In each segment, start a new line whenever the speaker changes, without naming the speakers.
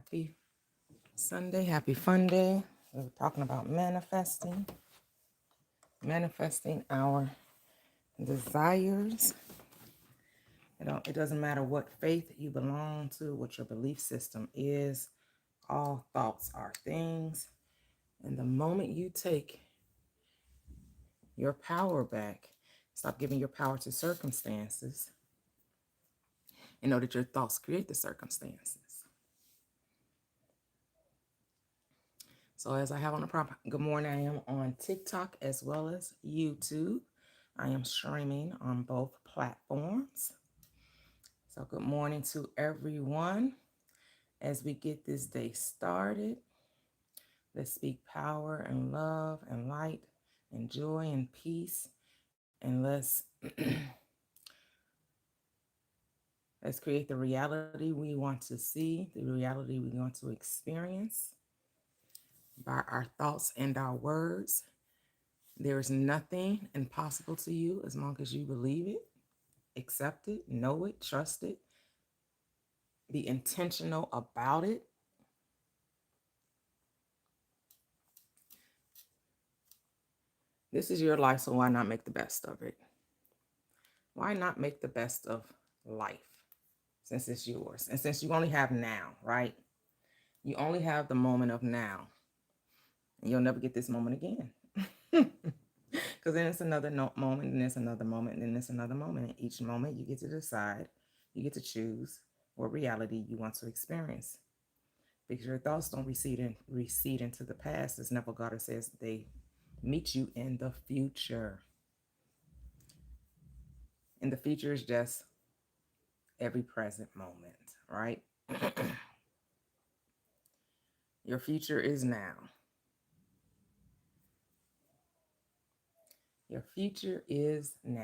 Happy Sunday, happy fun day. We're talking about manifesting our desires. It doesn't matter what faith you belong to, what your belief system is. All thoughts are things. And the moment you take your power back, stop giving your power to circumstances, and know that your thoughts create the circumstances. So as I have on the prompt, good morning, I am on TikTok as well as YouTube. I am streaming on both platforms. So good morning to everyone. As we get this day started, let's speak power and love and light and joy and peace. And let's create the reality we want to see, the reality we want to experience by our thoughts and our words. There is nothing impossible to you as long as you believe it, accept it, know it, trust it, be intentional about it. This is your life, so why not make the best of it? Why not make the best of life since it's yours? And since you only have now, right? You only have the moment of now. And you'll never get this moment again. Because then it's another moment, and there's another moment, and then there's another moment. And each moment you get to decide, you get to choose what reality you want to experience. Because your thoughts don't recede into the past. As Neville Goddard says, they meet you in the future. And the future is just every present moment, right? Your future is now. Your future is now.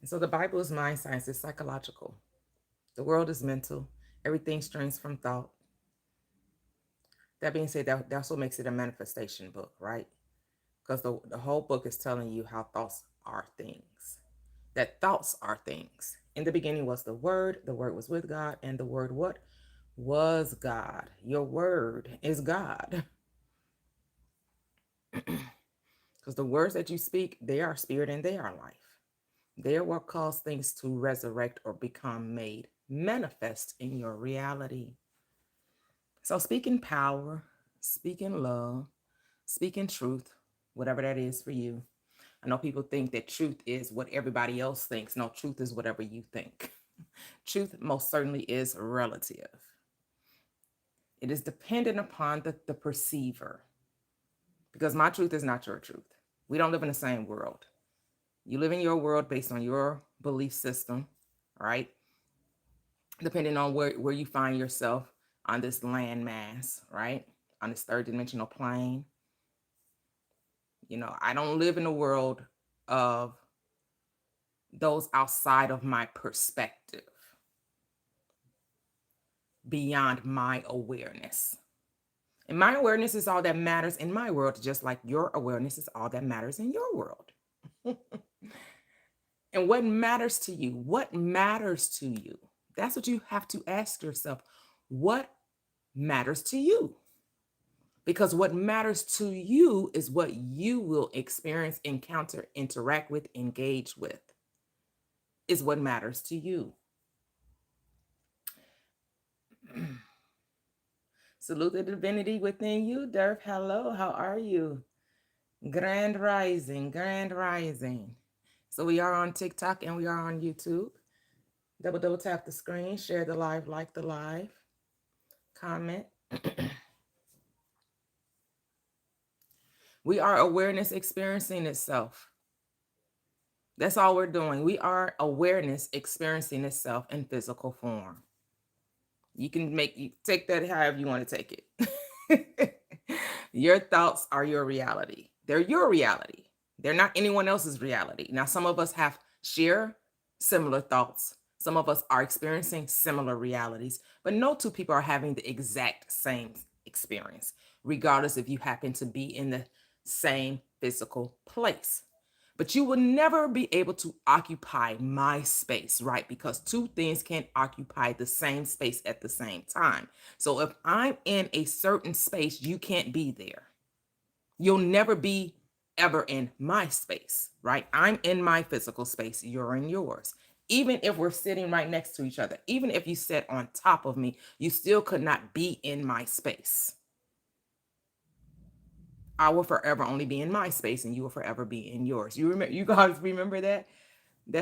And so the Bible is mind science, it's psychological. The world is mental. Everything strains from thought. That being said, that also makes it a manifestation book, right? Because the whole book is telling you how thoughts are things. That thoughts are things. In the beginning was the Word was with God, and the Word what? Was God. Your word is God. Because the words that you speak, they are spirit and they are life. They are what cause things to resurrect or become made manifest in your reality. So speaking power, speaking love, speaking truth, whatever that is for you. I know people think that truth is what everybody else thinks. No, truth is whatever you think. Truth most certainly is relative. It is dependent upon the perceiver. Because my truth is not your truth. We don't live in the same world. You live in your world based on your belief system, right? Depending on where you find yourself on this land mass, right? On this third dimensional plane. You know, I don't live in a world of those outside of my perspective, beyond my awareness. And my awareness is all that matters in my world, just like your awareness is all that matters in your world. And what matters to you? What matters to you? That's what you have to ask yourself. What matters to you? Because what matters to you is what you will experience, encounter, interact with, engage with, is what matters to you. Salute the divinity within you, Durf. Hello, how are you? Grand rising, grand rising. So we are on TikTok and we are on YouTube. Double tap the screen, share the live, like the live, comment. We are awareness experiencing itself. That's all we're doing. We are awareness experiencing itself in physical form. You can take that however you want to take it. Your thoughts are your reality. They're your reality. They're not anyone else's reality. Now, some of us share similar thoughts. Some of us are experiencing similar realities, but no two people are having the exact same experience, regardless if you happen to be in the same physical place. But you will never be able to occupy my space, right? Because two things can't occupy the same space at the same time. So if I'm in a certain space, you can't be there. You'll never be ever in my space, right? I'm in my physical space, you're in yours. Even if we're sitting right next to each other, even if you sit on top of me, you still could not be in my space. I will forever only be in my space and you will forever be in yours. You remember, you guys remember that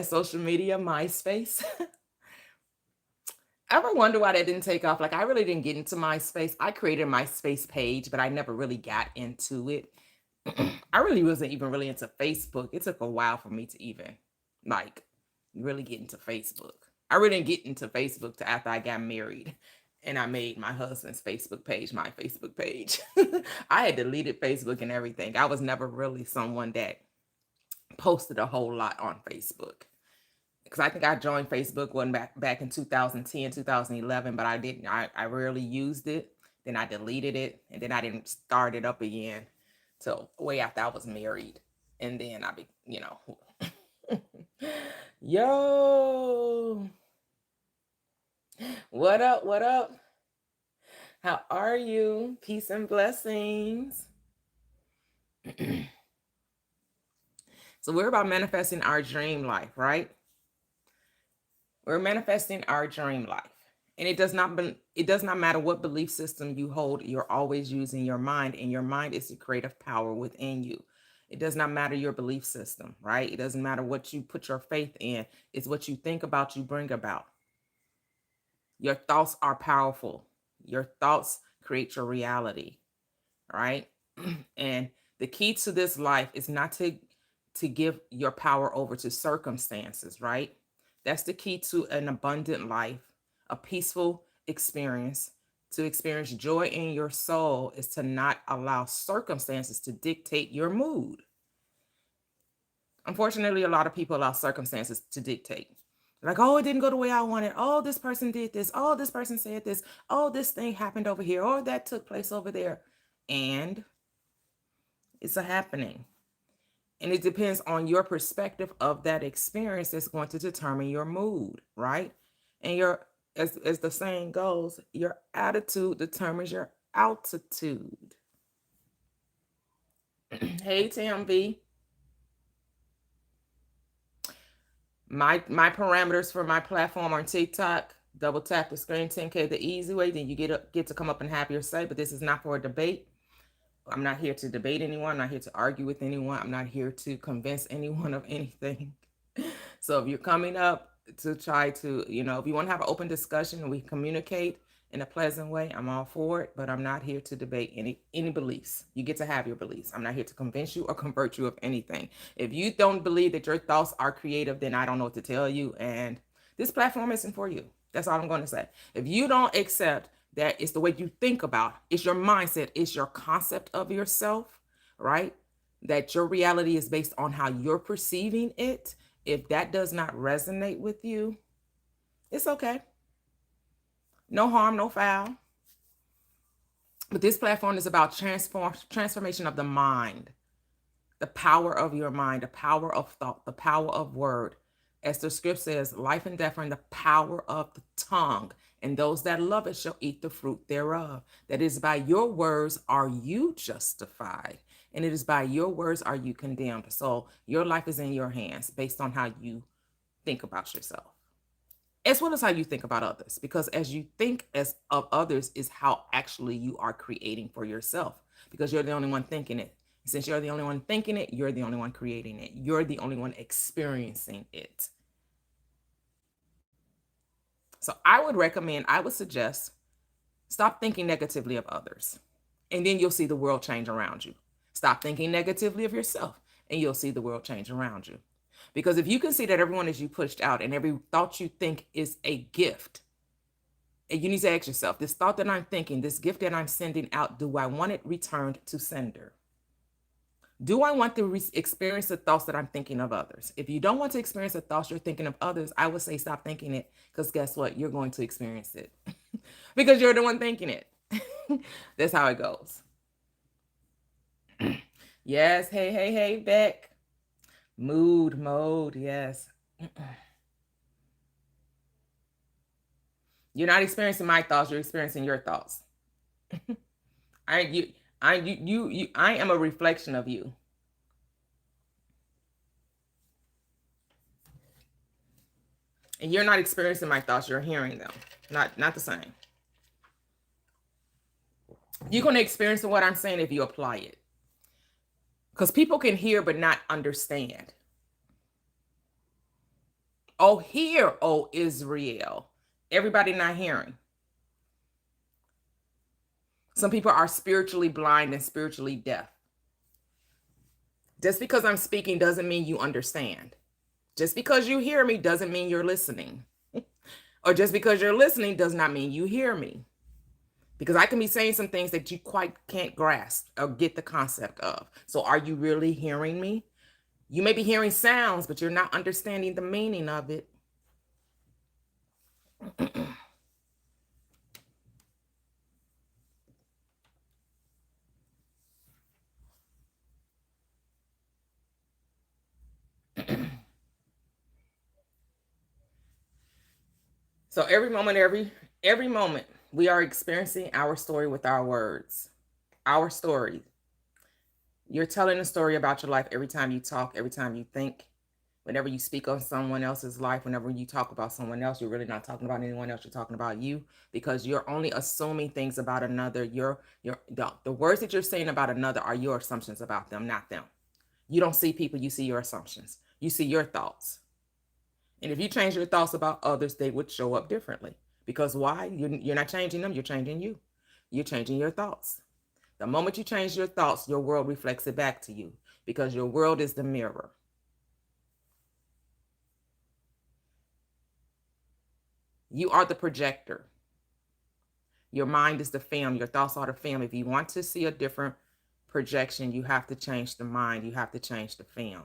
social media MySpace? Ever wonder why that didn't take off? Like, I really didn't get into MySpace. I created a MySpace page, but I never really got into it. I really wasn't even really into Facebook. It took a while for me to even like really get into Facebook. I really didn't get into Facebook till after I got married and I made my husband's Facebook page my Facebook page. I had deleted Facebook and everything. I was never really someone that posted a whole lot on Facebook. Because I think I joined Facebook one back in 2010, 2011, but I rarely used it. Then I deleted it, and then I didn't start it up again till way after I was married. And then yo, what up? What up? How are you? Peace and blessings. So we're about manifesting our dream life, right? We're manifesting our dream life. And it does not matter what belief system you hold, you're always using your mind, and your mind is the creative power within you. It does not matter your belief system, right? It doesn't matter what you put your faith in. It's what you think about, you bring about. Your thoughts are powerful. Your thoughts create your reality, right? And the key to this life is not to give your power over to circumstances, right? That's the key to an abundant life, a peaceful experience. To experience joy in your soul is to not allow circumstances to dictate your mood. Unfortunately, a lot of people allow circumstances to dictate. Like, oh, it didn't go the way I wanted. Oh, this person did this. Oh, this person said this. Oh, this thing happened over here. Oh, that took place over there. And it's a happening. And it depends on your perspective of that experience that's going to determine your mood, right? And as the saying goes, your attitude determines your altitude. Hey, Tam B. My parameters for my platform on TikTok: double tap the screen, 10K the easy way, then you get to come up and have your say. But this is not for a debate. I'm not here to debate anyone. I'm not here to argue with anyone. I'm not here to convince anyone of anything. So if you're coming up to try to, if you want to have an open discussion and we communicate in a pleasant way, I'm all for it. But I'm not here to debate any beliefs. You get to have your beliefs. I'm not here to convince you or convert you of anything. If you don't believe that your thoughts are creative, then I don't know what to tell you. And this platform isn't for you. That's all I'm going to say. If you don't accept that it's the way you think about, it's your mindset, it's your concept of yourself, right? That your reality is based on how you're perceiving it. If that does not resonate with you, it's okay. No harm, no foul. But this platform is about transformation of the mind, the power of your mind, the power of thought, the power of word. As the script says, life and death are in the power of the tongue, and those that love it shall eat the fruit thereof. That is, by your words are you justified, and it is by your words are you condemned. So your life is in your hands based on how you think about yourself, as well as how you think about others. Because as you think as of others is how actually you are creating for yourself, because you're the only one thinking it. Since you're the only one thinking it, you're the only one creating it. You're the only one experiencing it. So I would suggest, stop thinking negatively of others, and then you'll see the world change around you. Stop thinking negatively of yourself, and you'll see the world change around you. Because if you can see that everyone is you pushed out and every thought you think is a gift, and you need to ask yourself, this thought that I'm thinking, this gift that I'm sending out, do I want it returned to sender? Do I want to experience the thoughts that I'm thinking of others? If you don't want to experience the thoughts you're thinking of others, I would say stop thinking it, because guess what? You're going to experience it because you're the one thinking it. That's how it goes. Yes. Hey, Beck. Mode, yes. You're not experiencing my thoughts, you're experiencing your thoughts. I you I am a reflection of you. And you're not experiencing my thoughts, you're hearing them. Not the same. You're going to experience what I'm saying if you apply it. Because people can hear but not understand. Oh, hear, oh Israel. Everybody not hearing. Some people are spiritually blind and spiritually deaf. Just because I'm speaking doesn't mean you understand. Just because you hear me doesn't mean you're listening. Or just because you're listening does not mean you hear me. Because I can be saying some things that you quite can't grasp or get the concept of. So are you really hearing me? You may be hearing sounds, but you're not understanding the meaning of it. So every moment we are experiencing our story with our words. Our story. You're telling a story about your life every time you talk, every time you think. Whenever you speak on someone else's life, whenever you talk about someone else, you're really not talking about anyone else. You're talking about you because you're only assuming things about another. The words that you're saying about another are your assumptions about them, not them. You don't see people, you see your assumptions. You see your thoughts. And if you change your thoughts about others, they would show up differently. Because why? You're not changing them, you're changing you. You're changing your thoughts. The moment you change your thoughts, your world reflects it back to you because your world is the mirror. You are the projector. Your mind is the film. Your thoughts are the film. If you want to see a different projection, you have to change the mind. You have to change the film.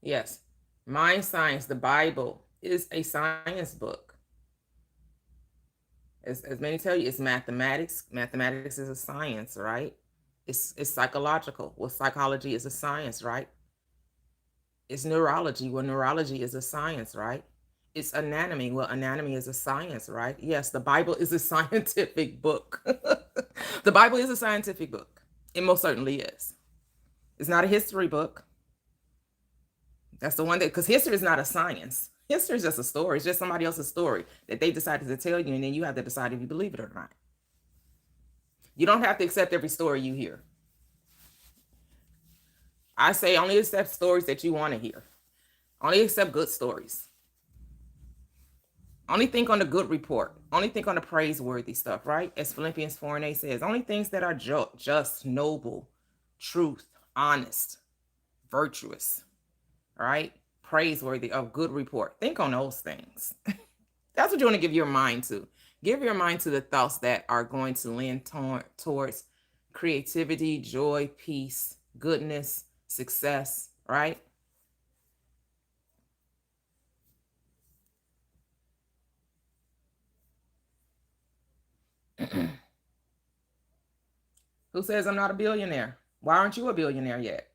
Yes. Mind science, the Bible, is a science book. As many tell you, it's mathematics. Mathematics is a science, right? It's psychological. Well, psychology is a science, right? It's neurology. Well, neurology is a science, right? It's anatomy. Well, anatomy is a science, right? Yes, the Bible is a scientific book. The Bible is a scientific book. It most certainly is. It's not a history book. That's the one that, because history is not a science. History is just a story. It's just somebody else's story that they decided to tell you, and then you have to decide if you believe it or not. You don't have to accept every story you hear. I say only accept stories that you want to hear. Only accept good stories. Only think on the good report. Only think on the praiseworthy stuff, right? As Philippians 4:8 says, only things that are just, noble, truth, honest, virtuous, right? Praiseworthy, of good report. Think on those things. That's what you want to give your mind to. Give your mind to the thoughts that are going to lean towards creativity, joy, peace, goodness, success, right? Who says I'm not a billionaire? Why aren't you a billionaire yet?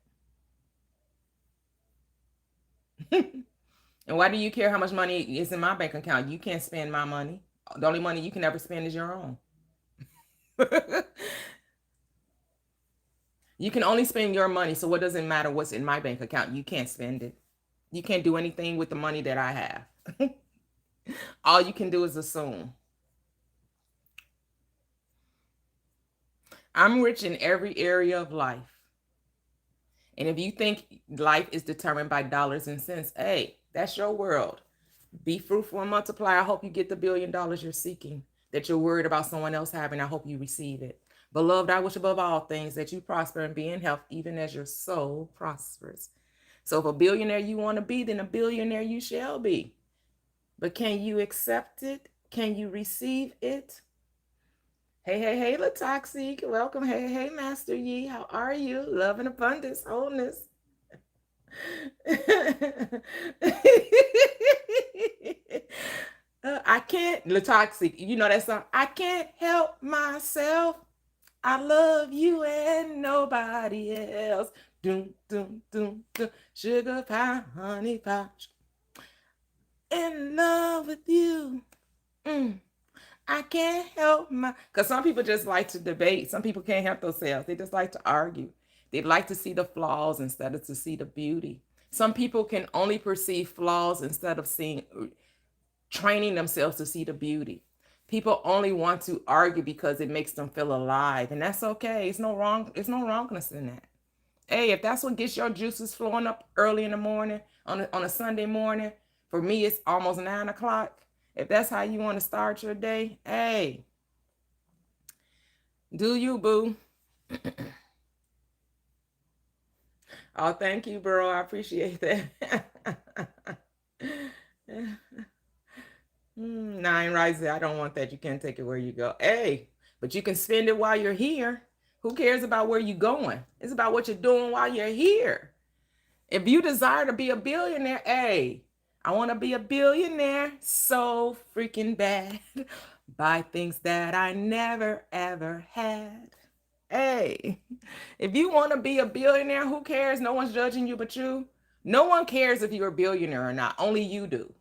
And why do you care how much money is in my bank account? You can't spend my money. The only money you can ever spend is your own. You can only spend your money. So what does it matter what's in my bank account? You can't spend it. You can't do anything with the money that I have. All you can do is assume. I'm rich in every area of life. And if you think life is determined by dollars and cents, hey, that's your world. Be fruitful and multiply. I hope you get the $1 billion you're seeking, that you're worried about someone else having. I hope you receive it. Beloved, I wish above all things that you prosper and be in health, even as your soul prospers. So if a billionaire you want to be, then a billionaire you shall be. But can you accept it? Can you receive it? Hey, Latoxic. Welcome. Hey, Master Yi. How are you? Love and abundance, wholeness. I can't, the toxic, you know that song? I can't help myself. I love you and nobody else. Doom, doom, doom, doom. Sugar pie, honey pie. In love with you. Mm. I can't help my, because some people just like to debate. Some people can't help themselves. They just like to argue. They like to see the flaws instead of to see the beauty. Some people can only perceive flaws instead of seeing, training themselves to see the beauty. People only want to argue because it makes them feel alive, and that's okay. It's no wrong. It's no wrongness in that. Hey, if that's what gets your juices flowing up early in the morning on a Sunday morning, for me it's almost 9 o'clock. If that's how you want to start your day, hey, do you, boo? Oh, thank you, bro. I appreciate that. Nine rises. I don't want that. You can't take it where you go. Hey, but you can spend it while you're here. Who cares about where you're going? It's about what you're doing while you're here. If you desire to be a billionaire, hey, I want to be a billionaire so freaking bad. Buy things that I never ever had. Hey, if you want to be a billionaire, who cares? No one's judging you but you. No one cares if you're a billionaire or not. Only you do.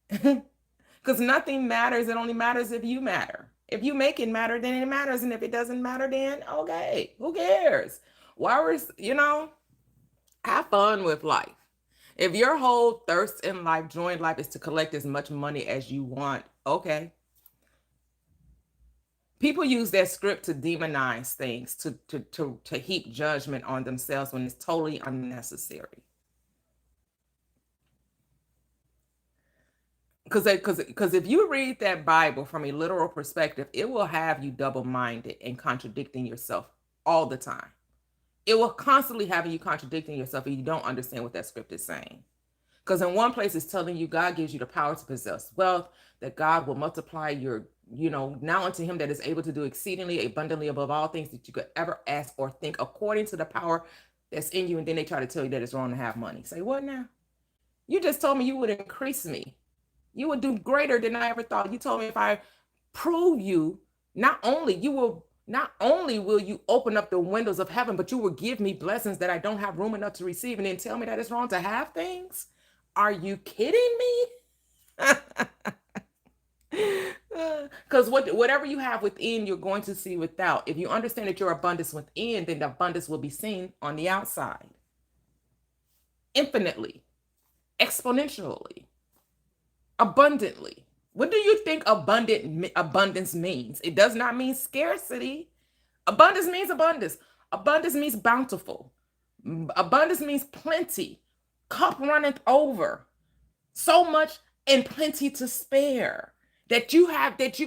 Because nothing matters. It only matters if you matter. If you make it matter, then it matters. And if it doesn't matter, then okay, who cares? Why was, have fun with life. If your whole thirst in life, joy in life is to collect as much money as you want, okay. People use that script to demonize things, to heap judgment on themselves when it's totally unnecessary. Because if you read that Bible from a literal perspective, it will have you double-minded and contradicting yourself all the time. It will constantly have you contradicting yourself if you don't understand what that script is saying. Because in one place it's telling you God gives you the power to possess wealth, that God will multiply your, now unto him that is able to do exceedingly abundantly above all things that you could ever ask or think according to the power that's in you. And then they try to tell you that it's wrong to have money. Say, what now? You just told me you would increase me. You would do greater than I ever thought. You told me if I prove you, not only will you open up the windows of heaven, but you will give me blessings that I don't have room enough to receive, and then tell me that it's wrong to have things? Are you kidding me? Because whatever you have within, you're going to see without. If you understand that your abundance within, then the abundance will be seen on the outside. Infinitely, exponentially, abundantly. What do you think abundance means? It does not mean scarcity. Abundance means abundance. Abundance means bountiful. Abundance means plenty. Cup runneth over. So much and plenty to spare. That you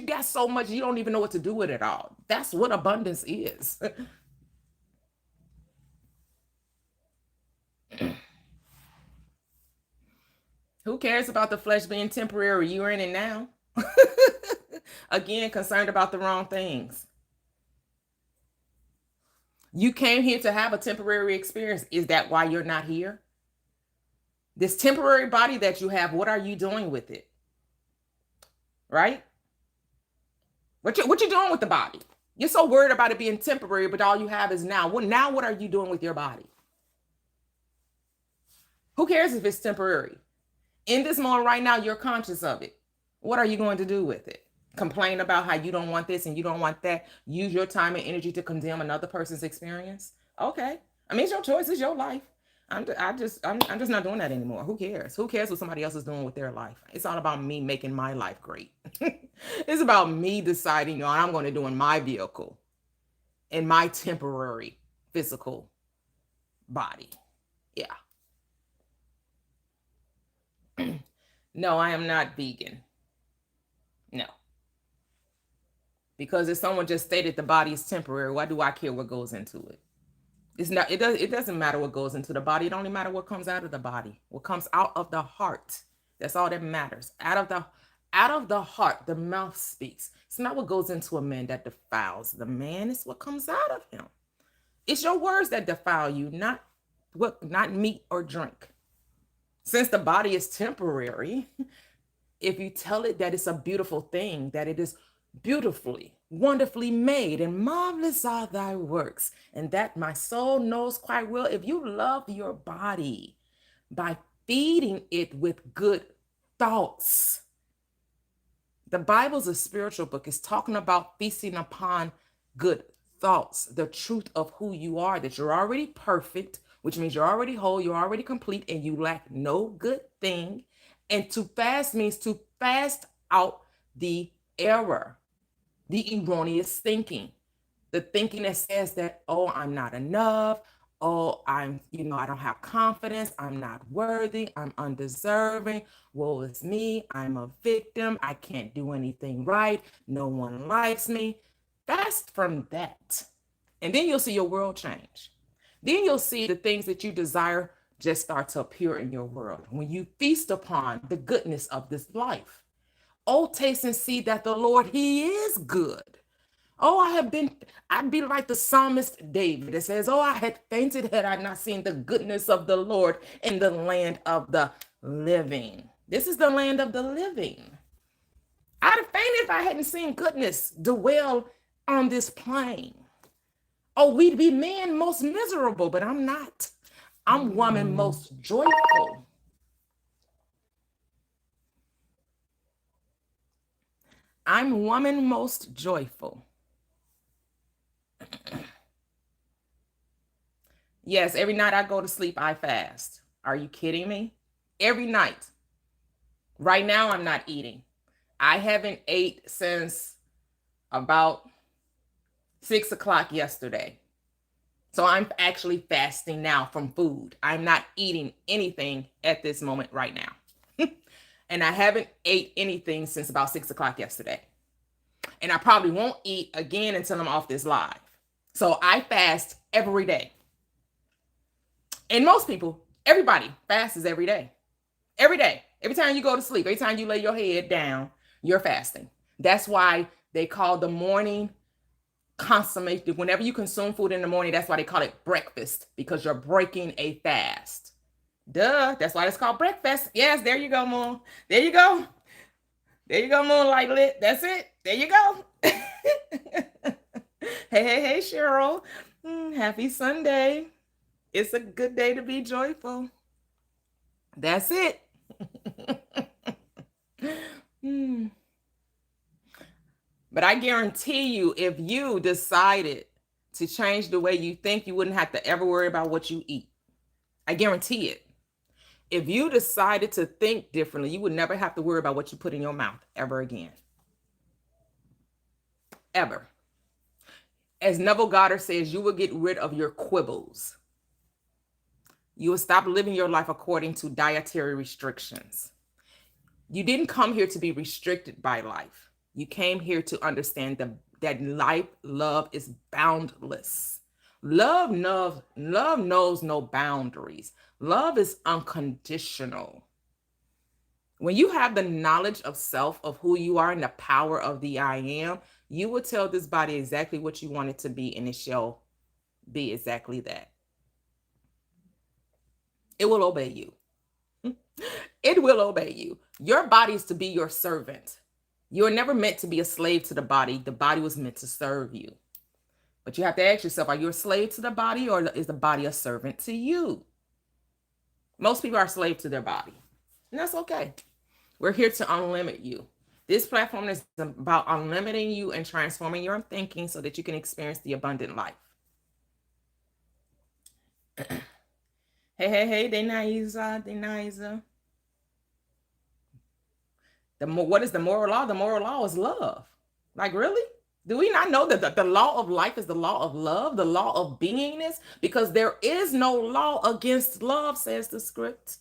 got so much you don't even know what to do with it all. That's what abundance is. Who cares about the flesh being temporary? You're in it now. Again, concerned about the wrong things. You came here to have a temporary experience. Is that why you're not here? This temporary body that you have, what are you doing with it? Right? What you doing with the body? You're so worried about it being temporary, but all you have is now. Now what are you doing with your body? Who cares if it's temporary? In this moment right now, you're conscious of it. What are you going to do with it? Complain about how you don't want this and you don't want that? Use your time and energy to condemn another person's experience? Okay. I mean, it's your choice. It's your life. I'm just not doing that anymore. Who cares? Who cares what somebody else is doing with their life? It's all about me making my life great. It's about me deciding what I'm going to do in my vehicle, in my temporary physical body. Yeah. No, I am not vegan. No. Because if someone just stated the body is temporary, why do I care what goes into it? It doesn't matter what goes into the body. It only matters what comes out of the body. What comes out of the heart. That's all that matters. Out of the heart, the mouth speaks. It's not what goes into a man that defiles the man, it's what comes out of him. It's your words that defile you, not meat or drink. Since the body is temporary, if you tell it that it's a beautiful thing, that it is beautifully, wonderfully made, and marvelous are thy works, and that my soul knows quite well, if you love your body by feeding it with good thoughts. The Bible's a spiritual book. It's talking about feasting upon good thoughts, the truth of who you are, that you're already perfect, which means you're already whole, you're already complete, and you lack no good thing. And to fast means to fast out the error, the erroneous thinking, the thinking that says that, oh, I'm not enough. Oh, I don't have confidence. I'm not worthy. I'm undeserving. Woe is me. I'm a victim. I can't do anything right. No one likes me. Fast from that. And then you'll see your world change. Then you'll see the things that you desire just start to appear in your world when you feast upon the goodness of this life. Oh, taste and see that the Lord, He is good. Oh, I'd be like the psalmist David that says, oh, I had fainted had I not seen the goodness of the Lord in the land of the living. This is the land of the living. I'd have fainted if I hadn't seen goodness dwell on this plain. Oh, we'd be men most miserable, but I'm not. I'm woman most joyful. I'm woman most joyful. Yes, every night I go to sleep, I fast. Are you kidding me? Every night. Right now, I'm not eating. I haven't ate since about 6 o'clock yesterday. So I'm actually fasting now from food. I'm not eating anything at this moment right now. And I haven't ate anything since about 6 o'clock yesterday. And I probably won't eat again until I'm off this live. So I fast every day. And most people, everybody fasts every day. Every day. Every time you go to sleep, every time you lay your head down, you're fasting. That's why they call the morning consummation. Whenever you consume food in the morning, that's why they call it breakfast, because you're breaking a fast. Duh. That's why it's called breakfast. Yes, there you go, Moon. There you go. There you go, Moonlight Lit. That's it. There you go. Hey, Cheryl. Happy Sunday. It's a good day to be joyful. That's it. But I guarantee you, if you decided to change the way you think, you wouldn't have to ever worry about what you eat. I guarantee it. If you decided to think differently, you would never have to worry about what you put in your mouth ever again. Ever. As Neville Goddard says, you will get rid of your quibbles. You will stop living your life according to dietary restrictions. You didn't come here to be restricted by life. You came here to understand that life, love is boundless. Love knows no boundaries. Love is unconditional. When you have the knowledge of self, of who you are, and the power of the I am, you will tell this body exactly what you want it to be, and it shall be exactly that. It will obey you. It will obey you. Your body is to be your servant. You are never meant to be a slave to the body. The body was meant to serve you. But you have to ask yourself, are you a slave to the body, or is the body a servant to you? Most people are slave to their body, and that's okay. We're here to unlimit you. This platform is about unlimiting you and transforming your thinking so that you can experience the abundant life. Hey, Denaiza. What is the moral law? The moral law is love. Like, really? Do we not know that the law of life is the law of love, the law of beingness? Because there is no law against love, says the script.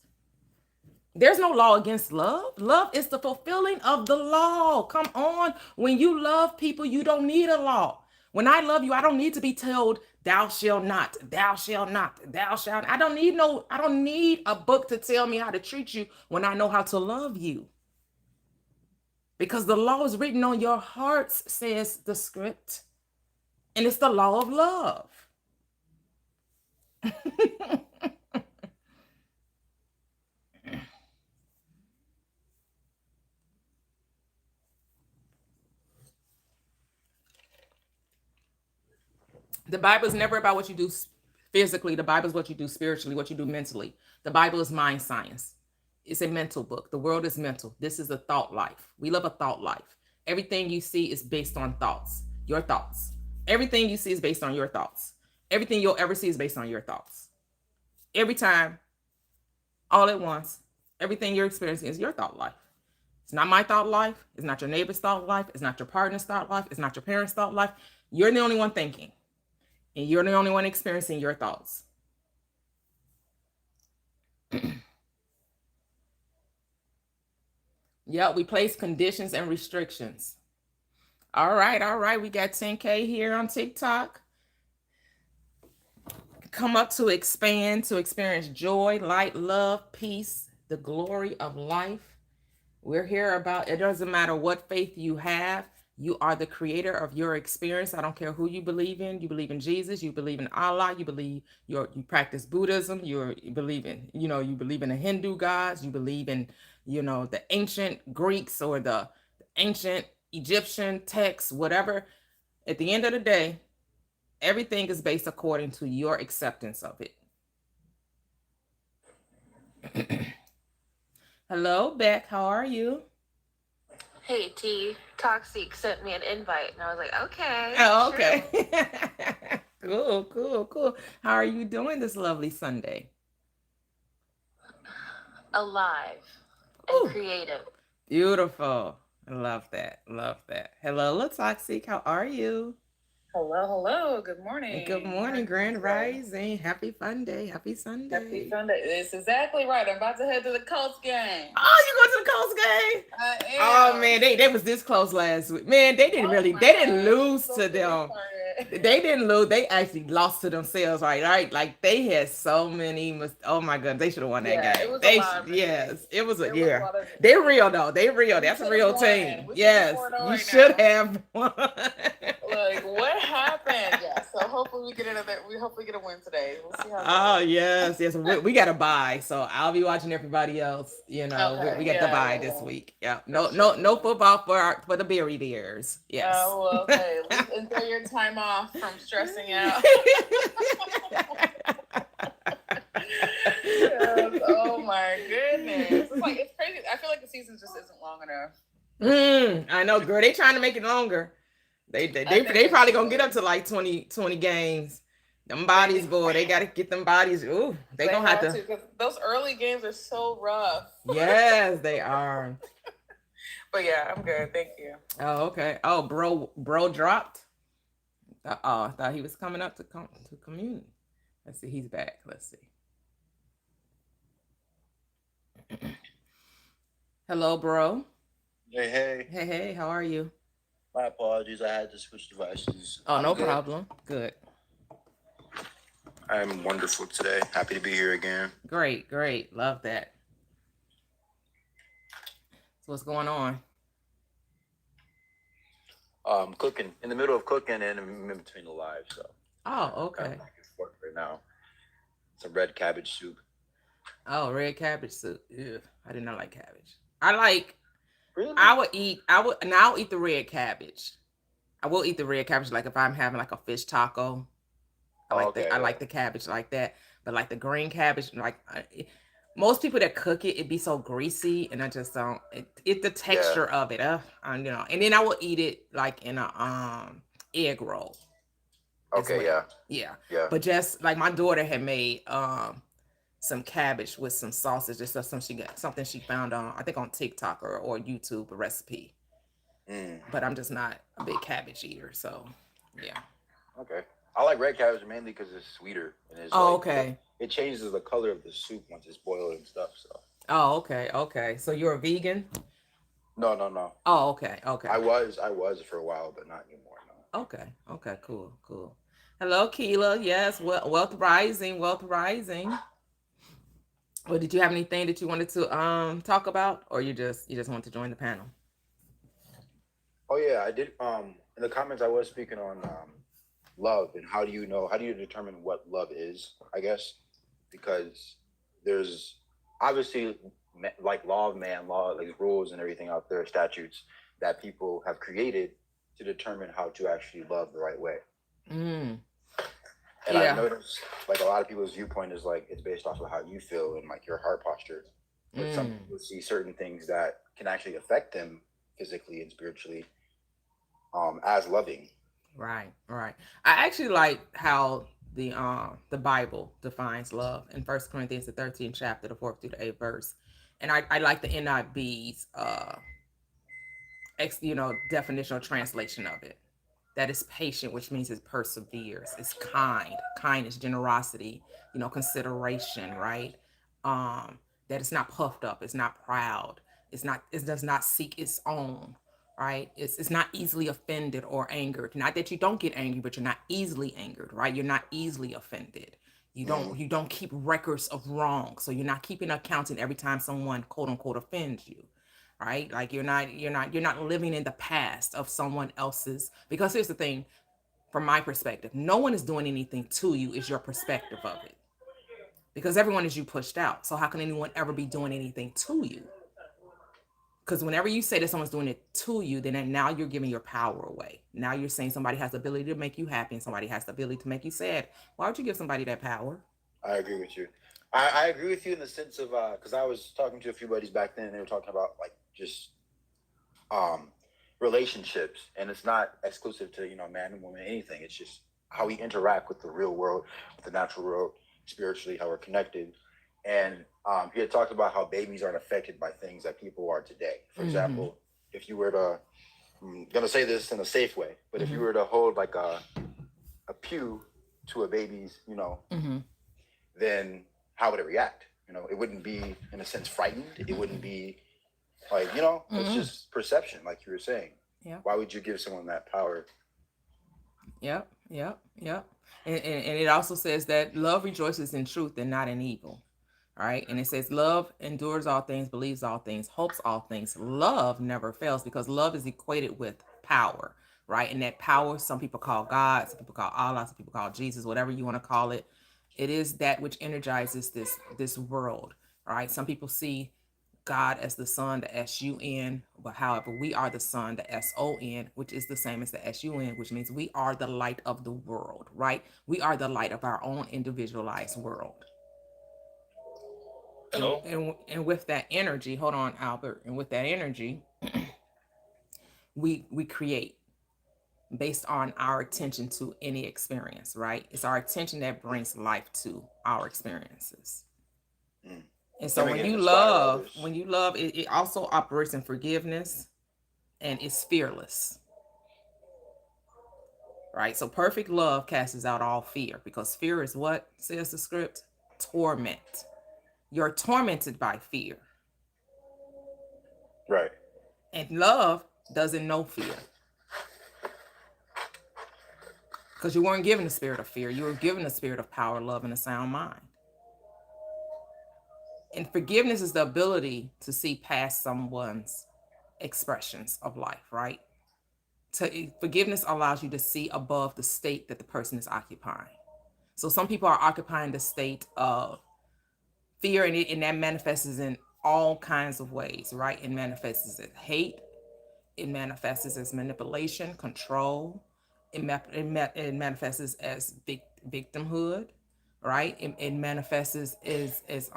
There's no law against love. Love is the fulfilling of the law. Come on. When you love people, you don't need a law. When I love you, I don't need to be told, thou shalt not, thou shalt not, thou shalt not. I don't need a book to tell me how to treat you when I know how to love you. Because the law is written on your hearts, says the script. And it's the law of love. The Bible is never about what you do physically. The Bible is what you do spiritually, what you do mentally. The Bible is mind science. It's a mental book. The world is mental. This is a thought life. We live a thought life. Everything you see is based on thoughts, your thoughts. Everything you see is based on your thoughts. Everything you'll ever see is based on your thoughts. Every time, all at once, everything you're experiencing is your thought life. It's not my thought life. It's not your neighbor's thought life. It's not your partner's thought life. It's not your parents' thought life. You're the only one thinking, and you're the only one experiencing your thoughts. Yeah, we place conditions and restrictions. All right, all right. We got 10K here on TikTok. Come up to expand, to experience joy, light, love, peace, the glory of life. We're here about it. Doesn't matter what faith you have. You are the creator of your experience. I don't care who you believe in. You believe in Jesus. You believe in Allah. You practice Buddhism. You believe in you believe in the Hindu gods. You believe in the ancient Greeks or the ancient Egyptian texts. Whatever. At the end of the day, everything is based according to your acceptance of it. Hello, Beck. How are you?
Hey T, Toxic sent me an invite, and I was like, okay,
Oh,
sure.
okay. Cool, cool, cool. How are you doing this lovely Sunday?
Alive and
Ooh,
creative.
beautiful. I love that. Love that. Hello, Toxic. How are you?
Hello, hello. Good
And good
morning. How are
morning,
you doing
Grand
today?
Rising. Happy fun day. Happy
Happy
Sunday.
Sunday. It's exactly right. I'm about to head to the Colts game.
Oh, you going to the Colts game?
I
Oh
am.
man, they was this close last week. Man, they didn't
Oh
really
my
they didn't
gosh.
lose
Don't
to
get me
them.
started.
They didn't lose. They actually lost to themselves, right? Like they had so many. Oh my goodness, they should have won that
Yeah, it
game.
was a lot of
Yes,
mistakes.
it was a
There was a
yeah.
lot of
They're
mistakes.
real though. They real.
We
That's a
should have
real
won.
team.
We should be
Yes,
4-0
you
right
should
now.
have won.
Like, what happened? Yeah, so hopefully we get into that. We hopefully get a win today. We'll see how it
Oh
goes.
yes, yes. We got a bye, so I'll be watching everybody else. We
Okay,
got the
yeah,
bye
yeah,
this
yeah.
week. Yeah,
For
no
sure.
football for the Berry Bears. Yes.
Well, hey, at least enjoy your time off from stressing out. Yes. Oh my goodness. It's like it's crazy. I feel like the season just isn't long enough.
I know, girl. They trying to make it longer. They they,
I
they,
think
they
they
probably gonna get
should.
up to like 20 games. Them
They
bodies, boy, they gotta get them bodies. Ooh, they
they
gonna have
have
to.
to because those early games are so rough.
Yes, they are.
But yeah, I'm good. Thank you.
Oh, okay. Oh, bro dropped. Oh, I thought he was coming up to commune. Let's see, he's back. Let's see. Hello, bro.
Hey, hey.
Hey, hey, how are you?
My apologies. I had to switch devices.
Oh,
I'm
no
good.
problem. Good.
I'm wonderful today. Happy to be here again.
Great, great. Love that. So what's going on?
Cooking in the middle of cooking and in between the lives. So
Oh,
kind
okay.
of back and forth right now. It's a red cabbage soup.
Oh, red cabbage soup. Ew, I did not like cabbage. I like.
Really?
I would eat. I would. Now I'll eat the red cabbage. I will eat the red cabbage like if I'm having like a fish taco.
Oh, okay.
I
Yeah.
like the cabbage like that. But like the green cabbage, like most people that cook it, it be so greasy, and I just don't. It the
Yeah.
texture of it. And then I will eat it like in a egg roll as
Okay.
well.
Yeah.
Yeah,
Yeah.
but just like my daughter had made some cabbage with some sausage. Just something she found on I think on TikTok or YouTube a recipe.
Mm.
But I'm just not a big cabbage eater, so yeah.
Okay. I like red cabbage mainly because it's sweeter and it's
Oh,
like
okay.
it changes the color of the soup once it's boiled and stuff. So
Oh, okay, okay. So you're a vegan?
no, no, no.
Oh, okay, okay,
I was for a while, but not anymore. No.
okay, okay. Cool, cool. Hello, Keela. Yes, wealth rising, wealth rising. Well, did you have anything that you wanted to talk about, or you just want to join the panel?
Oh yeah, I did. In the comments, I was speaking on love and how do you determine what love is? I guess because there's obviously like law of man, law like rules and everything out there, statutes that people have created to determine how to actually love the right way.
Mm.
And I've
Yeah.
noticed like a lot of people's viewpoint is like it's based off of how you feel and like your heart posture. But some
Mm.
people see certain things that can actually affect them physically and spiritually as loving.
Right, right. I actually like how the Bible defines love in First Corinthians the 13th chapter, the 4th through the 8th verse. And I like the NIV's definitional translation of it. That is patient, which means it perseveres. It's kind. Kindness, generosity, consideration, right? That it's not puffed up, it's not proud, it does not seek its own, right? It's not easily offended or angered. Not that you don't get angry, but you're not easily angered, right? You're not easily offended. You
Mm-hmm.
don't keep records of wrong. So you're not keeping accounting every time someone quote unquote offends you, right? Like you're not living in the past of someone else's, because here's the thing, from my perspective, no one is doing anything to you, it's your perspective of it. Because everyone is you pushed out. So how can anyone ever be doing anything to you? Because whenever you say that someone's doing it to you, then now you're giving your power away. Now you're saying somebody has the ability to make you happy and somebody has the ability to make you sad. Why would you give somebody that power?
I agree with you. I agree with you in the sense of because I was talking to a few buddies back then and they were talking about like just um relationships, and it's not exclusive to man and woman, anything. It's just how we interact with the real world, with the natural world, spiritually, how we're connected. And he had talked about how babies aren't affected by things that people are today. For example, if you were to, I'm gonna say this in a safe way, but if you were to hold like a pew to a baby's, then how would it react? It wouldn't be in a sense frightened. It wouldn't be like, it's just perception, like you were saying.
Yeah.
Why would you give someone that power?
Yep. And it also says that love rejoices in truth and not in evil. All right. And it says love endures all things, believes all things, hopes all things. Love never fails, because love is equated with power, right? And that power, some people call God, some people call Allah, some people call Jesus, whatever you want to call it. It is that which energizes this world, right? Some people see God as the Son, the S-U-N, but however, we are the Son, the S-O-N, which is the same as the S-U-N, which means we are the light of the world, right? We are the light of our own individualized world. And with that energy, hold on, Albert, and with that energy, we create based on our attention to any experience, right? It's our attention that brings life to our experiences. And so
Then we can inspire others.
when you love, it also operates in forgiveness and it's fearless, right? So perfect love casts out all fear, because fear is what says the script? Torment. You're tormented by fear.
Right.
And love doesn't know fear, because you weren't given the spirit of fear. You were given the spirit of power, love, and a sound mind. And forgiveness is the ability to see past someone's expressions of life, right? Forgiveness allows you to see above the state that the person is occupying. So some people are occupying the state of fear, and that manifests in all kinds of ways, right? It manifests as hate. It manifests as manipulation, control. It manifests as victimhood, right? It manifests as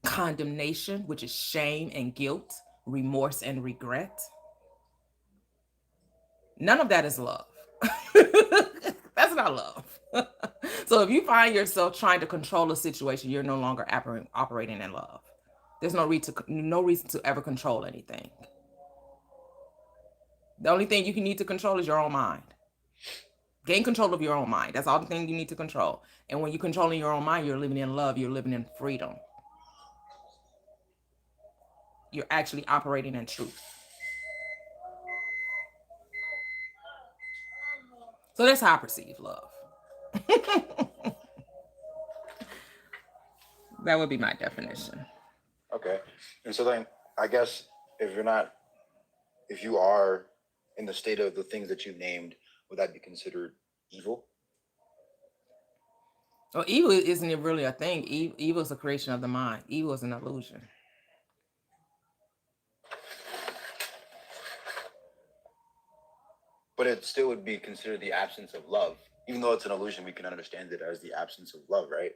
condemnation, which is shame and guilt, remorse and regret. None of that is love. That's not love. So if you find yourself trying to control a situation, you're no longer operating in love. There's no reason to ever control anything. The only thing you can need to control is your own mind. Gain control of your own mind. That's all the thing you need to control. And when you're controlling your own mind, you're living in love. You're living in freedom. You're actually operating in truth. So that's how I perceive love. That would be my definition.
Okay. And so then I guess if you are in the state of the things that you named, would that be considered evil?
Well, evil isn't really a thing. Evil is a creation of the mind. Evil is an illusion.
But it still would be considered the absence of love. even though it's an illusion, we can understand it as the absence of love, right?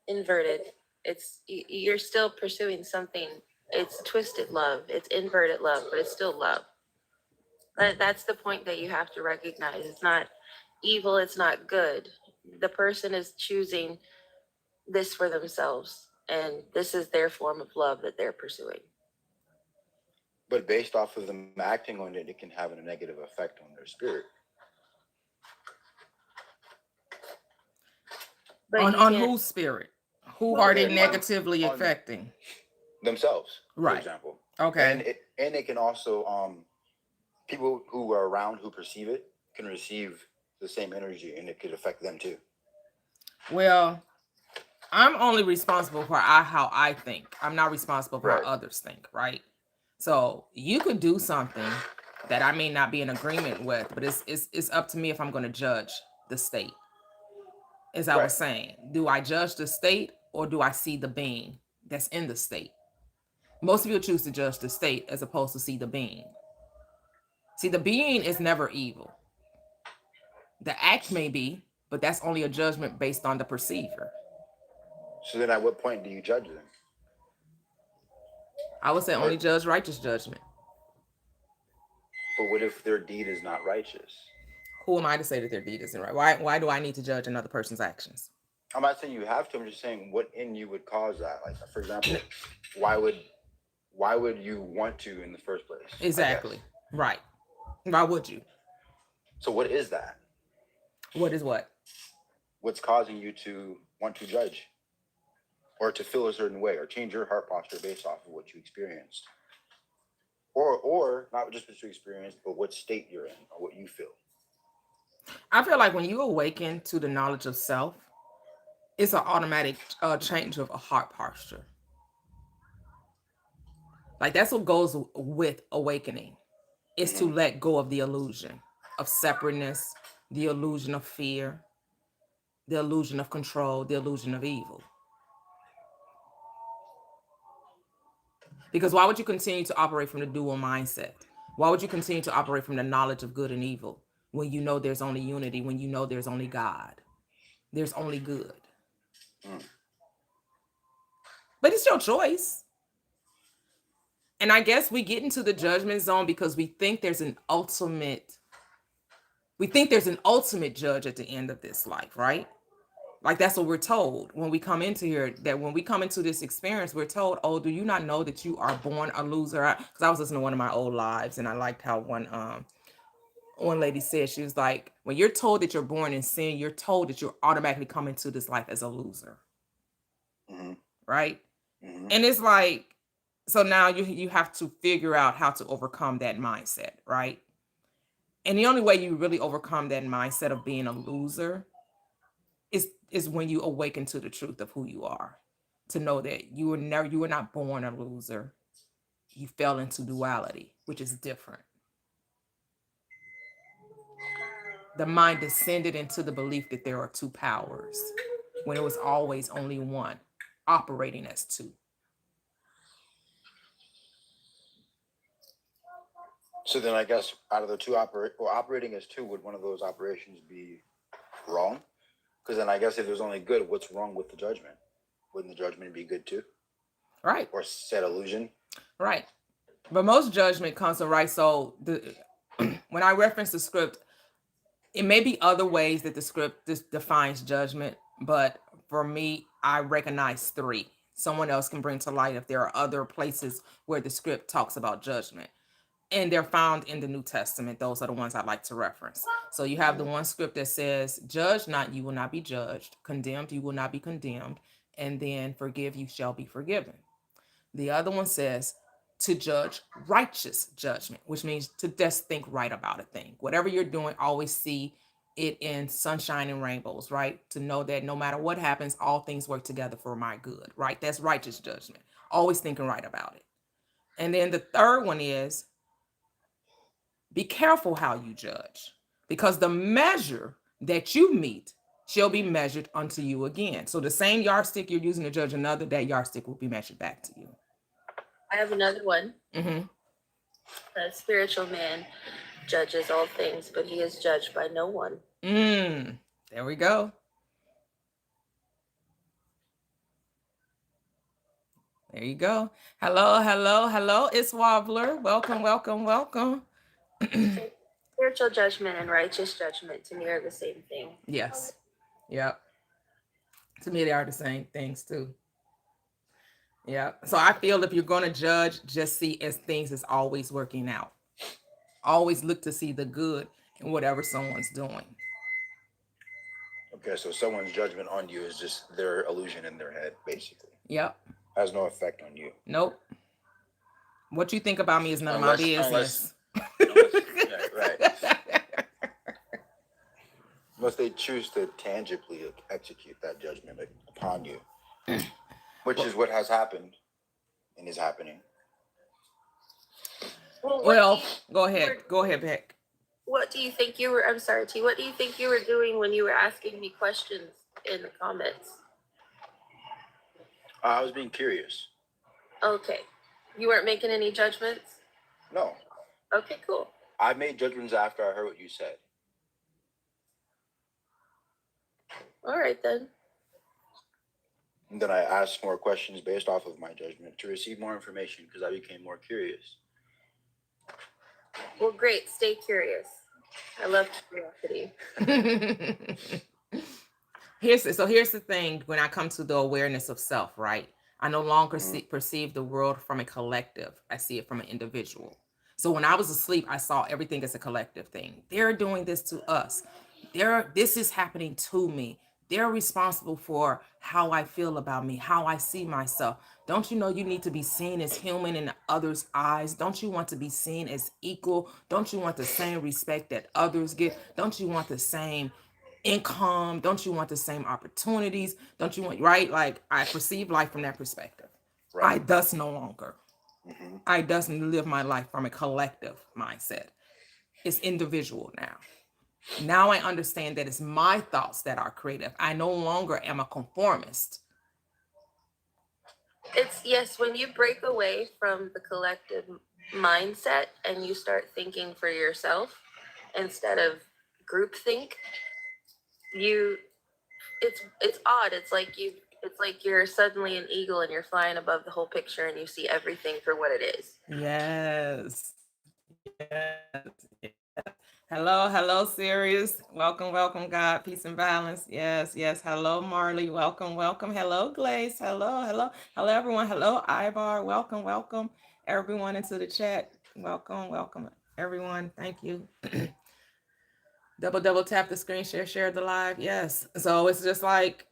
Inverted. You're still pursuing something. It's twisted love. It's inverted love, but it's still love. That's the point that you have to recognize. It's not evil. It's not good. The person is choosing this for themselves, and this is their form of love that they're pursuing.
But based off of them acting on it, it can have a negative effect on their spirit.
But
on whose spirit? Who are they
On-
negatively
on
affecting?
themselves, for
Right.
example.
Okay.
And it can also people who are around who perceive it can receive the same energy, and it could affect them too.
Well, I'm only responsible for how I think. I'm not responsible for
Right.
how others think, right? So you could do something that I may not be in agreement with, but it's up to me if I'm going to judge the state. As I
Right.
was saying, do I judge the state or do I see the being that's in the state? Most people choose to judge the state as opposed to see the being. See, the being is never evil. The act may be, but that's only a judgment based on the perceiver.
So then, at what point do you judge them?
I would say
Or-
only judge righteous judgment.
But what if their deed is not righteous?
Who am I to say that their deed isn't right? Why do I need to judge another person's actions?
I'm not saying you have to. I'm just saying what in you would cause that. Like, for example, why would you want to in the first place? I
Exactly.
guess.
Right. Why would you?
So what is that?
What is what?
What's causing you to want to judge, or to feel a certain way, or change your heart posture based off of what you experienced, or not just what you experienced, but what state you're in or what you feel.
I feel like when you awaken to the knowledge of self, it's an automatic change of a heart posture. Like that's what goes with awakening, is to let go of the illusion of separateness, the illusion of fear, the illusion of control, the illusion of evil. Because why would you continue to operate from the dual mindset? Why would you continue to operate from the knowledge of good and evil when you know there's only unity, when you know there's only God, there's only good? But it's your choice. And I guess we get into the judgment zone because we think there's an ultimate judge at the end of this life, right? Like that's what we're told when we come into here, that when we come into this experience, we're told, oh, do you not know that you are born a loser? Because I was listening to one of my old lives and I liked how one lady said, she was like, when you're told that you're born in sin, you're told that you're automatically coming to this life as a loser.
Mm-hmm.
Right?
Mm-hmm.
And it's like, so now you have to figure out how to overcome that mindset, right? And the only way you really overcome that mindset of being a loser is when you awaken to the truth of who you are, to know that you were not born a loser. You fell into duality, which is different. The mind descended into the belief that there are two powers when it was always only one, operating as two.
So then I guess out of the two operating as two, would one of those operations be wrong? Because then I guess if there's only good, what's wrong with the judgment? Wouldn't the judgment be good too?
Right.
Or said illusion?
Right. But most judgment comes from right. So when I reference the script, it may be other ways that the script defines judgment, but for me, I recognize three. Someone else can bring to light if there are other places where the script talks about judgment. And they're found in the New Testament. Those are the ones I like to reference. So you have the one script that says, judge not, you will not be judged. Condemned, you will not be condemned. And then forgive, you shall be forgiven. The other one says to judge righteous judgment, which means to just think right about a thing. Whatever you're doing, always see it in sunshine and rainbows, right? To know that no matter what happens, all things work together for my good, right? That's righteous judgment. Always thinking right about it. And then the third one is, be careful how you judge, because the measure that you meet shall be measured unto you again. So the same yardstick you're using to judge another, that yardstick will be measured back to you.
I have another one.
Mm-hmm.
A spiritual man judges all things, but he is judged by no one.
There we go. There you go. Hello, hello, hello. It's Wobbler. Welcome, welcome, welcome.
So spiritual judgment and righteous judgment to me are the same thing.
Yes. Yep. To me, they are the same things too. Yeah. So I feel if you're going to judge, just see as things is always working out. Always look to see the good in whatever someone's doing.
Okay, so someone's judgment on you is just their illusion in their head, basically.
Yep.
Has no effect on you.
Nope. What you think about me is none of my
Unless,
business.
right. Unless they choose to tangibly execute that judgment upon you, which is what has happened and is happening.
Well, go ahead. Go ahead, Beck.
What do you think you were? I'm sorry, T. What do you think you were doing when you were asking me questions in the comments?
I was being curious.
Okay. You weren't making any judgments?
No.
Okay, cool.
I made judgments after I heard what you said.
All right, then.
And then I asked more questions based off of my judgment to receive more information because I became more curious.
Well, great. Stay curious. I love curiosity.
Here's the thing when I come to the awareness of self, right? I no longer perceive the world from a collective. I see it from an individual. So when I was asleep, I saw everything as a collective thing. They're doing this to us. This is happening to me. They're responsible for how I feel about me, how I see myself. Don't you know you need to be seen as human in others' eyes? Don't you want to be seen as equal? Don't you want the same respect that others get? Don't you want the same income? Don't you want the same opportunities? Don't you want, right? Like I perceive life from that perspective.
Right.
I thus no longer. I doesn't live my life from a collective mindset. It's individual now. Now I understand that it's my thoughts that are creative. I no longer am a conformist.
It's yes, when you break away from the collective mindset and you start thinking for yourself instead of groupthink, it's odd. It's like you're suddenly an eagle and you're flying above the whole picture and you see everything for what it is.
Yes. Yes. Hello, hello, Sirius. Welcome, welcome, God, peace and balance. Yes, yes. Hello, Marley. Welcome, welcome. Hello, Glaze. Hello, hello, hello, everyone. Hello, Ibar. Welcome, welcome, everyone into the chat. Welcome, welcome, everyone. Thank you. Double tap the screen, share the live. Yes. So it's just like,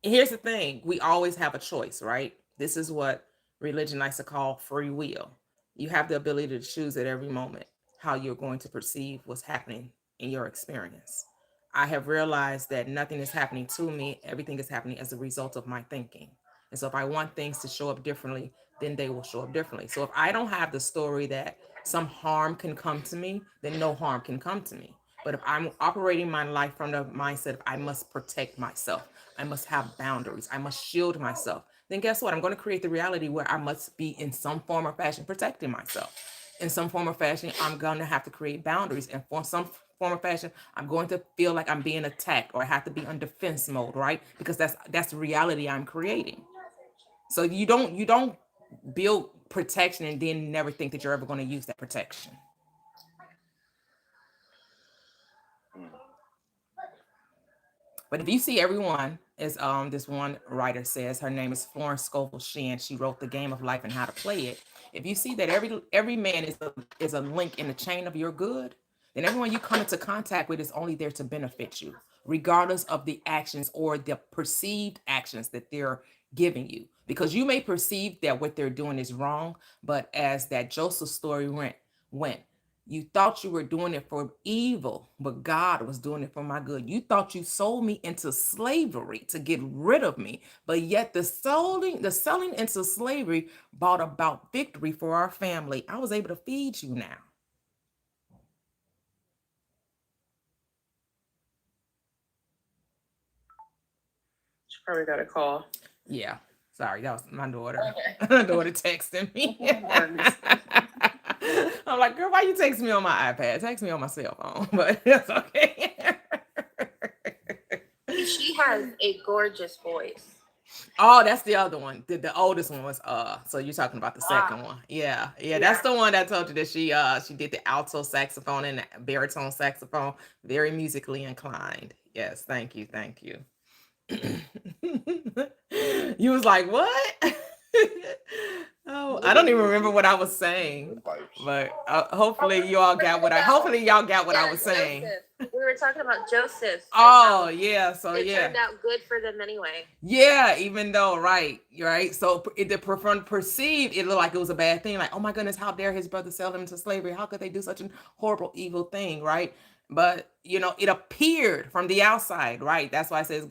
here's the thing. We always have a choice, right? This is what religion likes to call free will. You have the ability to choose at every moment how you're going to perceive what's happening in your experience. I have realized that nothing is happening to me. Everything is happening as a result of my thinking. And so if I want things to show up differently, then they will show up differently. So if I don't have the story that some harm can come to me, then no harm can come to me. But if I'm operating my life from the mindset of I must protect myself, I must have boundaries, I must shield myself, then guess what? I'm going to create the reality where I must be in some form or fashion protecting myself. In some form or fashion, I'm going to have to create boundaries. And for some form or fashion, I'm going to feel like I'm being attacked or I have to be on defense mode, right? Because that's the reality I'm creating. So you don't build protection and then never think that you're ever going to use that protection. But if you see everyone, as this one writer says, her name is Florence Scovel Shinn. She wrote The Game of Life and How to Play It. If you see that every man is a link in the chain of your good, then everyone you come into contact with is only there to benefit you, regardless of the actions or the perceived actions that they're giving you. Because you may perceive that what they're doing is wrong, but as that Joseph story went, you thought you were doing it for evil, but God was doing it for my good. You thought you sold me into slavery to get rid of me, but yet the selling into slavery brought about victory for our family. I was able to feed you now.
She probably got a call.
Yeah. Sorry, that was my daughter.
Okay.
My daughter texting me. I'm like, girl, why you text me on my iPad? Text me on my cell phone, but that's okay.
She has a gorgeous voice.
Oh, that's the other one. The oldest one was so you're talking about the second
Wow.
one. Yeah. Yeah, that's
Yeah.
the one that told you that she did the alto saxophone and the baritone saxophone. Very musically inclined. Yes, thank you, thank you. You was like, what? Oh, I don't even remember what I was saying.
Good vibes.
But
Oh,
hopefully
we were
y'all got
talking
what I
about,
hopefully y'all got what I
yeah,
was saying.
Joseph. We were talking about Joseph and
Oh
how
yeah, so
it
yeah.
turned out good for them anyway.
Yeah, even though, right, you're right. So from perceived, it looked like it was a bad thing. Like, oh my goodness, how dare his brother sell him into slavery? How could they do such a horrible, evil thing, right? But it appeared from the outside, right? That's why it says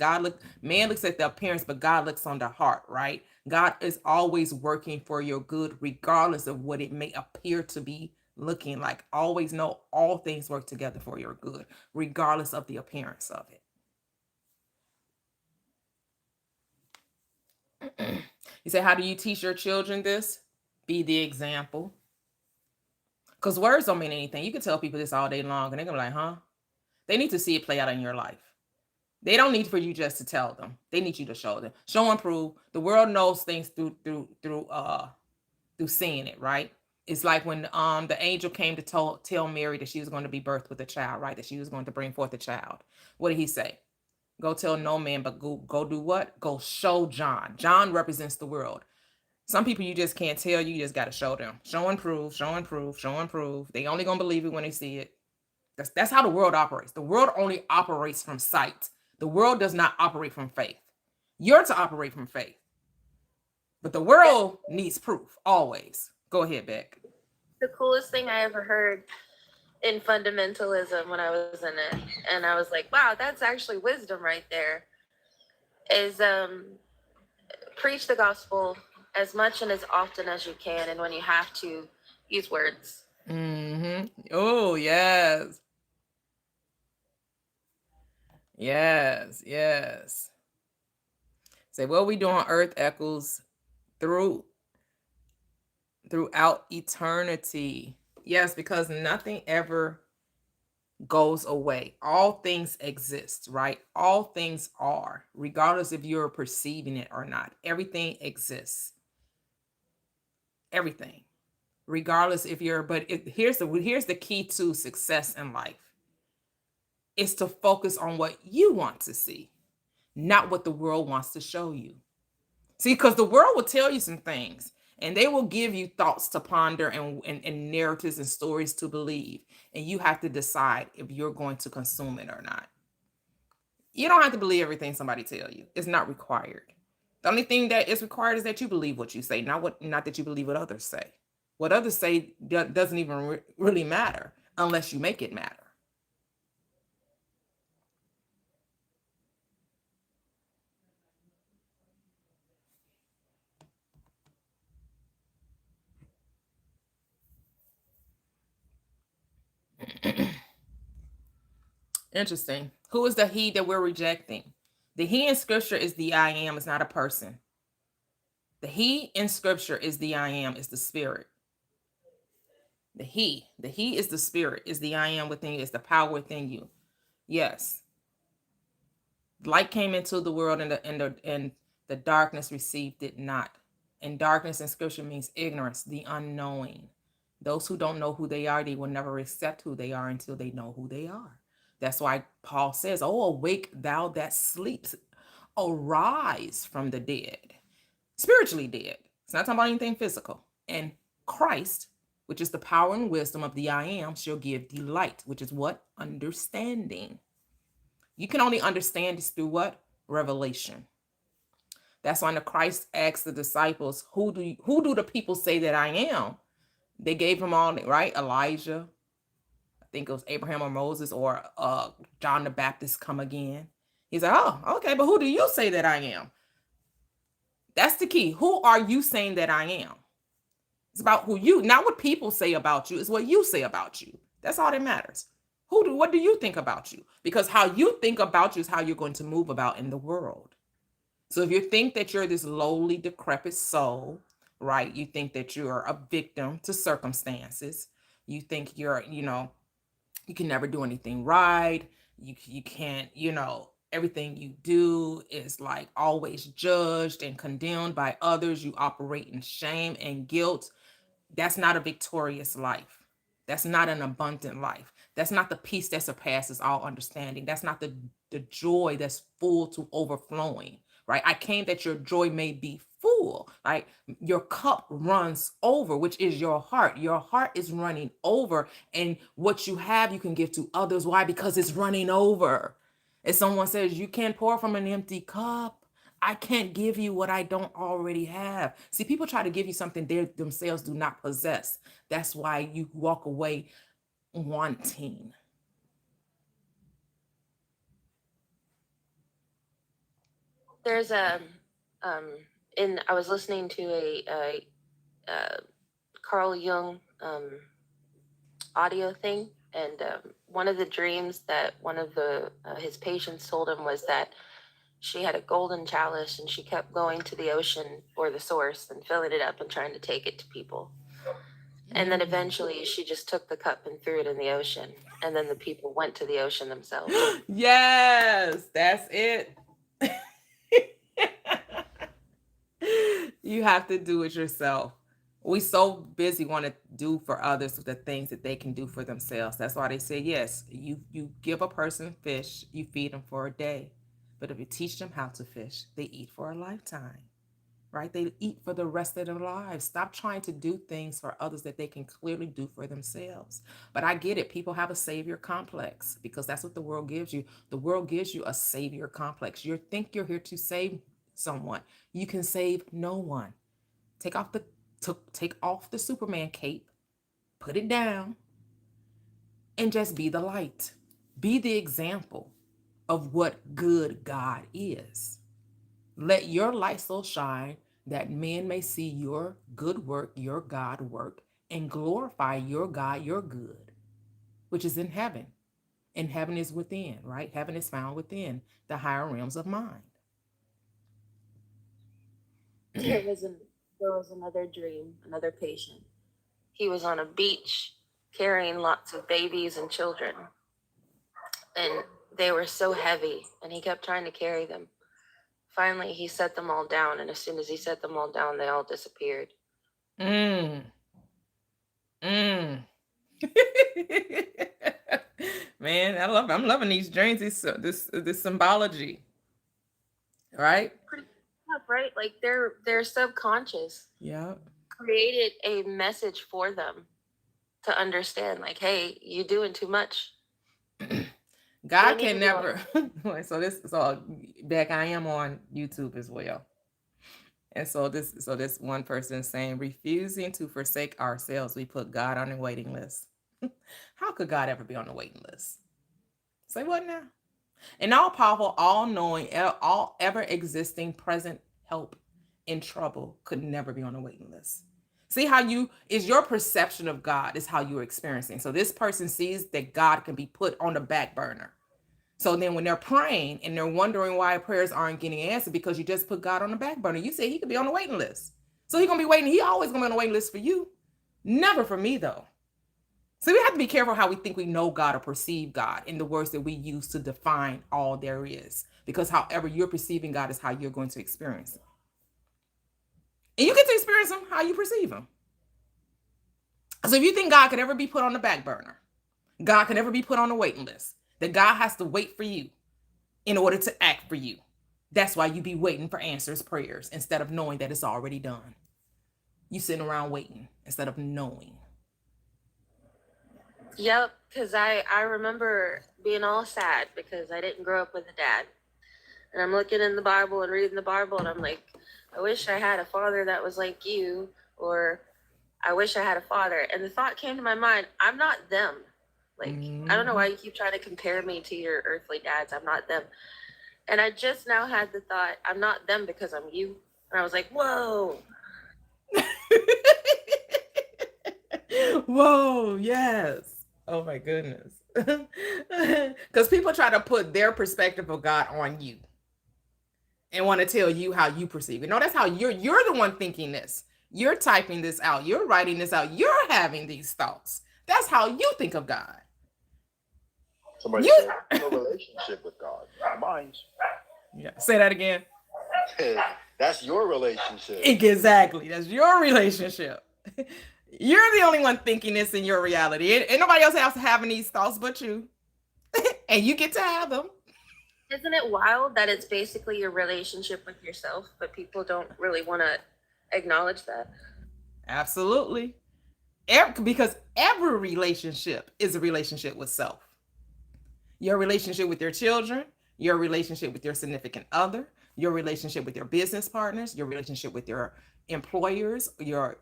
man looks at the appearance, but God looks on the heart, right? God is always working for your good, regardless of what it may appear to be looking like. Always know all things work together for your good, regardless of the appearance of it. You say, how do you teach your children this? Be the example. Because words don't mean anything. You can tell people this all day long and they're going to be like, huh? They need to see it play out in your life. They don't need for you just to tell them. They need you to show them. Show and prove. The world knows things through seeing it, right? It's like when the angel came to tell Mary that she was going to be birthed with a child, right? That she was going to bring forth a child. What did he say? Go tell no man, but go do what? Go show John. John represents the world. Some people you just can't tell. You just got to show them. Show and prove, show and prove, show and prove. They only going to believe it when they see it. That's how the world operates. The world only operates from sight. The world does not operate from faith. You're to operate from faith. But the world needs proof, always. Go ahead, Beck.
The coolest thing I ever heard in fundamentalism when I was in it, and I was like, wow, that's actually wisdom right there, is preach the gospel as much and as often as you can, and when you have to, use words.
Mm-hmm. Oh, yes. Yes, yes. Say, what we do on earth echoes through throughout eternity. Yes, because nothing ever goes away. All things exist, right? All things are, regardless if you're perceiving it or not. Everything exists. Everything. Regardless if you're, but here's the key to success in life. It's to focus on what you want to see, not what the world wants to show you. See, because the world will tell you some things and they will give you thoughts to ponder and narratives and stories to believe. And you have to decide if you're going to consume it or not. You don't have to believe everything somebody tell you. It's not required. The only thing that is required is that you believe what you say, not that you believe what others say. What others say doesn't even really matter unless you make it matter. Interesting. Who is the he that we're rejecting? The he in scripture is the I am, it's not a person. The he in scripture is the I am, is the spirit. The he is the spirit, is the I am within you, is the power within you. Yes. Light came into the world and the darkness received it not. And darkness in scripture means ignorance, the unknowing. Those who don't know who they are, they will never accept who they are until they know who they are. That's why Paul says, oh, awake thou that sleeps, arise from the dead, spiritually dead. It's not talking about anything physical. And Christ, which is the power and wisdom of the I am, shall give thee light, which is what? Understanding. You can only understand this through what? Revelation. That's why the Christ asked the disciples, who do the people say that I am? They gave him all, right? Elijah, I think it was Abraham or Moses, or John the Baptist come again. He's like, oh, okay, but who do you say that I am? That's the key. Who are you saying that I am? It's about who you, not what people say about you. It's what you say about you. That's all that matters. What do you think about you? Because how you think about you is how you're going to move about in the world. So if you think that you're this lowly, decrepit soul, right? You think that you're a victim to circumstances. You think you can never do anything right. You can't, Everything you do is like always judged and condemned by others. You operate in shame and guilt. That's not a victorious life. That's not an abundant life. That's not the peace that surpasses all understanding. That's not the joy that's full to overflowing, right? I came that your joy may be full, right? Your cup runs over, which is your heart. Your heart is running over, and what you have, you can give to others. Why? Because it's running over. If someone says you can't pour from an empty cup, I can't give you what I don't already have. See, people try to give you something they themselves do not possess. That's why you walk away wanting.
There's I was listening to a Carl Jung audio thing, and one of the dreams that one of the his patients told him was that she had a golden chalice and she kept going to the ocean or the source and filling it up and trying to take it to people. And then eventually she just took the cup and threw it in the ocean. And then the people went to the ocean themselves.
Yes, that's it. You have to do it yourself. We so busy want to do for others the things that they can do for themselves. That's why they say, yes, you give a person fish, you feed them for a day. But if you teach them how to fish, they eat for a lifetime, right? They eat for the rest of their lives. Stop trying to do things for others that they can clearly do for themselves. But I get it. People have a savior complex because that's what the world gives you. The world gives you a savior complex. You think you're here to save someone. You can save no one. Take off the Superman cape, put it down, and just be the light. Be the example of what good God is. Let your light so shine that men may see your good work, your God work, and glorify your God, your good, which is in heaven. And heaven is within, right? Heaven is found within the higher realms of mind.
There was another dream, another patient. He was on a beach carrying lots of babies and children. And they were so heavy, and he kept trying to carry them. Finally, he set them all down, and as soon as he set them all down, they all disappeared.
Mm. Man, I'm loving these dreams, this symbology. Right?
Pretty tough, right? Like their subconscious
Yeah.
created a message for them to understand, like, hey, you doing too much.
God can never. So back, I am on YouTube as well. And so this one person is saying, refusing to forsake ourselves, we put God on a waiting list. How could God ever be on the waiting list? Say what now? An all powerful, all knowing, all ever existing, present help in trouble could never be on a waiting list. See how your perception of God is how you're experiencing. So this person sees that God can be put on the back burner. So then when they're praying and they're wondering why prayers aren't getting answered because you just put God on the back burner, you say he could be on the waiting list. So he's going to be waiting. He always going to be on the waiting list for you. Never for me though. So we have to be careful how we think we know God or perceive God in the words that we use to define all there is. Because however you're perceiving God is how you're going to experience him. And you get to experience him how you perceive him. So if you think God could ever be put on the back burner, God can never be put on the waiting list, that God has to wait for you in order to act for you. That's why you be waiting for answers, prayers, instead of knowing that it's already done. You sitting around waiting instead of knowing.
Yep, because I remember being all sad because I didn't grow up with a dad. And I'm looking in the Bible and reading the Bible, and I'm like, I wish I had a father that was like you, or I wish I had a father. And the thought came to my mind, I'm not them. Like, I don't know why you keep trying to compare me to your earthly dads. I'm not them. And I just now had the thought, I'm not them because I'm you. And I was like, whoa.
Whoa, yes. Oh my goodness. Because people try to put their perspective of God on you and want to tell you how you perceive it. No, that's how you're the one thinking this. You're typing this out. You're writing this out. You're having these thoughts. That's how you think of God.
Somebody
You
said, your relationship with God. Mine.
yeah, say that again.
That's your relationship.
Exactly. That's your relationship. You're the only one thinking this in your reality. Ain't nobody else having these thoughts but you. And you get to have them.
Isn't it wild that it's basically your relationship with yourself, but people don't really want to acknowledge that?
Absolutely. Because every relationship is a relationship with self. Your relationship with your children, your relationship with your significant other, your relationship with your business partners, your relationship with your employers, your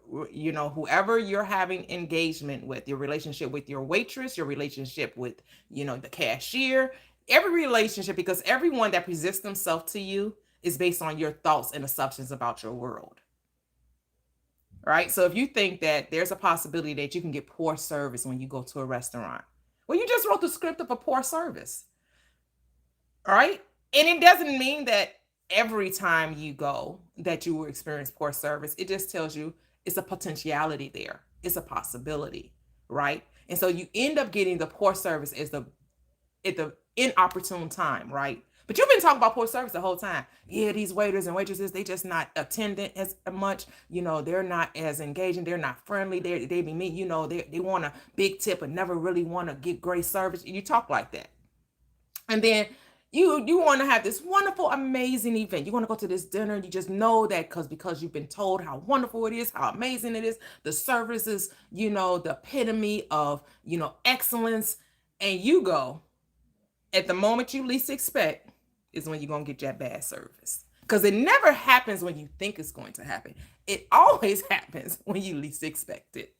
whoever you're having engagement with, your relationship with your waitress, your relationship with the cashier, every relationship, because everyone that presents themselves to you is based on your thoughts and assumptions about your world. Right? So if you think that there's a possibility that you can get poor service when you go to a restaurant, well, you just wrote the script of a poor service. All right. And it doesn't mean that every time you go that you will experience poor service. It just tells you it's a potentiality there. It's a possibility. Right. And so you end up getting the poor service at the inopportune time. Right. But you've been talking about poor service the whole time. Yeah, these waiters and waitresses, they just not attendant as much. They're not as engaging. They're not friendly. They be mean. They want a big tip but never really want to get great service. You talk like that. And then you want to have this wonderful, amazing event. You want to go to this dinner. You just know that because you've been told how wonderful it is, how amazing it is. The service is, the epitome of, excellence. And you go at the moment you least expect is when you're going to get that bad service. Because it never happens when you think it's going to happen. It always happens when you least expect it.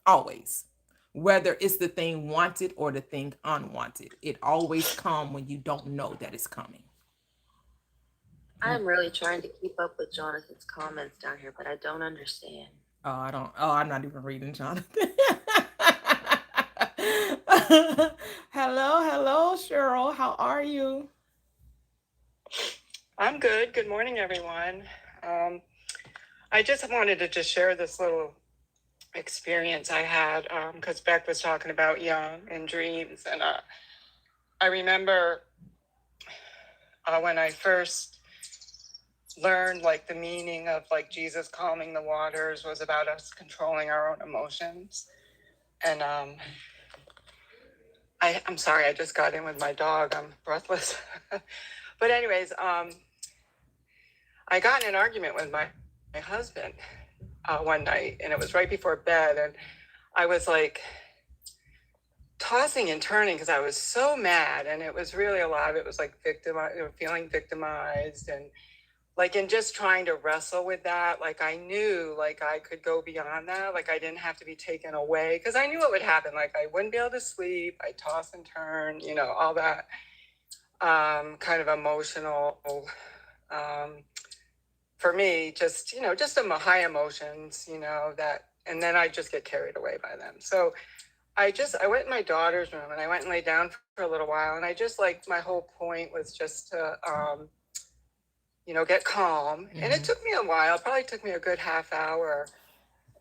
Always. Whether it's the thing wanted or the thing unwanted, it always comes when you don't know that it's coming.
I'm really trying to keep up with Jonathan's comments down here, but I don't understand.
I'm not even reading Jonathan. Hello, Cheryl. How are you?
I'm good. Good morning, everyone. I just wanted to just share this little experience I had because Beck was talking about young and dreams. And I remember when I first learned like the meaning of like Jesus calming the waters was about us controlling our own emotions. And I'm sorry, I just got in with my dog. I'm breathless. But anyways, I got in an argument with my husband one night, and it was right before bed, and I was like tossing and turning because I was so mad, and it was really a lot of it was like feeling victimized, and like in just trying to wrestle with that. Like I knew like I could go beyond that, like I didn't have to be taken away because I knew what would happen. Like I wouldn't be able to sleep, I toss and turn, all that kind of emotional for me, just some high emotions, that, and then I just get carried away by them. So I went in my daughter's room and I went and lay down for a little while, and I just like, my whole point was just to get calm. Mm-hmm. And it took me a while. It probably took me a good half hour.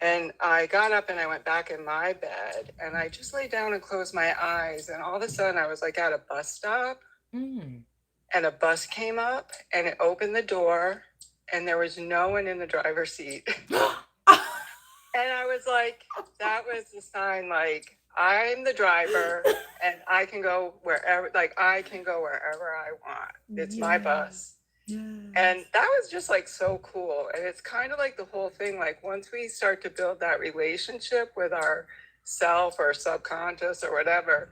And I got up and I went back in my bed and I just lay down and closed my eyes, and all of a sudden I was like at a bus stop. And a bus came up and it opened the door and there was no one in the driver's seat. And I was like, that was the sign, like, I'm the driver and I can go wherever, I want. It's my bus. Yes. And that was just like so cool. And it's kind of like the whole thing, like once we start to build that relationship with our self or subconscious or whatever,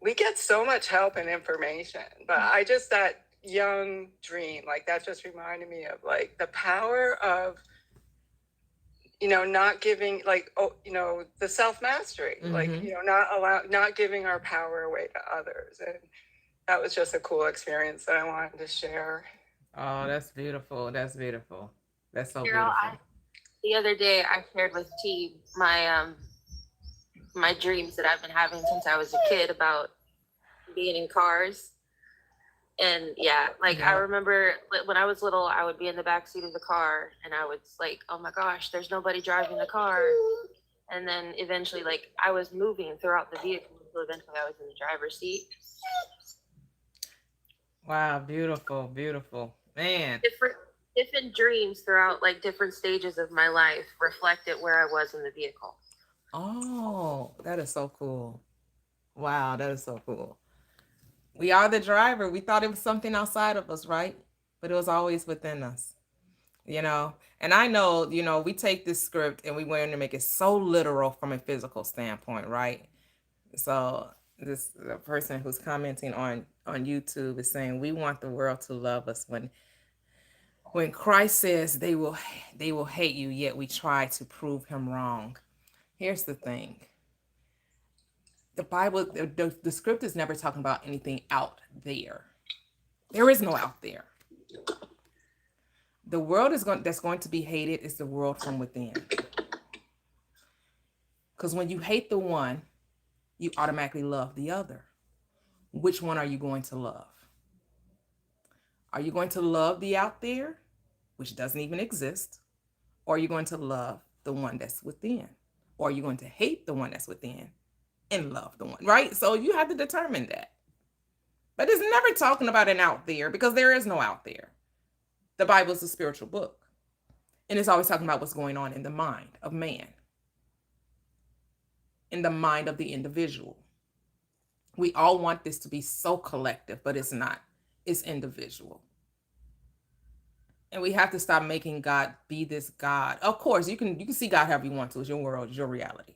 we get so much help and information. But that young dream, like that just reminded me of like the power of, not giving, like, the self-mastery, like, not giving our power away to others. And that was just a cool experience that I wanted to share.
Oh, that's beautiful. That's beautiful. That's so
Cheryl,
beautiful.
The other day I shared with T my dreams that I've been having since I was a kid about being in cars. And I remember when I was little, I would be in the back seat of the car and I was like, oh my gosh, there's nobody driving the car. And then eventually, like, I was moving throughout the vehicle. until eventually I was in the driver's seat.
Wow, beautiful, beautiful. Man.
Different dreams throughout like different stages of my life reflected where I was in the vehicle.
Oh, that is so cool. Wow, that is so cool. We are the driver. We thought it was something outside of us, right? But it was always within us, you know? And I know, you know, we take this script and we want to make it so literal from a physical standpoint, right? So the person who's commenting on YouTube is saying we want the world to love us when Christ says they will hate you, yet we try to prove him wrong. Here's the thing. The Bible, the script is never talking about anything out there. There is no out there. The world that's going to be hated is the world from within. Because when you hate the one, you automatically love the other. Which one are you going to love? Are you going to love the out there, which doesn't even exist? Or are you going to love the one that's within? Or are you going to hate the one that's within and love the one, right? So you have to determine that. But it's never talking about an out there because there is no out there. The Bible is a spiritual book. And it's always talking about what's going on in the mind of man, in the mind of the individual. We all want this to be so collective, but it's not. It's individual. And we have to stop making God be this God. Of course, you can see God however you want to. It's your world, it's your reality.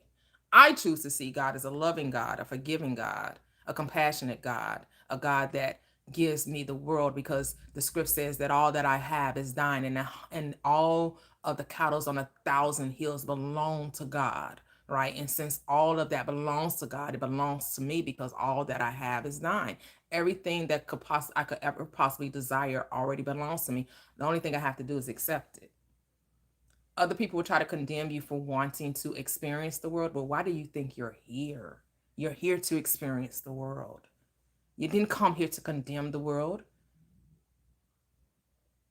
I choose to see God as a loving God, a forgiving God, a compassionate God, a God that gives me the world, because the script says that all that I have is thine, and all of the cattle on 1,000 hills belong to God, right? And since all of that belongs to God, it belongs to me because all that I have is thine. Everything that I could ever possibly desire already belongs to me. The only thing I have to do is accept it. Other people will try to condemn you for wanting to experience the world. Well, why do you think you're here? You're here to experience the world. You didn't come here to condemn the world.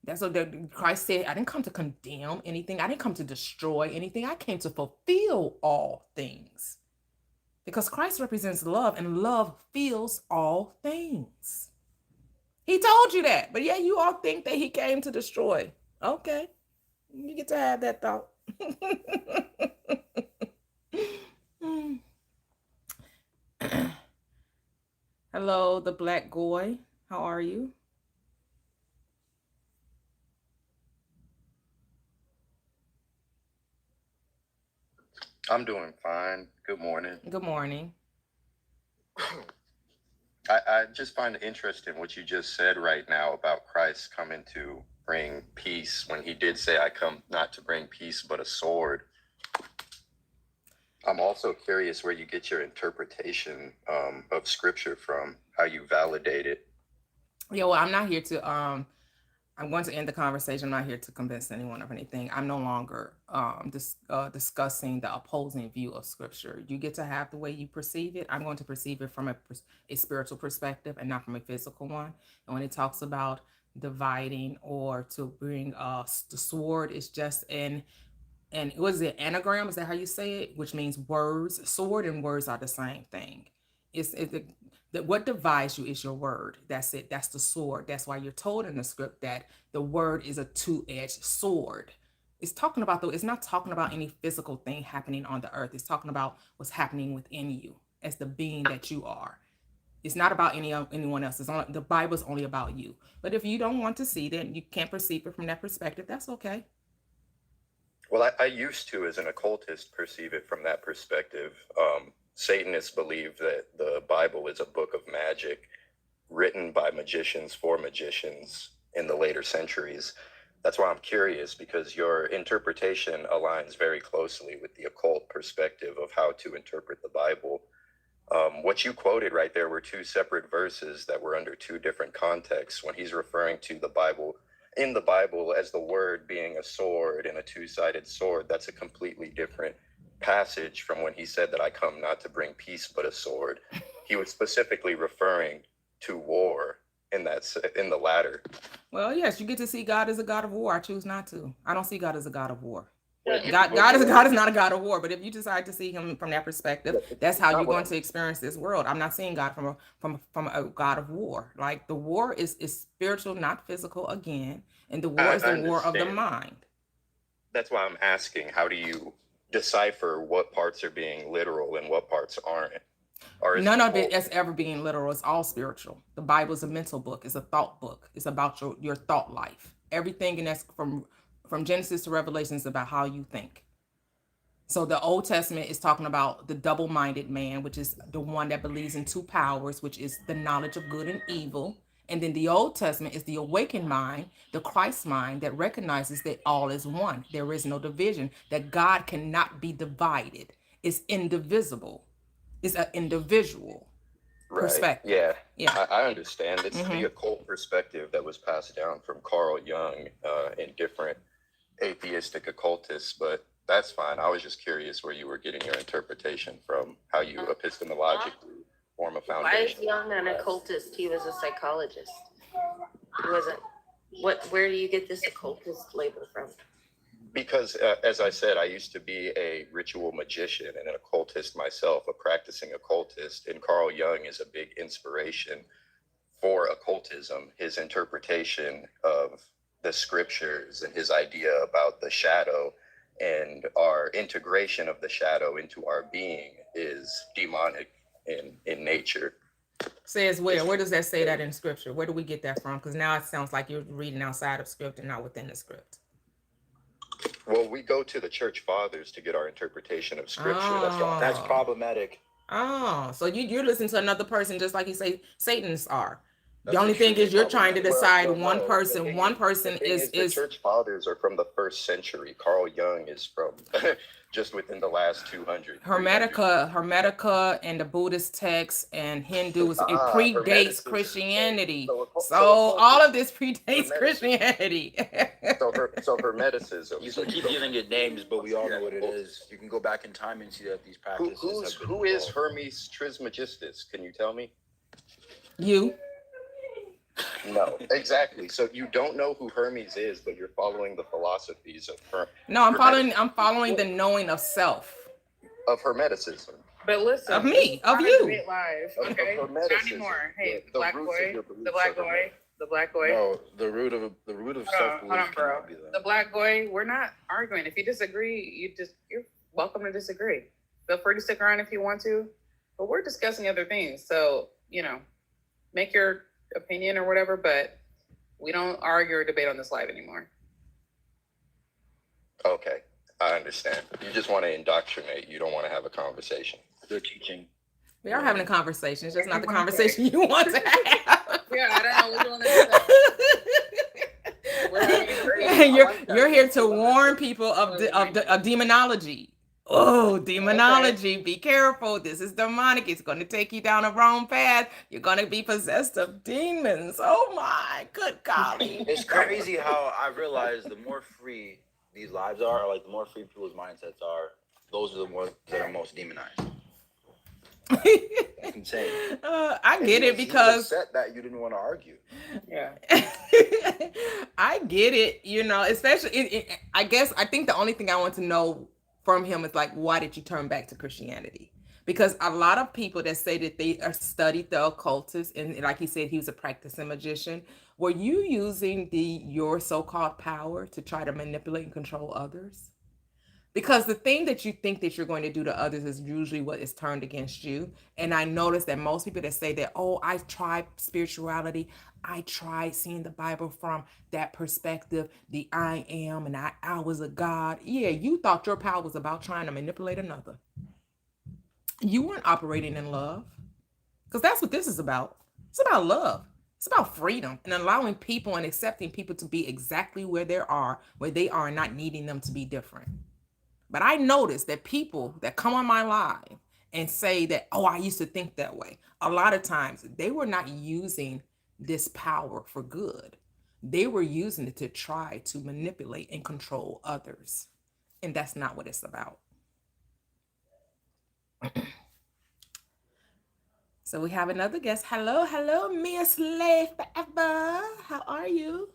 That's what Christ said. I didn't come to condemn anything. I didn't come to destroy anything. I came to fulfill all things. Because Christ represents love, and love fills all things. He told you that. But yeah, you all think that he came to destroy. Okay. You get to have that thought. Hello, the Black Goy. How are you?
I'm doing fine. Good morning.
Good morning.
I just find it interesting what you just said right now about Christ coming to bring peace, when he did say, I come not to bring peace, but a sword. I'm also curious where you get your interpretation of scripture from, how you validate it.
Yeah, well, I'm not here to I'm going to end the conversation. I'm not here to convince anyone of anything. I'm no longer discussing the opposing view of scripture. You get to have the way you perceive it. I'm going to perceive it from a spiritual perspective and not from a physical one. And when it talks about dividing or to bring the sword, it's just and what is it, anagram? Is that how you say it? Which means words. Sword and words are the same thing. What divides you is your word. That's it. That's the sword. That's why you're told in the script that the word is a two-edged sword. It's not talking about any physical thing happening on the earth. It's talking about what's happening within you as the being that you are. It's not about anyone else. The Bible's only about you. But if you don't want to see that, you can't perceive it from that perspective, that's okay.
Well, I used to, as an occultist, perceive it from that perspective. Satanists believe that the Bible is a book of magic written by magicians for magicians in the later centuries. That's why I'm curious, because your interpretation aligns very closely with the occult perspective of how to interpret the Bible. What you quoted right there were two separate verses that were under two different contexts. When he's referring to the Bible, in the Bible, as the word being a sword and a two-sided sword, that's a completely different passage from when he said that I come not to bring peace but a sword. He was specifically referring to war in the latter.
Well, yes, you get to see God as a God of war. I choose not to. I don't see God as a God of war. God is not a God of war. But if you decide to see him from that perspective, that's how
Not
you're
what
going to experience this world. I'm not seeing God from a God of war. Like the war is spiritual, not physical again. And the war is
I
the war of the
understand.
mind.
That's why I'm asking, how do you decipher what parts are being literal and what parts aren't? Or is
None
the
of it
whole
is ever being literal. It's all spiritual. The Bible is a mental book. It's a thought book. It's about your thought life. Everything, and that's from Genesis to Revelation is about how you think. So the Old Testament is talking about the double-minded man, which is the one that believes in two powers, which is the knowledge of good and evil. And then the Old Testament is the awakened mind, the Christ mind that recognizes that all is one. There is no division, that God cannot be divided. It's indivisible. It's an individual
right?
perspective.
Yeah,
Yeah.
I understand. It's
Mhm.
the occult perspective that was passed down from Carl Jung and different atheistic occultists, but that's fine. I was just curious where you were getting your interpretation from, how you epistemologically form a
Why is
foundation.
Young an occultist? He was a psychologist. He wasn't. Where do you get this occultist label from?
Because, as I said, I used to be a ritual magician and an occultist myself, a practicing occultist, and Carl Jung is a big inspiration for occultism. His interpretation of the scriptures and his idea about the shadow and our integration of the shadow into our being is demonic in nature.
Says where? Where does that say that in scripture? Where do we get that from? Because now it sounds like you're reading outside of script and not within the script.
Well, we go to the church fathers to get our interpretation of scripture.
That's problematic.
Oh, so you're listening to another person just like you say Satanists are. The
That's
only thing is
extremely
you're trying to decide
Well,
one
no,
person.
the
One
thing
person
is the
is
church fathers are from the first century. Carl Jung is from just within the last 200, 300.
Hermetica and the Buddhist texts and Hindus. It predates
Hermeticism.
Christianity.
So
So
occultism-
all of this predates
Hermeticism.
Christianity.
So Hermeticism.
You keep giving it names, but we all know what it is. You can go back in time and see that these practices have been
Who is
evolved.
Hermes Trismegistus? Can you tell me?
You.
No, exactly. So you don't know who Hermes is, but you're following the philosophies of
No, I'm following the knowing of self.
of Hermeticism.
But listen,
Of me,
this is
of
not a
you.
debate live,
Of
okay? Not
Hermeticism.
anymore. Hey,
The
black
roots
boy,
of your beliefs
the black
are
boy, the black boy.
No, the root of
Hold
self
on,
belief
bro.
cannot be that.
The black boy, we're not arguing. If you disagree, you're welcome to disagree. Feel free to stick around if you want to, but we're discussing other things. So, make your opinion or whatever, but we don't argue or debate on this live anymore.
Okay, I understand. You just want to indoctrinate. You don't want to have a conversation.
They're teaching.
We are having a conversation. It's just not the conversation you want to have.
Yeah, I don't know. We're doing this. We're having a great-
You're here to warn people of demonology. Oh, demonology! Be careful. This is demonic. It's going to take you down a wrong path. You're going to be possessed of demons. Oh my, good golly!
It's crazy how I realize the more free these lives are, or like the more free people's mindsets are, those are the ones that are most demonized. It's insane.
I get it
He was
because
upset that you didn't want to argue.
Yeah.
I get it, especially I think the only thing I want to know from him is like, why did you turn back to Christianity? Because a lot of people that say that they studied the occultist, and like he said, he was a practicing magician. Were you using your so-called power to try to manipulate and control others? Because the thing that you think that you're going to do to others is usually what is turned against you. And I noticed that most people that say that, oh, I tried spirituality, I tried seeing the Bible from that perspective, the I am, and I was a God. Yeah, you thought your power was about trying to manipulate another. You weren't operating in love. Because that's what this is about. It's about love. It's about freedom and allowing people and accepting people to be exactly where they are, and not needing them to be different. But I noticed that people that come on my live and say that, oh, I used to think that way, a lot of times they were not using this power for good. They were using it to try to manipulate and control others. And that's not what it's about. So we have another guest. Hello, Miss Slave Forever. How are you?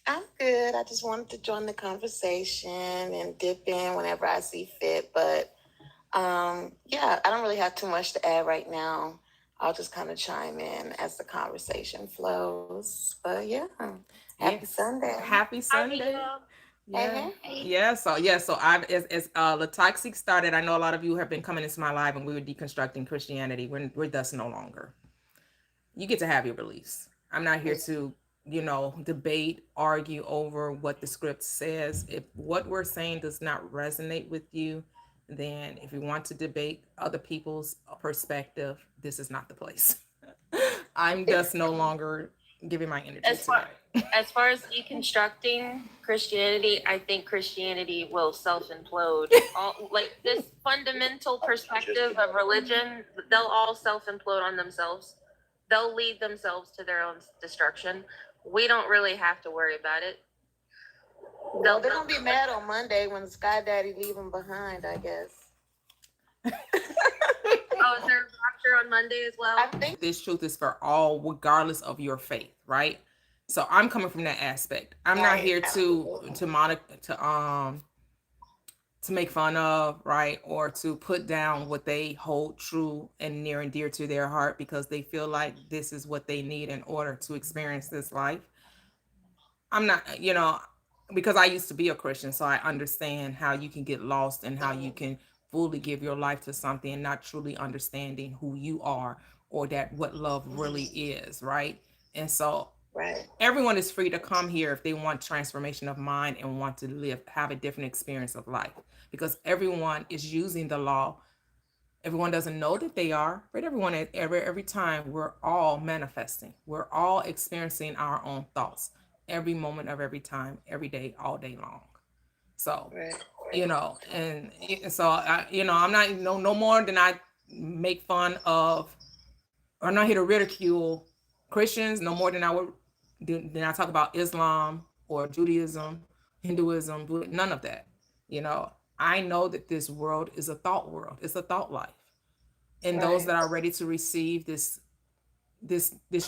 I'm good. I just wanted to join the conversation and dip in whenever I see fit. But yeah, I don't really have too much to add right now. I'll just kind of chime in as the conversation flows. But yeah, happy
Yes.
Sunday.
Happy Sunday. Yeah.
Hey.
Yeah. So I as the toxic started, I know a lot of you have been coming into my live and we were deconstructing Christianity. We're thus no longer. You get to have your beliefs. I'm not here to, debate, argue over what the script says. If what we're saying does not resonate with you, then if you want to debate other people's perspective, this is not the place. I'm just no longer giving my energy
As
to
far
that.
as far as deconstructing Christianity, I think Christianity will self implode. All like this fundamental perspective of religion, they'll all self implode on themselves. They'll lead themselves to their own destruction. We don't really have to worry about it.
They're gonna be mad on Monday when Sky Daddy leave them behind, I guess.
Oh, is there a rapture on Monday as well?
I think
This truth is for all, regardless of your faith, right? So I'm coming from that aspect. I'm not here to make fun of, right, or to put down what they hold true and near and dear to their heart because they feel like this is what they need in order to experience this life. I'm not, because I used to be a Christian, so I understand how you can get lost and how you can fully give your life to something and not truly understanding who you are or that what love really is, right? And so
right.
everyone is free to come here if they want transformation of mind and want to have a different experience of life, because everyone is using the law. Everyone doesn't know that they are, but every time we're all manifesting. We're all experiencing our own thoughts every moment of every time, every day, all day long. So,
Right.
and so I'm not no more than I make fun of. I'm not here to ridicule Christians no more than I talk about Islam or Judaism, Hinduism, none of that. I know that this world is a thought world. It's a thought life. And those that are ready to receive this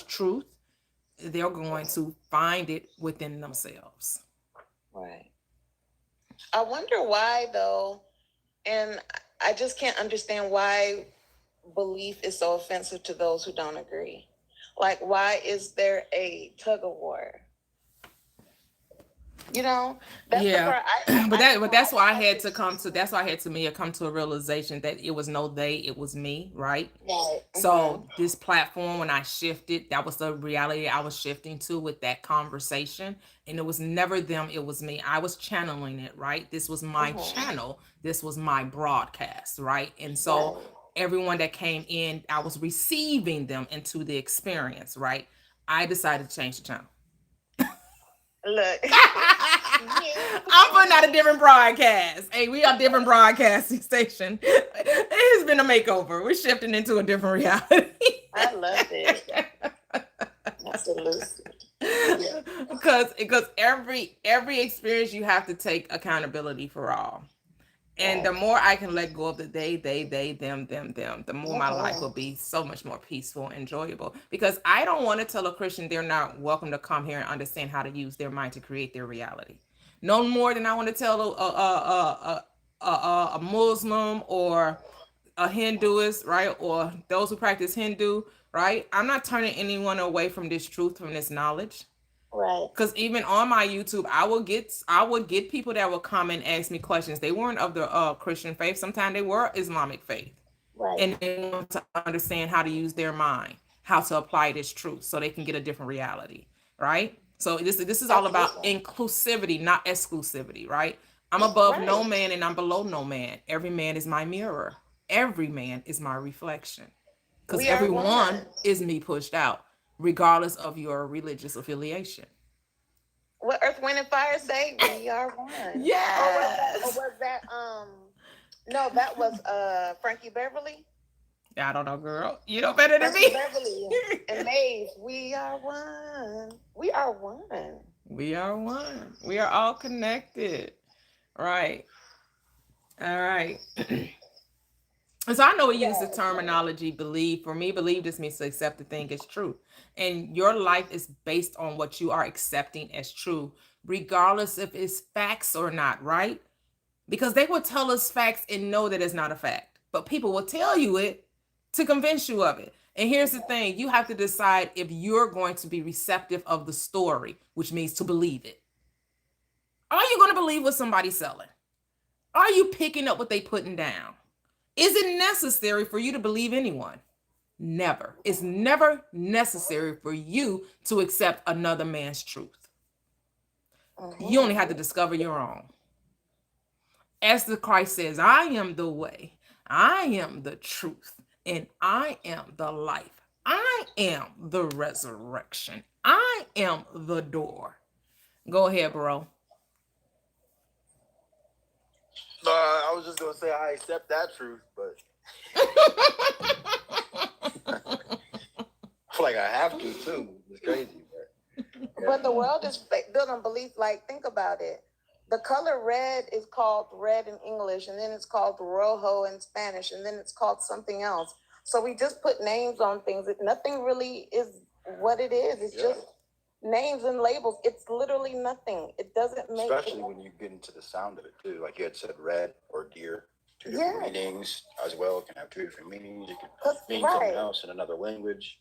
truth, they're going to find it within themselves.
Right. I wonder why though, and I just can't understand why belief is so offensive to those who don't agree. Like, why is there a tug of war? That's the part
but that's why I had to come to. That's why I had to come to a realization that it was no they, it was me, right?
Right.
So this platform, when I shifted, that was the reality I was shifting to with that conversation, and it was never them, it was me. I was channeling it, right? This was my channel. This was my broadcast, right? And so everyone that came in, I was receiving them into the experience, right? I decided to change the channel.
Look.
I'm putting out a different broadcast. Hey, we are a different broadcasting station. It has been a makeover. We're shifting into a different reality.
I love it. Absolutely.
Because every experience you have to take accountability for all. And the more I can let go of the they, them, the more my life will be so much more peaceful and enjoyable. Because I don't want to tell a Christian they're not welcome to come here and understand how to use their mind to create their reality. No more than I want to tell a Muslim or a Hinduist, right? Or those who practice Hindu, right? I'm not turning anyone away from this truth, from this knowledge.
Right.
Because even on my YouTube, I would get people that would come and ask me questions. They weren't of the Christian faith. Sometimes they were Islamic faith.
Right.
And they want to understand how to use their mind, how to apply this truth so they can get a different reality, right? So this is all about inclusivity, not exclusivity, right? I'm above no man and I'm below no man. Every man is my mirror. Every man is my reflection. Because everyone is me pushed out, regardless of your religious affiliation.
What Earth, Wind, and Fire say? We are one.
Yes.
Or was that no, that was Frankie Beverly.
I don't know, girl. You know better than
Frankie
me.
Beverly and Maeve. We are one. We are one.
We are one. We are all connected. Right. All right. So I know we use the terminology believe. For me, believe just means to accept the thing as true. And your life is based on what you are accepting as true, regardless if it's facts or not, right? Because they will tell us facts and know that it's not a fact. But people will tell you it to convince you of it. And here's the thing, you have to decide if you're going to be receptive of the story, which means to believe it. Are you going to believe what somebody's selling? Are you picking up what they putting down? Is it necessary for you to believe anyone? Never. It's never necessary for you to accept another man's truth. You only have to discover your own. As the Christ says, I am the way, I am the truth, and I am the life. I am the resurrection. I am the door. Go ahead, bro.
I was just gonna say I accept that truth, but I feel like I have to too. It's crazy,
But the world is built on belief. Like, think about it. The color red is called red in English, and then it's called rojo in Spanish, and then it's called something else. So we just put names on things. Nothing really is what it is. It's just names and labels. It's literally nothing. It doesn't make
especially when you get into the sound of it too. Like you had said, red or deer, two different meanings as well. It can have two different meanings. It can mean something else in another language.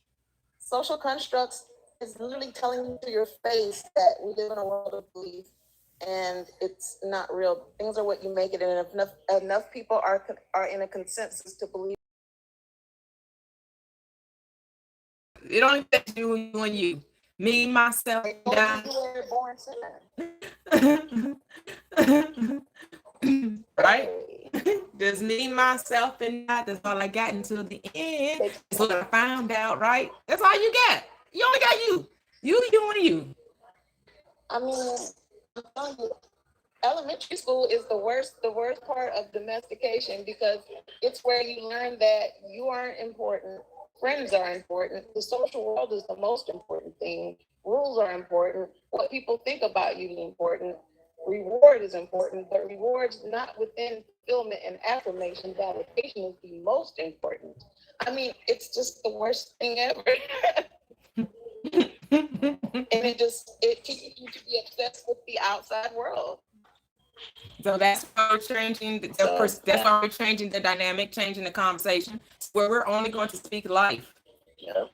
Social constructs is literally telling you to your face that we live in a world of belief, and it's not real. Things are what you make it, and if enough people are in a consensus to believe.
It only affects you and you. Me, myself, God. Right? Just me, myself, and God. That's all I got until the end. That's what I found out, right? That's all you got. You only got you. You, and you.
I mean, I'm telling you, elementary school is the worst part of domestication, because it's where you learn that you aren't important. Friends are important. The social world is the most important thing. Rules are important. What people think about you is important. Reward is important, but rewards not within fulfillment and affirmation. Validation is the most important. I mean, it's just the worst thing ever. And it teaches you to be obsessed with the outside world.
So that's why we're changing. That's why we're changing the dynamic, changing the conversation, where we're only going to speak life.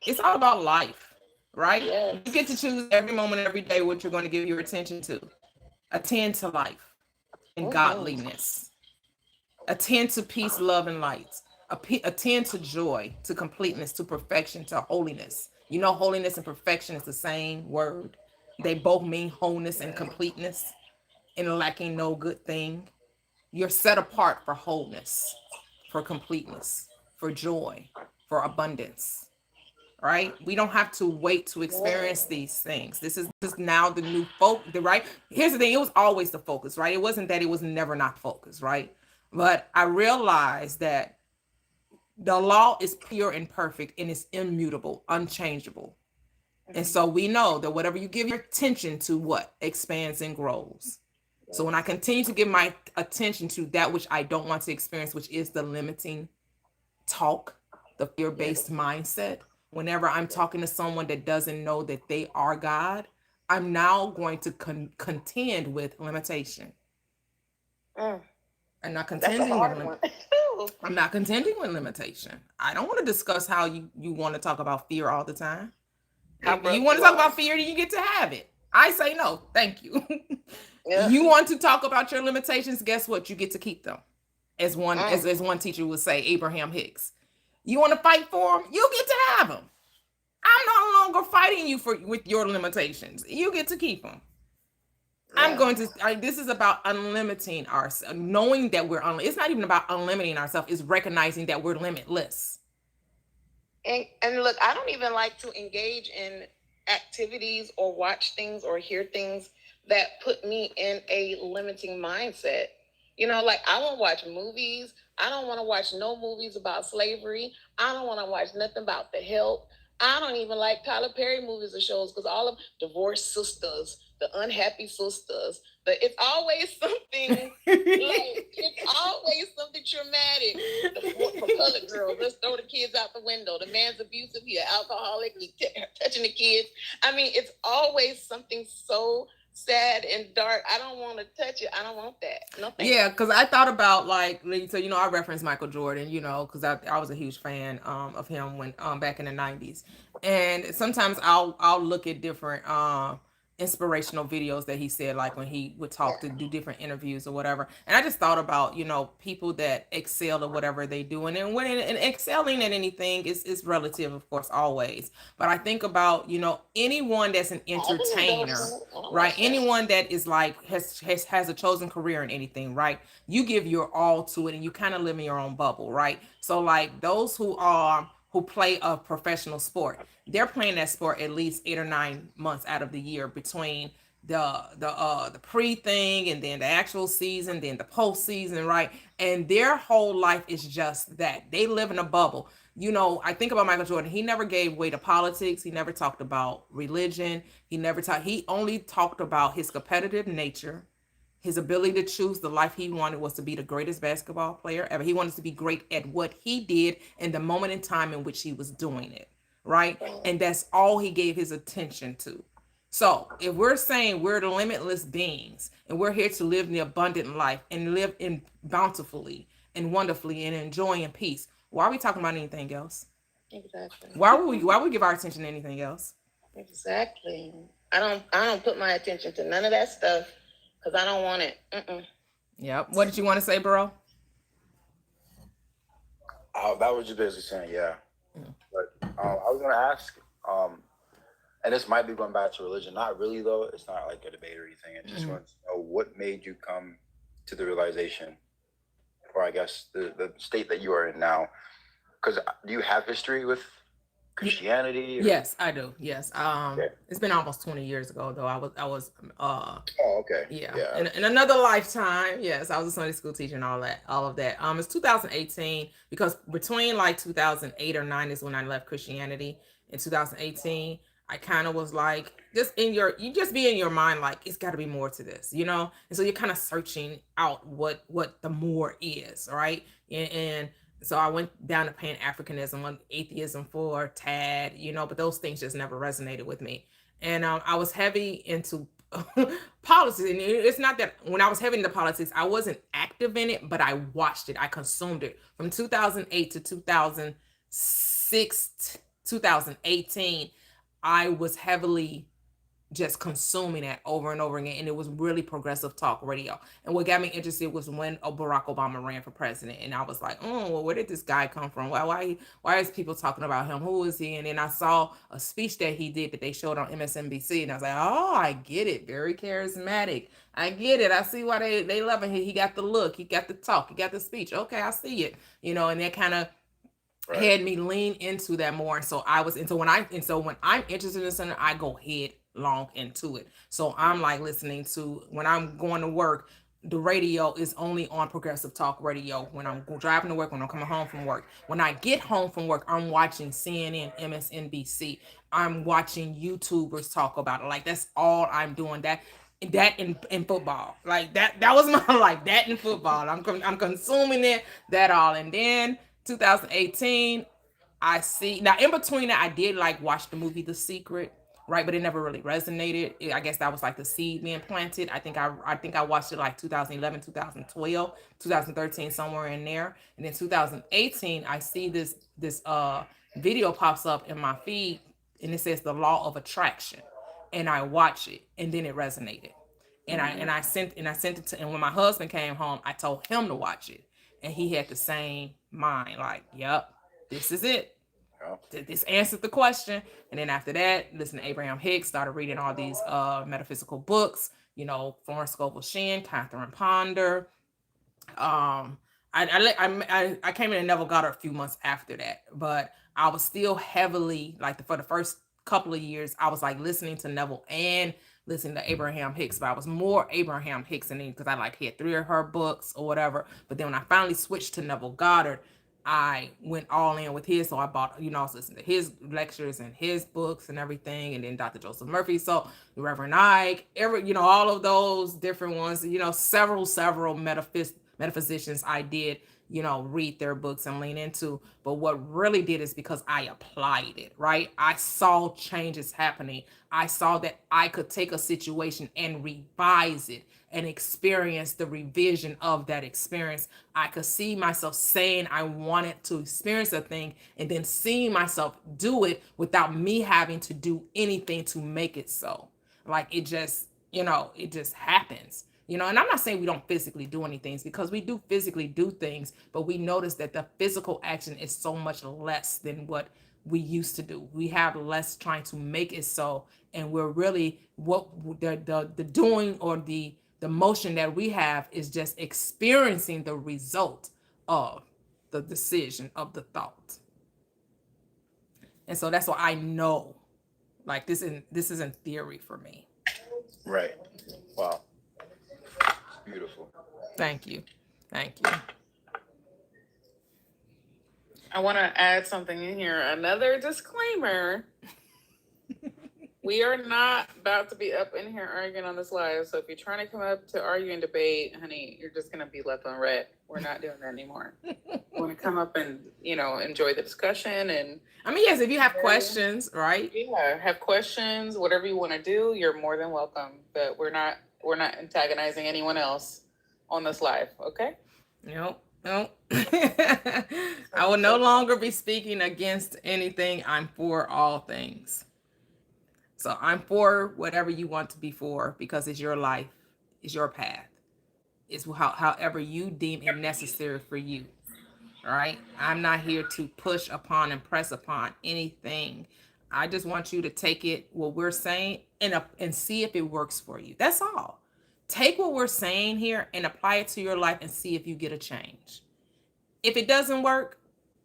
It's all about life, right? You get to choose every moment, every day, what you're going to give your attention to. Attend to life and godliness. Attend to peace, love, and light. Attend to joy, to completeness, to perfection, to holiness. You know, holiness and perfection is the same word. They both mean wholeness and completeness, and lacking no good thing. You're set apart for wholeness, for completeness, for joy, for abundance. Right? We don't have to wait to experience these things. This is now the new right? Here's the thing, it was always the focus, right? It wasn't that it was never not focused, right? But I realized that the law is pure and perfect, and it's immutable, unchangeable. And so we know that whatever you give your attention to, what expands and grows. So when I continue to give my attention to that which I don't want to experience, which is the limiting talk, the fear-based mindset, whenever I'm talking to someone that doesn't know that they are God, I'm now going to contend with limitation. I'm not contending I'm not contending with limitation. I don't want to discuss how you want to talk about fear all the time. If you want to talk about fear, then you get to have it. I say no, thank you. You want to talk about your limitations, guess what? You get to keep them. As one teacher would say, Abraham Hicks. You want to fight for them? You get to have them. I'm no longer fighting you with your limitations. You get to keep them. This is about unlimiting ourselves, knowing that we're it's not even about unlimiting ourselves, it's recognizing that we're limitless.
And look, I don't even like to engage in activities or watch things or hear things that put me in a limiting mindset. You know, like, I won't watch movies. I don't want to watch no movies about slavery. I don't want to watch nothing about the help. I don't even like Tyler Perry movies or shows, because all of divorced sisters the unhappy sisters. But it's always something like it's always something traumatic. For colored girls, let's throw the kids out the window. The man's abusive, he's an alcoholic, he's touching the kids. I mean, it's always something so sad and dark. I don't want to touch it. I don't want that. No, thank
Yeah, because I thought about like, so I referenced Michael Jordan, because I was a huge fan of him when back in the 90s, and sometimes I'll look at different inspirational videos that he said, like when he would talk to do different interviews or whatever, and I just thought about people that excel at whatever they do, and then and excelling at anything is relative, of course, always, but I think about anyone that's an entertainer, right? Anyone that is like has a chosen career in anything, right? You give your all to it, and you kind of live in your own bubble, right? So like those who play a professional sport, they're playing that sport at least 8 or 9 months out of the year, between the pre thing and then the actual season, then the postseason, right? And their whole life is just that. They live in a bubble. I think about Michael Jordan. He never gave way to politics. He never talked about religion. He only talked about his competitive nature. His ability to choose the life he wanted was to be the greatest basketball player ever. He wanted to be great at what he did in the moment in time in which he was doing it, right? And that's all he gave his attention to. So if we're saying we're the limitless beings and we're here to live the abundant life and live in bountifully and wonderfully and enjoying in peace, why are we talking about anything else?
Exactly.
Why would we give our attention to anything else?
Exactly. I don't put my attention to none of that stuff because I don't want it.
Yep. What did you want to say, bro?
That was just basically saying, yeah. But I was gonna ask, and this might be going back to religion. Not really though. It's not like a debate or anything. I just want to know what made you come to the realization, or I guess the state that you are in now. Because do you have history with Christianity? Or?
Yes, I do. Yes.
Okay.
It's been almost 20 years ago though. I was
Oh, okay.
yeah. In another lifetime. Yes, I was a Sunday school teacher and all of that. It's 2018, because between like 2008 or 9 is when I left Christianity. In 2018, I kind of was like, you just be in your mind like it's got to be more to this, and so you're kind of searching out what the more is, right? And so I went down to Pan-Africanism, atheism for tad, but those things just never resonated with me. And I was heavy into politics. And it's not that when I was heavy into politics, I wasn't active in it, but I watched it. I consumed it from 2008 to 2006, 2018. I was heavily just consuming it over and over again, and it was really progressive talk radio. And what got me interested was when Barack Obama ran for president, and I was like, oh, well, where did this guy come from? Why is people talking about him? Who is he? And then I saw a speech that he did that they showed on MSNBC, and I was like, oh, I get it. Very charismatic. I get it. I see why they love him. He got the look, he got the talk, he got the speech. Okay, I see it. And that kind of had me lean into that more. And so when I'm interested in something, I go headlong into it. So I'm like listening to, when I'm going to work, the radio is only on progressive talk radio. When I'm driving to work, when I'm coming home from work, when I get home from work, I'm watching CNN, MSNBC. I'm watching YouTubers talk about it. Like that's all I'm doing. That in football, like that was my life. That in football, I'm consuming it. That all, and then 2018, I see now in between that I did like watch the movie The Secret, right? But it never really resonated. I guess that was like the seed being planted. I think I watched it like 2011, 2012, 2013, somewhere in there. And then 2018, I see this video pops up in my feed, and it says The Law of Attraction. And I watch it, and then it resonated. And I sent it to, and when my husband came home, I told him to watch it. And he had the same mind, like, yep, this is it. This answered the question. And then after that, listen to Abraham Hicks, started reading all these metaphysical books, Florence Scovel Shinn, Catherine Ponder. I came in and Neville Goddard a few months after that, but I was still heavily, like for the first couple of years, I was like listening to Neville and listening to Abraham Hicks, but I was more Abraham Hicks than because I like had 3 of her books or whatever. But then when I finally switched to Neville Goddard, I went all in with his. So I bought, I was listening to his lectures and his books and everything. And then Dr. Joseph Murphy. So the Reverend Ike, all of those different ones, several metaphysicians I did, read their books and lean into. But what really did is because I applied it, right? I saw changes happening. I saw that I could take a situation and revise it and experience the revision of that experience. I could see myself saying I wanted to experience a thing and then seeing myself do it without me having to do anything to make it so. Like it just, it just happens. And I'm not saying we don't physically do anything, because we do physically do things, but we notice that the physical action is so much less than what we used to do. We have less trying to make it so, and we're really what the doing or the motion that we have is just experiencing the result of the decision of the thought. And so that's why I know, like this isn't theory for me.
Right. Wow. Beautiful.
Thank you.
I want to add something in here. Another disclaimer. We are not about to be up in here arguing on this live. So if you're trying to come up to argue and debate, honey, you're just going to be left on red. We're not doing that anymore. We want to come up and, enjoy the discussion. And
yes, if you have questions, right?
Yeah, have questions, whatever you want to do, you're more than welcome. But we're not antagonizing anyone else on this live. Okay.
No. I will no longer be speaking against anything. I'm for all things. So I'm for whatever you want to be for, because it's your life, it's your path. It's however you deem it necessary for you. All right. I'm not here to push upon and press upon anything. I just want you to take it, what we're saying, and see if it works for you. That's all. Take what we're saying here and apply it to your life and see if you get a change. If it doesn't work,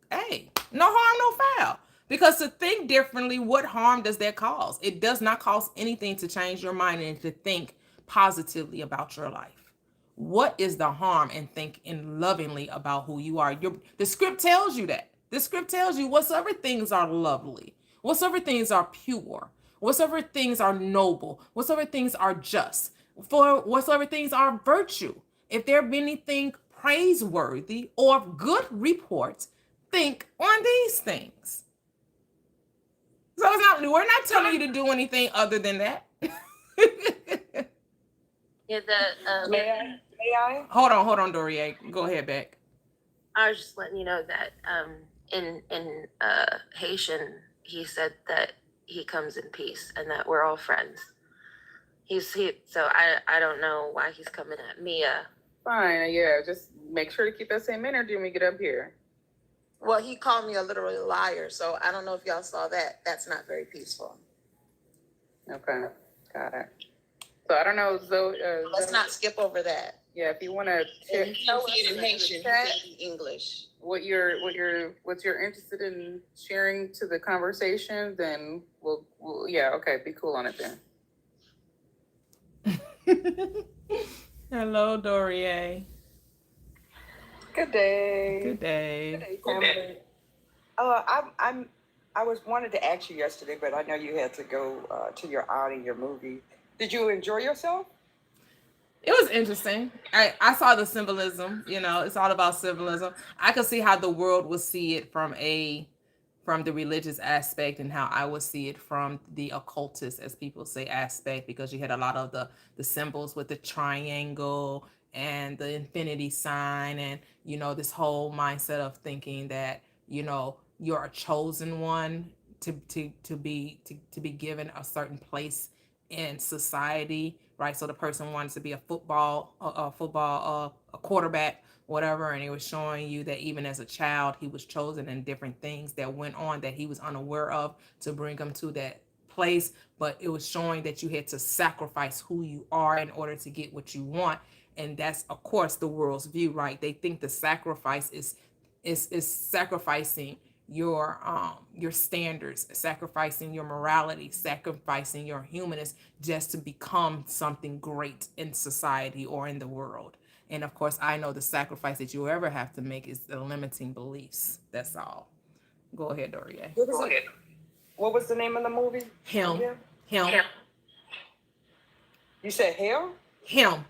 hey, no harm, no foul. Because to think differently, what harm does that cause? It does not cause anything to change your mind and to think positively about your life. What is the harm in thinking lovingly about who you are? The script tells you that. The script tells you whatsoever things are lovely, whatsoever things are pure, whatsoever things are noble, whatsoever things are just, for whatsoever things are virtue. If there be anything praiseworthy or of good report, think on these things. So we're not telling you to do anything other than that.
Yeah,
May I?
Hold on, Doria. Go ahead, Beck.
I was just letting you know that in Haitian, he said that he comes in peace and that we're all friends. So I don't know why he's coming at Mia.
Fine. Yeah. Just make sure to keep that same energy when we get up here.
Well, he called me a literal liar, so I don't know if y'all saw that. That's not very peaceful.
Okay. Got it. So I don't know.
Let's not skip over that.
Yeah. If you want to
You can see it in Haitian, you can see English.
what you're interested in sharing to the conversation, then we'll yeah, okay, be cool on it then.
Hello, Doria.
Good day.
Good day.
Good day, family. I was wanted to ask you yesterday, but I know you had to go to your outing, your movie. Did you enjoy yourself?
It was interesting. I saw the symbolism. It's all about symbolism. I could see how the world would see it from the religious aspect, and how I would see it from the occultist, as people say, aspect, because you had a lot of the symbols with the triangle and the infinity sign, and this whole mindset of thinking that you're a chosen one to be given a certain place in society, right? So the person wanted to be a quarterback, whatever, and it was showing you that even as a child, he was chosen, and different things that went on that he was unaware of to bring him to that place. But it was showing that you had to sacrifice who you are in order to get what you want. And that's, of course, the world's view, right? They think the sacrifice is sacrificing your standards, sacrificing your morality, sacrificing your humanness, just to become something great in society or in the world. And of course, I know the sacrifice that you ever have to make is the limiting beliefs. That's all. Go ahead, Dorier.
What was the name of the movie?
Him,
Again?
him,
You said him?
him.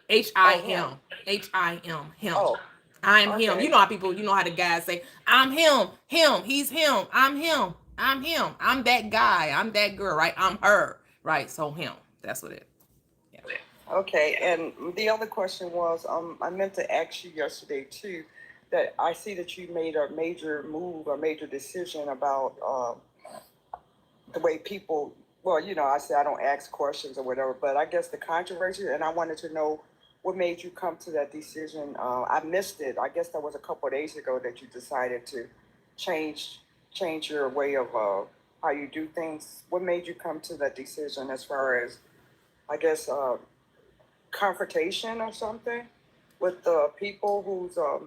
H-I-M. H-I-M. Him.
Oh,
I'm him.
okay.
You know how people, you know how the guys say, I'm him, he's him, I'm him, I'm him, I'm that guy, I'm that girl, right? I'm her, right? So him. That's what it. Yeah.
Okay, and the other question was, I meant to ask you yesterday too, that I see that you made a major move, a major decision about the way people. Well, I say I don't ask questions or whatever, but I guess the controversy, and I wanted to know what made you come to that decision. I missed it. I guess that was a couple of days ago that you decided to change change your way of how you do things. What made you come to that decision as far as, I guess, confrontation or something with the people who's I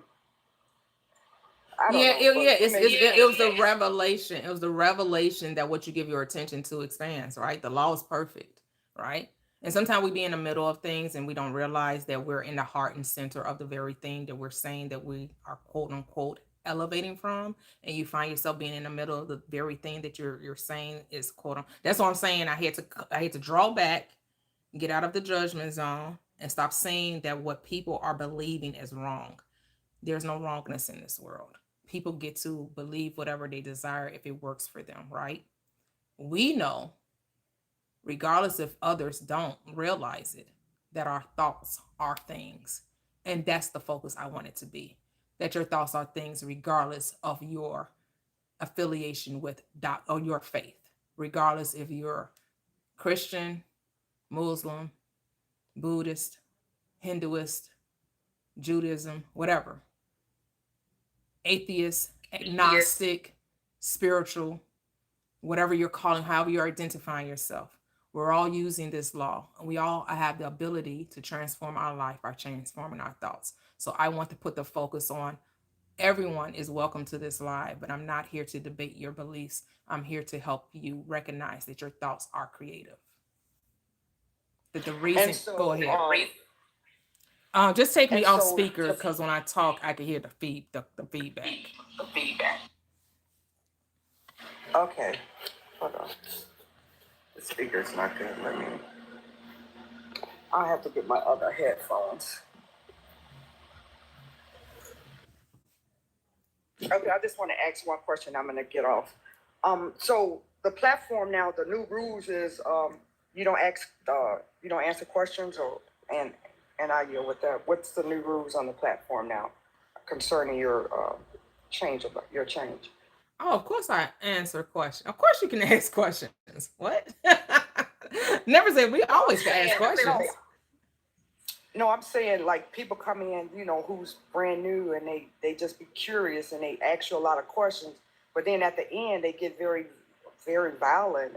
don't
Yeah,
know.
it,
But
yeah,
what made you?
it was the revelation. It was the revelation that what you give your attention to expands, right? The law is perfect, right? And sometimes we be in the middle of things and we don't realize that we're in the heart and center of the very thing that we're saying that we are quote unquote elevating from, and you find yourself being in the middle of the very thing that you're saying is quote. That's what I'm saying. I had to draw back, get out of the judgment zone, and stop saying that what people are believing is wrong. There's no wrongness in this world. People get to believe whatever they desire if it works for them, right? We know, regardless if others don't realize it, that our thoughts are things. And that's the focus I want it to be. That your thoughts are things regardless of your affiliation with or your faith, regardless if you're Christian, Muslim, Buddhist, Hinduist, Judaism, whatever, atheist, agnostic, spiritual, whatever you're calling, however you're identifying yourself. We're all using this law, and we all have the ability to transform our life by transforming our thoughts. So I want to put the focus on everyone is welcome to this live, but I'm not here to debate your beliefs. I'm here to help you recognize that your thoughts are creative. That the reason,
And so,
go ahead. Just take me
and
off
so
speaker because when I talk, I can hear the feedback.
okay, hold on. The speaker's not good. I have to get my other headphones. Okay, I just want to ask one question. I'm gonna get off. So the platform now, the new rules is you don't you don't answer questions and I deal with that. What's the new rules on the platform now concerning your change of your change?
Oh, of course I answer questions. Of course you can ask questions. What? Never said we always can ask questions.
No, I'm saying like people come in, who's brand new and they just be curious and they ask you a lot of questions, but then at the end they get very, very violent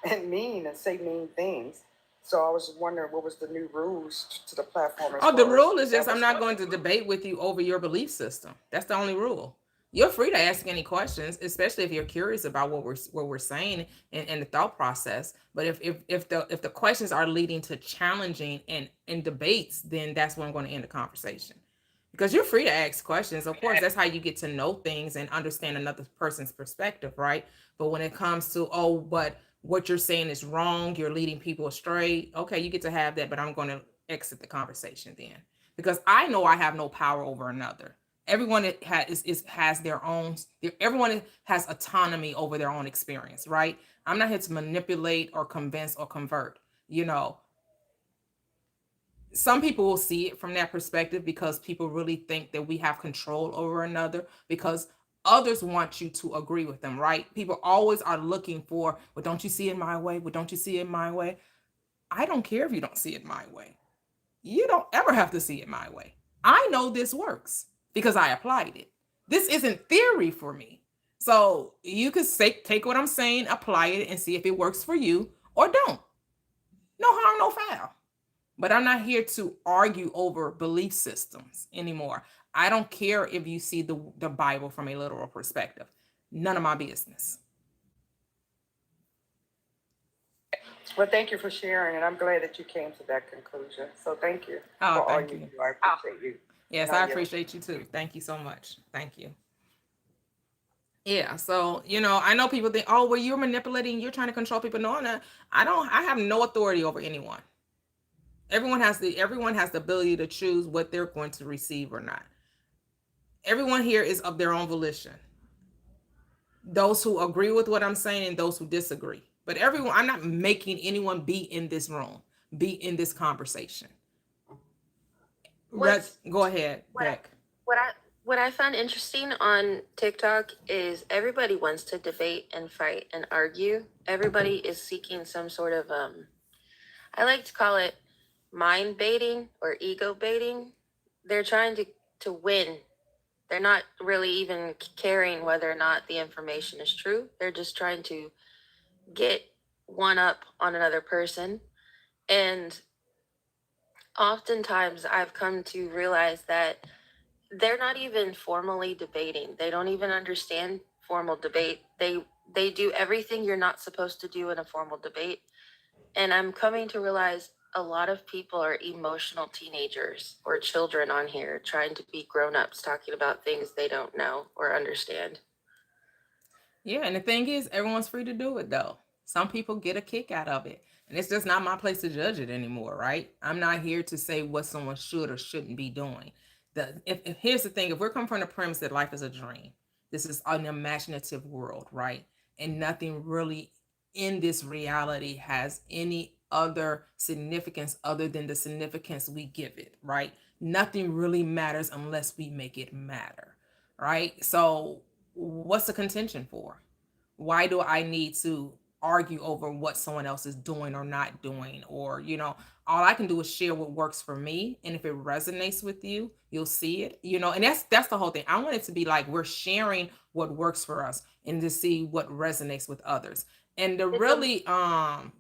and mean and say mean things. So I was wondering what was the new rules to the platform as
Oh, the
far as
rule is
that
just I'm
was
not going to debate with you over your belief system. That's the only rule. You're free to ask any questions, especially if you're curious about what we're saying and the thought process. But if the questions are leading to challenging and debates, then that's when I'm going to end the conversation. Because you're free to ask questions. Of course, that's how you get to know things and understand another person's perspective, right? But when it comes to, oh, but what you're saying is wrong, you're leading people astray, okay, you get to have that, but I'm going to exit the conversation then. Because I know I have no power over another. Everyone has their own, everyone has autonomy over their own experience, right? I'm not here to manipulate or convince or convert. Some people will see it from that perspective because people really think that we have control over another because others want you to agree with them, right? People always are looking for, well, don't you see it my way? Well, don't you see it my way? I don't care if you don't see it my way. You don't ever have to see it my way. I know this works because I applied it. This isn't theory for me. So you can take what I'm saying, apply it, and see if it works for you or don't. No harm, no foul. But I'm not here to argue over belief systems anymore. I don't care if you see the Bible from a literal perspective. None of my business.
Well, thank you for sharing, and I'm glad that you came to that conclusion. So thank you
Oh,
for all
thank
you
you.
do. I appreciate you.
Yes,
And
I
I yield.
appreciate you too. Thank you so much. Thank you. Yeah, so I know people think, oh, well, you're manipulating, you're trying to control people. No, no, I don't. I have no authority over anyone. Everyone has the ability to choose what they're going to receive or not. Everyone here is of their own volition. Those who agree with what I'm saying and those who disagree. But everyone, I'm not making anyone be in this room, be in this conversation. Go ahead,
what I,
Beck.
what I found interesting on TikTok is everybody wants to debate and fight and argue. Everybody is seeking some sort of I like to call it mind baiting or ego baiting. They're trying to win. They're not really even caring whether or not the information is true. They're just trying to get one up on another person. And oftentimes I've come to realize that they're not even formally debating. They don't even understand formal debate. They do everything you're not supposed to do in a formal debate. And I'm coming to realize a lot of people are emotional teenagers or children on here trying to be grown-ups talking about things they don't know or understand.
Yeah, and the thing is, everyone's free to do it though. Some people get a kick out of it. And it's just not my place to judge it anymore, right? I'm not here to say what someone should or shouldn't be doing. If here's the thing, if we're coming from the premise that life is a dream, this is an imaginative world, right? And nothing really in this reality has any other significance other than the significance we give it, right? Nothing really matters unless we make it matter, right? So what's the contention for? Why do I need to argue over what someone else is doing or not doing? Or, all I can do is share what works for me. And if it resonates with you, you'll see it, and that's the whole thing. I want it to be like we're sharing what works for us and to see what resonates with others. And the really the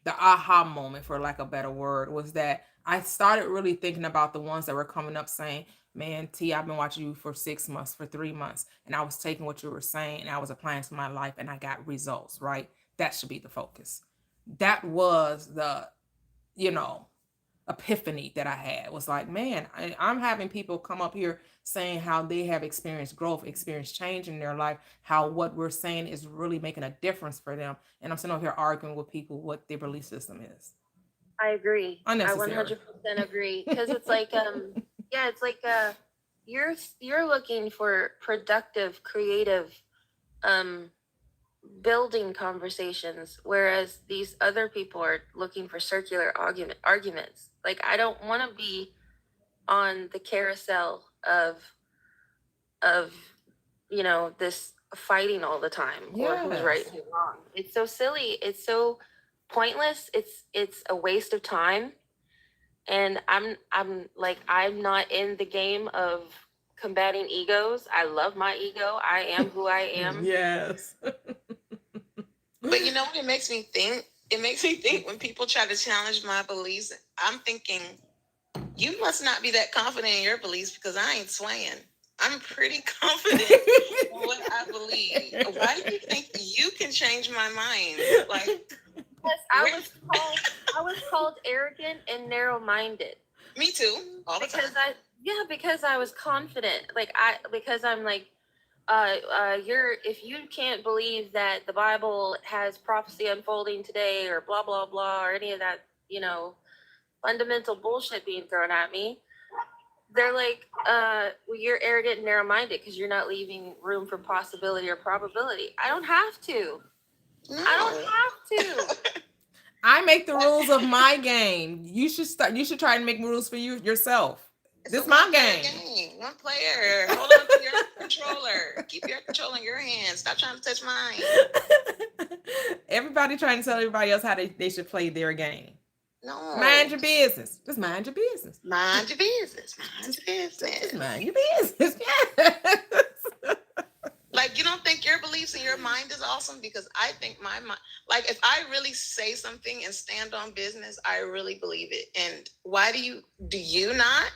aha moment, for lack of a better word, was that I started really thinking about the ones that were coming up saying, man, T, I've been watching you for 6 months, for 3 months, and I was taking what you were saying and I was applying to my life and I got results, right? That should be the focus. That was the, epiphany that I had. Was like, man, I'm having people come up here saying how they have experienced growth, experienced change in their life, how what we're saying is really making a difference for them. And I'm sitting over here arguing with people what their belief system is.
I agree.
Unnecessary.
I 100% agree. Because it's like, yeah, it's like you're looking for productive, creative, building conversations, whereas these other people are looking for circular arguments. Like, I don't want to be on the carousel of this fighting all the time, or who's right and who's wrong. It's so silly. It's so pointless. It's a waste of time. And I'm not in the game of combating egos. I love my ego. I am who I am.
Yes.
But you know what it makes me think? It makes me think when people try to challenge my beliefs, I'm thinking, you must not be that confident in your beliefs because I ain't swaying. I'm pretty confident in what I believe. Why do you think you can change my mind? Like,
yes, I was called arrogant and narrow-minded.
Me too. All the time.
Because I was confident. Because I'm like, if you can't believe that the Bible has prophecy unfolding today or blah blah blah or any of that, fundamental bullshit being thrown at me, they're like, well, you're arrogant and narrow-minded because you're not leaving room for possibility or probability. I don't have to. No. I don't have to.
I make the rules of my game. You should try and make rules for yourself. This is my game.
One player. Hold on to your controller. Keep your control in your hands. Stop trying to touch mine.
Everybody trying to tell everybody else how they should play their game.
No.
Mind your business. Just mind your business.
Mind your business. Mind your business.
Just mind your business. Yes.
Like, you don't think your beliefs in your mind is awesome? Because I think my mind, like, if I really say something and stand on business, I really believe it. And why do you not?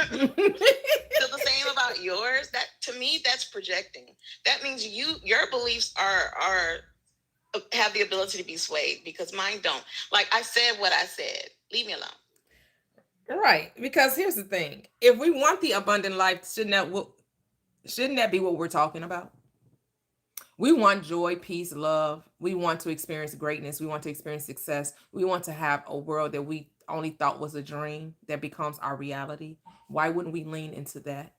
Feel the same about yours, that to me, that's projecting. That means your beliefs are have the ability to be swayed because mine don't. Like I said what I said. Leave me alone.
Right. Because here's the thing. If we want the abundant life, shouldn't that be what we're talking about? We want joy, peace, love. We want to experience greatness. We want to experience success. We want to have a world that we only thought was a dream that becomes our reality. Why wouldn't we lean into that?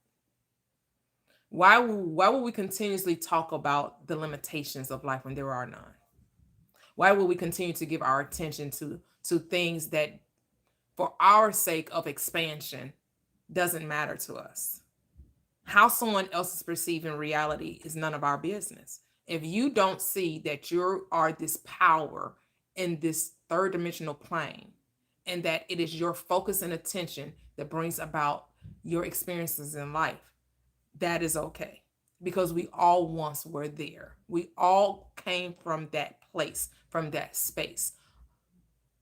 Why would we continuously talk about the limitations of life when there are none? Why would we continue to give our attention to things that for our sake of expansion doesn't matter to us? How someone else is perceiving reality is none of our business. If you don't see that you are this power in this third dimensional plane and that it is your focus and attention that brings about your experiences in life, that is okay. Because we all once were there. We all came from that place, from that space.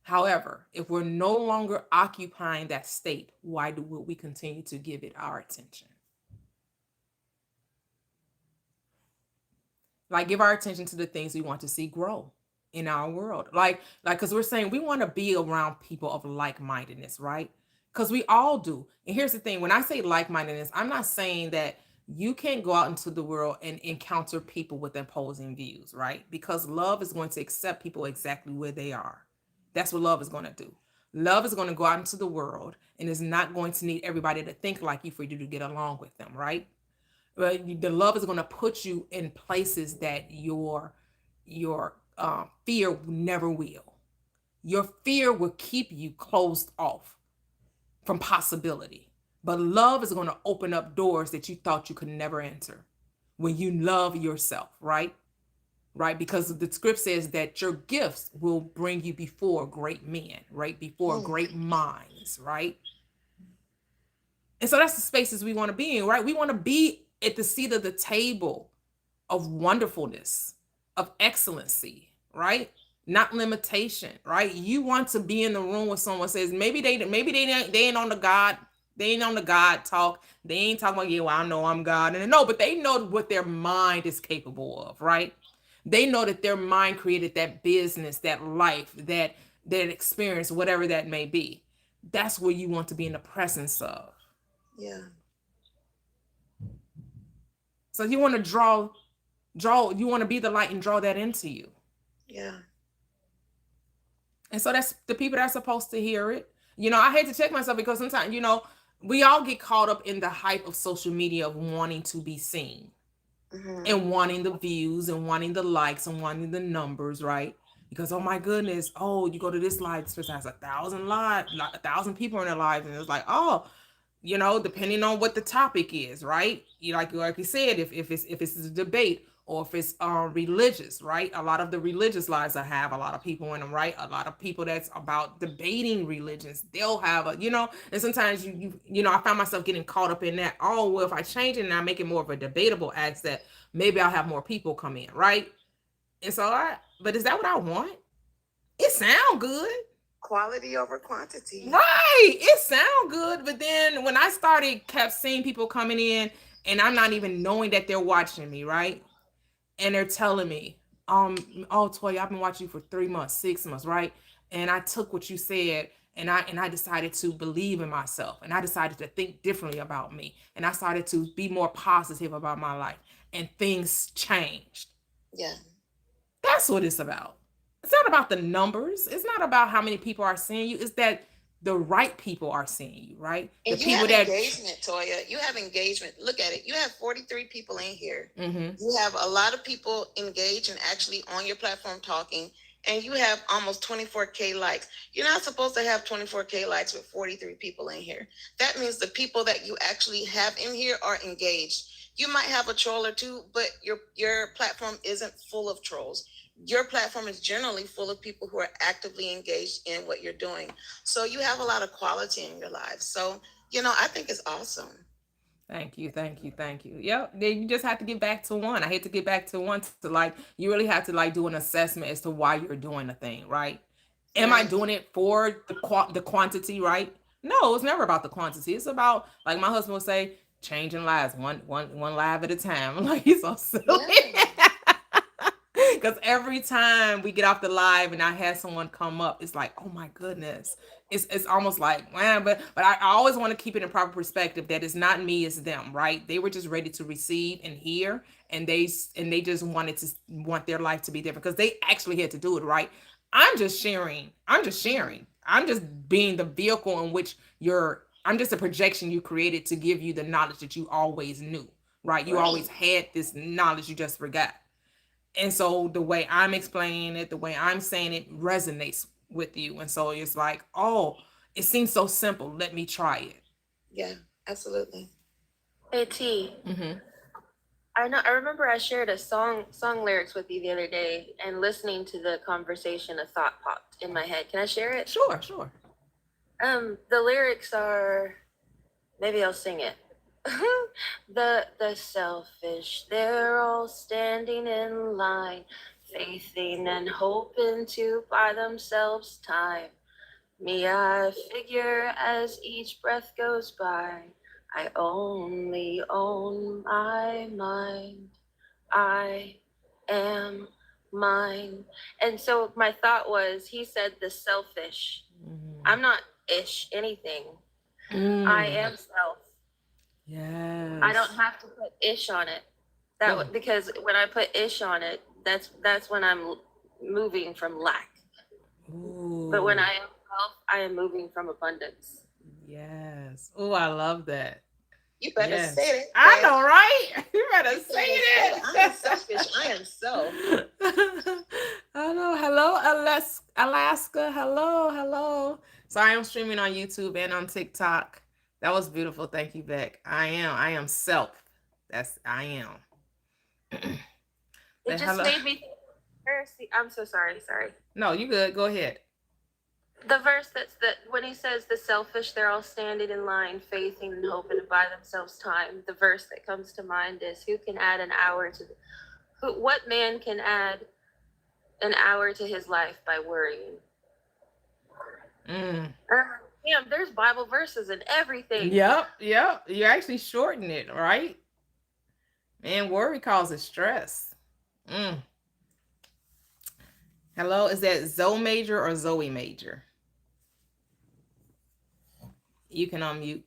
However, if we're no longer occupying that state, would we continue to give it our attention? Like, give our attention to the things we want to see grow in our world. Because we're saying we want to be around people of like-mindedness, right? Because we all do. And here's the thing, when I say like-mindedness, I'm not saying that you can't go out into the world and encounter people with opposing views, right? Because love is going to accept people exactly where they are. That's what love is going to do. Love is going to go out into the world and is not going to need everybody to think like you for you to get along with them, right? But the love is going to put you in places that your fear never will. Your fear will keep you closed off from possibility. But love is going to open up doors that you thought you could never enter when you love yourself, right? Right? Because the script says that your gifts will bring you before great men, right? Before great minds, right? And so that's the spaces we want to be in, right? We want to be at the seat of the table of wonderfulness, of excellency, right? Not limitation, right? You want to be in the room where someone says they ain't on the God talk. They ain't talking about, yeah, well, I know I'm God. And no, but they know what their mind is capable of, right? They know that their mind created that business, that life, that experience, whatever that may be. That's where you want to be in the presence of.
Yeah.
So you want to you want to be the light and draw that into you.
Yeah.
And so that's the people that are supposed to hear it. I hate to check myself because sometimes, we all get caught up in the hype of social media of wanting to be seen and wanting the views and wanting the likes and wanting the numbers, right? Because, oh my goodness, you go to this live, this person has 1,000 people in their lives. And it's like, depending on what the topic is, right? Like you said, if it's a debate or if it's religious, right? A lot of the religious lives I have a lot of people in them, right? A lot of people that's about debating religions, they'll have and sometimes I find myself getting caught up in that. Oh, well, if I change it and I make it more of a debatable act, that maybe I'll have more people come in, right? And so but is that what I want? It sounds good.
Quality over quantity.
Right. It sounds good. But then when I kept seeing people coming in and I'm not even knowing that they're watching me, right? And they're telling me, oh, Toyia, I've been watching you for 3 months, 6 months, right? And I took what you said and I decided to believe in myself and I decided to think differently about me. And I started to be more positive about my life and things changed.
Yeah.
That's what it's about. It's not about the numbers. It's not about how many people are seeing you. It's that the right people are seeing you, right?
And
the
you
people
have engagement, Toyia. You have engagement. Look at it. You have 43 people in here. You have a lot of people engaged and actually on your platform talking. And you have almost 24K likes. You're not supposed to have 24K likes with 43 people in here. That means the people that you actually have in here are engaged. You might have a troll or two, but your platform isn't full of trolls. Your platform is generally full of people who are actively engaged in what you're doing. So you have a lot of quality in your life. So, I think it's awesome.
Thank you. Yep. Then you just have to get back to one. I hate to get back to one to you really have to do an assessment as to why you're doing the thing, right? Am I doing it for the quantity, right? No, it's never about the quantity. It's about, like my husband would say, changing lives one live at a time. I'm like, he's so silly. Because every time we get off the live and I have someone come up, it's like, oh my goodness. It's almost like, man, but I always want to keep it in proper perspective that it's not me, it's them, right? They were just ready to receive and hear, and they just want their life to be different because they actually had to do it, right? I'm just sharing. I'm just being the vehicle in which I'm just a projection you created to give you the knowledge that you always knew, right? You always had this knowledge, you just forgot. And so the way I'm explaining it, the way I'm saying it resonates with you. And so it's like, oh, it seems so simple. Let me try it.
Yeah, absolutely.
Hey T,
Mm-hmm.
I remember I shared a song lyrics with you the other day, and listening to the conversation, a thought popped in my head. Can I share it?
Sure.
The lyrics are, maybe I'll sing it. The selfish, they're all standing in line, faithing and hoping to buy themselves time. Me, I figure as each breath goes by, I only own my mind. I am mine. And so my thought was, he said the selfish. I'm not ish anything. I am self.
Yes.
I don't have to put ish on it. Because when I put ish on it, that's when I'm moving from lack.
Ooh.
But when I am self, I am moving from abundance.
Yes. Oh, I love that.
You better say it.
I know, right? You better say it.
I am selfish. I am self.
I know. Hello, Alaska. Hello. Sorry, I'm streaming on YouTube and on TikTok. That was beautiful. Thank you, Beck. I am self. I am.
It just made me think, I'm so sorry.
No, you good. Go ahead.
The verse when he says the selfish, they're all standing in line, faithing and hoping to buy themselves time. The verse that comes to mind is, who can add an hour what man can add an hour to his life by worrying? Damn, there's Bible verses and everything.
Yep. You actually shorten it, right? Man, worry causes stress. Hello, is that Zoe Major or Zoe Major? You can unmute.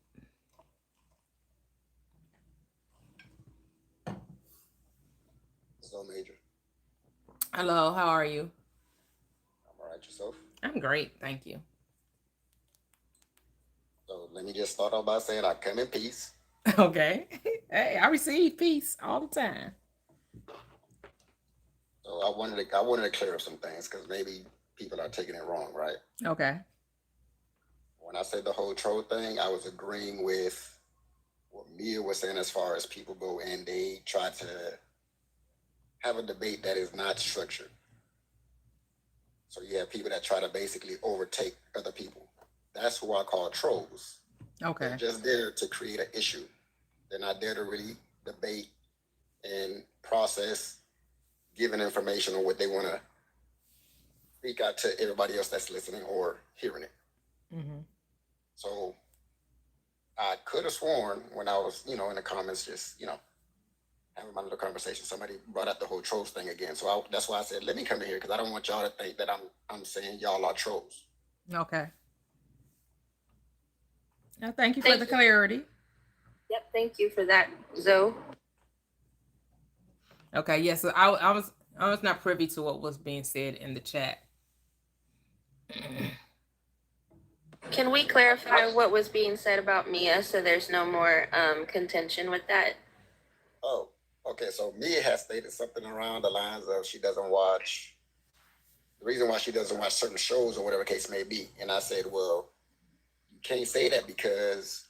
Zoe Major.
Hello, how are you?
I'm all right, yourself?
I'm great, thank you.
So let me just start off by saying I come in peace.
Okay. Hey, I receive peace all the time.
So I wanted to clear up some things because maybe people are taking it wrong, right?
Okay.
When I said the whole troll thing, I was agreeing with what Mia was saying as far as people go and they try to have a debate that is not structured. So you have people that try to basically overtake other people. That's who I call trolls.
Okay.
They're just there to create an issue. They're not there to really debate and process, giving information on what they want to speak out to everybody else that's listening or hearing it.
Mm-hmm.
So I could have sworn when I was, in the comments, just, having my little conversation, somebody brought up the whole trolls thing again. So that's why I said, let me come in here because I don't want y'all to think that I'm saying y'all are trolls.
Okay. Now, thank you for the clarity.
Yep, thank you for that, Zoe.
Okay, yes, yeah, so I was not privy to what was being said in the chat.
Can we clarify what was being said about Mia so there's no more contention with that?
Oh, okay. So Mia has stated something around the lines of the reason why she doesn't watch certain shows or whatever case may be. And I said, well, you can't say that because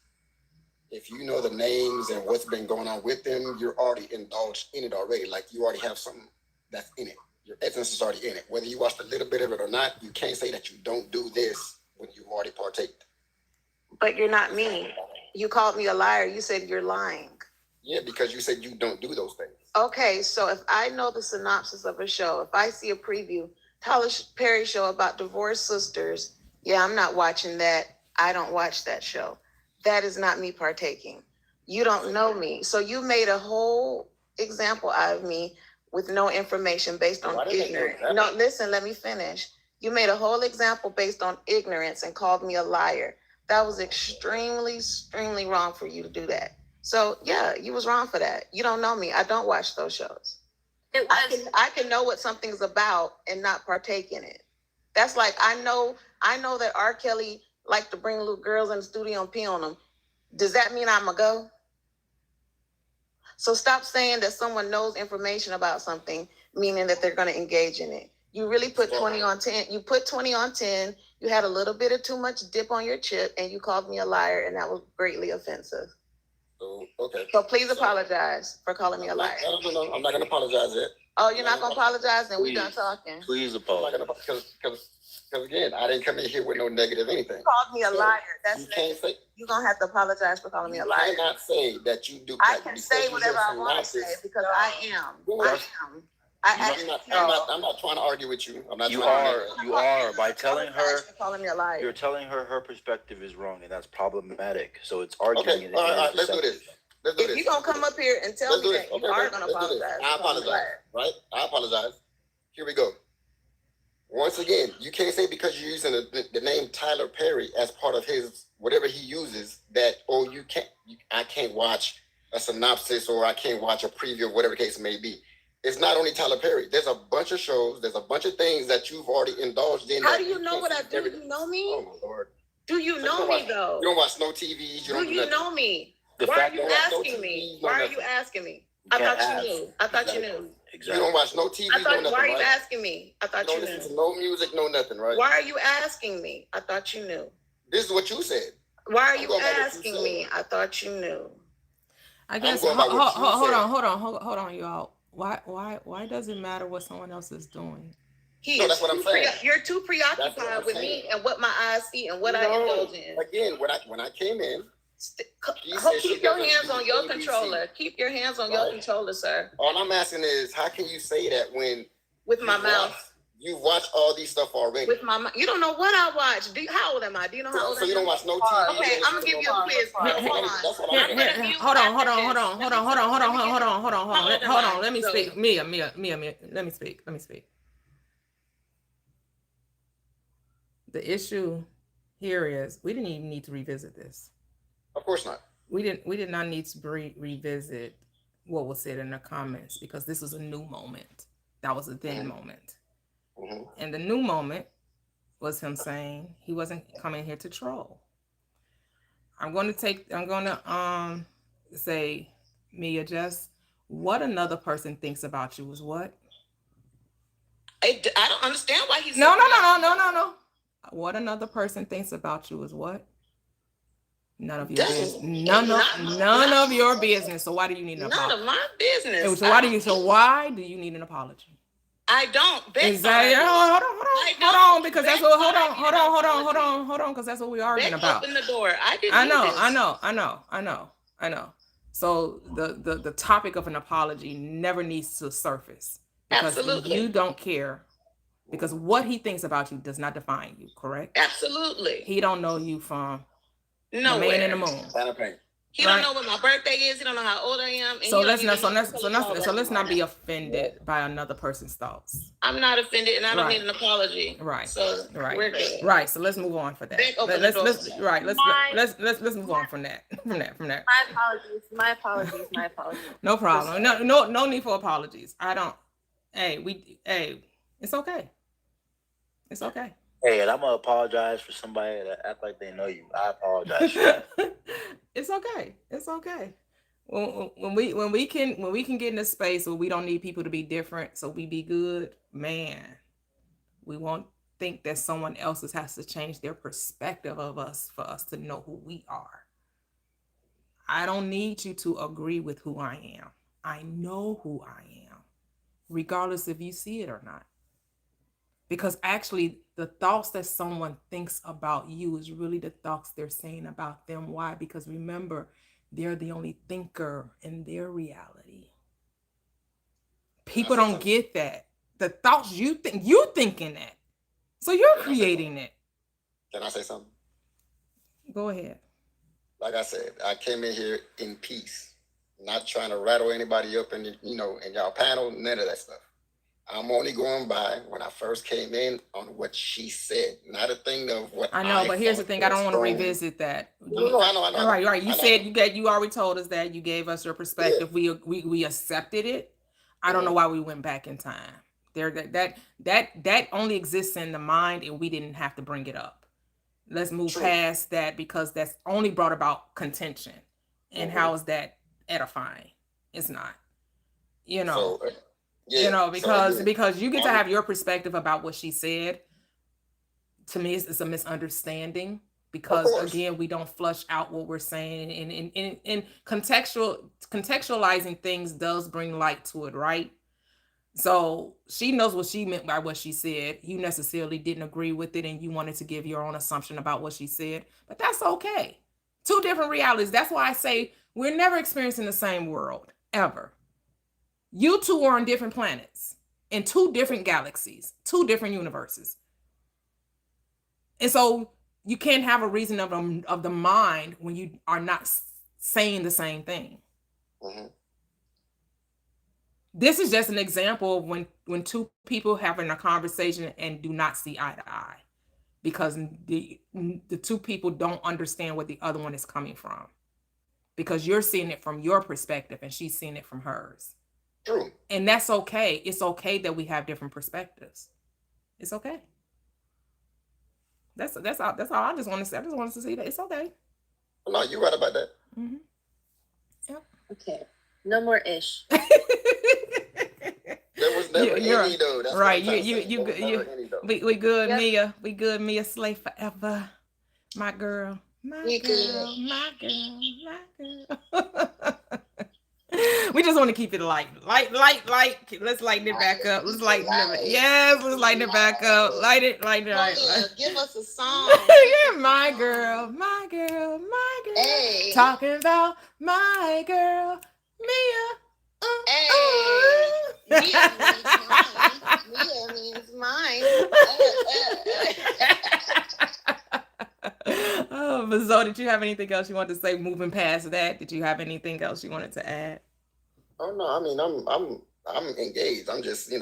if you know the names and what's been going on with them, you're already indulged in it already. Like you already have something that's in it. Your essence is already in it. Whether you watched a little bit of it or not, you can't say that you don't do this when you've already partaked.
But you're not me. You called me a liar. You said you're lying.
Yeah, because you said you don't do those things.
Okay, so if I know the synopsis of a show, if I see a preview, Tyler Perry show about divorced sisters, yeah, I'm not watching that. I don't watch that show. That is not me partaking. You don't know me. So you made a whole example out of me with no information based on
Why did I make an
ignorance.
example?
No, listen, let me finish. You made a whole example based on ignorance and called me a liar. That was extremely wrong for you to do that. So yeah, you was wrong for that. You don't know me. I don't watch those shows.
It was.
I can know what something's about and not partake in it. That's like I know that R. Kelly liked to bring little girls in the studio and pee on them. Does that mean I'm a go? So stop saying that someone knows information about something, meaning that they're going to engage in it. You really put 20 on 10. You put 20 on 10. You had a little bit of too much dip on your chip, and you called me a liar, and that was greatly offensive.
So, okay.
So please apologize for calling me a liar.
No, I'm not going to apologize yet.
Oh, you're not going to apologize? Then we're done talking.
Please
I'm
apologize.
not going to, because again, I didn't come in here with no negative anything.
You called me a liar. That's
You can't say,
you're going to have to apologize for calling me a
you
liar.
cannot say that you do.
I
that
can
because
say
you
whatever
just
I want to say
synopsis.
because I am.
I'm not trying to argue with you. I'm not
You
trying
are,
to
you are, by telling her,
for calling me a liar.
you're telling her her perspective is wrong, and that's problematic. So it's arguing
Okay,
it.
all right,
is
let's do this. Let's do
If
this.
you're going to come up here and tell
Let's
me
do
that,
this.
you
Okay,
are
okay,
going to
let's do this.
apologize.
I
for calling me a
apologize,
liar.
right? I apologize. Here we go. Once again, you can't say because you're using the name Tyler Perry as part of his whatever he uses that I can't watch a synopsis or I can't watch a preview of whatever the case may be. It's not only Tyler Perry. There's a bunch of shows. There's a bunch of things that you've already indulged in.
How
that
do you know
can't
what I
see
do?
everything.
You know me?
Oh my Lord!
Do you know me though?
You don't watch no TVs.
Do
do
you
nothing.
know me?
The
Why are
fact
you
that-
asking me?
No,
Why are
nothing.
you asking me?
You
I
can't
thought
ask.
you knew. I thought you knew.
You
Exactly.
don't watch no TVs.
I thought.
no nothing,
Why are you
right?
asking me? I thought
You
you
don't listen
knew.
to no music, no nothing, right?
Why are you asking me? I thought you knew.
This is what you said.
Why are
I'm
you
going by what you
asking
said.
me? I thought you knew.
I guess
going by what you
hold
said.
on, y'all. Why does it matter what someone else is doing?
No, that's what I'm saying.
You're too
That's what
preoccupied
I'm
with
saying.
me and what my eyes see and what I indulge in.
Again, when I came in, She said she
Keep your
doesn't
hands
do
on your
ABC.
controller. Keep your hands on your
Right.
controller, sir.
all I'm asking is, how can you say that when
With my
you
mouth.
you've watched all these stuff already?
With my mouth. You don't know what I watch. How old am I? Do you know how old
So
I
you
am?
don't watch no TV.
Okay, I'm gonna give you a quiz. Hold on.
That's what I'm
Hold
saying.
on. Let me speak. Mia, let me speak. The issue here is we didn't even need to revisit this.
Of course not.
We did not need to revisit what was said in the comments because this was a new moment. That was a then moment.
Mhm.
And the new moment was him saying he wasn't coming here to troll. I'm going to say, Mia, just what another person thinks about you is what?
I don't understand why he's
No. What another person thinks about you is what? None of your business. None of your business. So why do you need an apology?
None of my business.
So why do you need an apology?
I don't.
Exactly. Hold on, because that's what. Hold on, because that's what we're arguing about.
Open the door.
I know. So the topic of an apology never needs to surface because
Absolutely.
you don't care because what he thinks about you does not define you. Correct?
Absolutely.
He don't know you from the
Nowhere.
man in the moon.
Kind of pain.
He don't know what my birthday is. He don't know how old I am. And
So
he
let's
don't
not
even know
so let's not be offended by another person's thoughts.
I'm not offended, and I don't
Right.
need an apology.
Right.
So
Right.
we're good.
Right. So let's move on for that.
Back open
Let's
the door.
let's move on from that. From that.
My apologies.
No problem. No need for apologies. I don't. It's okay. It's okay.
Hey, and I'm gonna apologize for somebody that act like they know you. I apologize. For that.
It's okay. It's okay. When we can get in a space where we don't need people to be different, so we be good, man. We won't think that someone else has to change their perspective of us for us to know who we are. I don't need you to agree with who I am. I know who I am, regardless if you see it or not. Because actually, the thoughts that someone thinks about you is really the thoughts they're saying about them. Why? Because remember, they're the only thinker in their reality. People don't get that. The thoughts you think, you're thinking that. So you're creating it.
Can I say something?
Go ahead.
like I said, I came in here in peace, not trying to rattle anybody up in in y'all panel, none of that stuff. I'm only going by when I first came in on what she said, not a thing of what
I know, but here's the thing. I don't want to revisit that.
No, I know.
All right, right. You
I know.
said you already told us that. You gave us your perspective. We accepted it. I don't know why we went back in time. There that only exists in the mind, and we didn't have to bring it up. Let's move past that because that's only brought about contention. And how is that edifying? It's not. You know.
So,
Because you get to have your perspective about what she said. To me, it's a misunderstanding because again, we don't flush out what we're saying, and contextualizing things does bring light to it, right? So she knows what she meant by what she said. You necessarily didn't agree with it, and you wanted to give your own assumption about what she said, but that's okay. Two different realities. That's why I say we're never experiencing the same world ever. You two are on different planets in two different galaxies, two different universes. And so you can't have a reason of the mind when you are not saying the same thing.
Mm-hmm.
This is just an example of when two people having a conversation and do not see eye to eye because the two people don't understand where the other one is coming from because you're seeing it from your perspective and she's seeing it from hers.
True.
And that's okay. It's okay that we have different perspectives. It's okay. That's all. I just want to say. I just wanted to see that it's okay.
No, you're right about that.
Mm-hmm. Yep.
Okay. No more ish.
There was never any though. That's
right.
You.
We good,
Yep.
Mia. We good, Mia. Slay forever. My girl. My girl. My girl. My girl. We just want to keep it light. Let's lighten it back up. Let's lighten it. Yes, let's lighten it back up. Light it.
Give us a song.
Yeah, my girl.
Hey.
Talking about my girl, Mia.
Mia means mine.
Oh, but Zoe, did you have anything else you wanted to say? Moving past that, did you have anything else you wanted to add?
Oh no, I mean I'm engaged. I'm just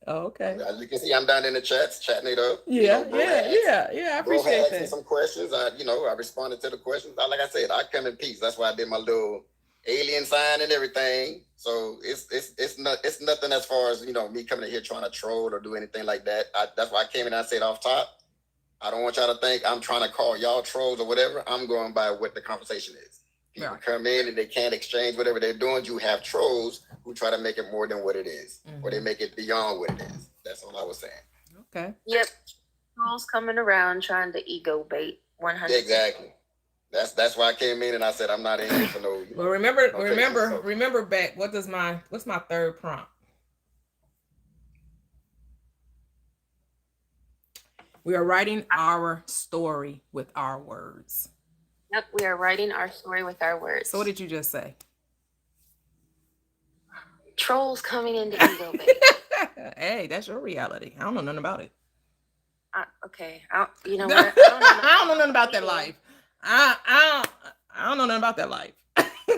Oh, okay.
As you can see, I'm down in the chats, chatting it up.
Yeah. I appreciate that.
Some questions. I responded to the questions. Like I said, I come in peace. That's why I did my little alien sign and everything. So it's nothing as far as me coming in here trying to troll or do anything like that. That's why I came in and I said off top, I don't want y'all to think I'm trying to call y'all trolls or whatever. I'm going by what the conversation is. People come in and they can't exchange whatever they're doing. You have trolls who try to make it more than what it is, or they make it beyond what it is. That's all I was saying.
Okay.
Yep. Trolls coming around trying to ego bait 100.
Exactly. That's why I came in and I said I'm not in here for no.
Well, remember back. What's my third prompt? We are writing our story with our words.
Yep, we are writing our story with our words.
So what did you just say?
Trolls coming into ego bait.
Hey, that's your reality. I don't know nothing about it.
Okay, you know what?
I don't know nothing about that life. I don't know nothing about that life.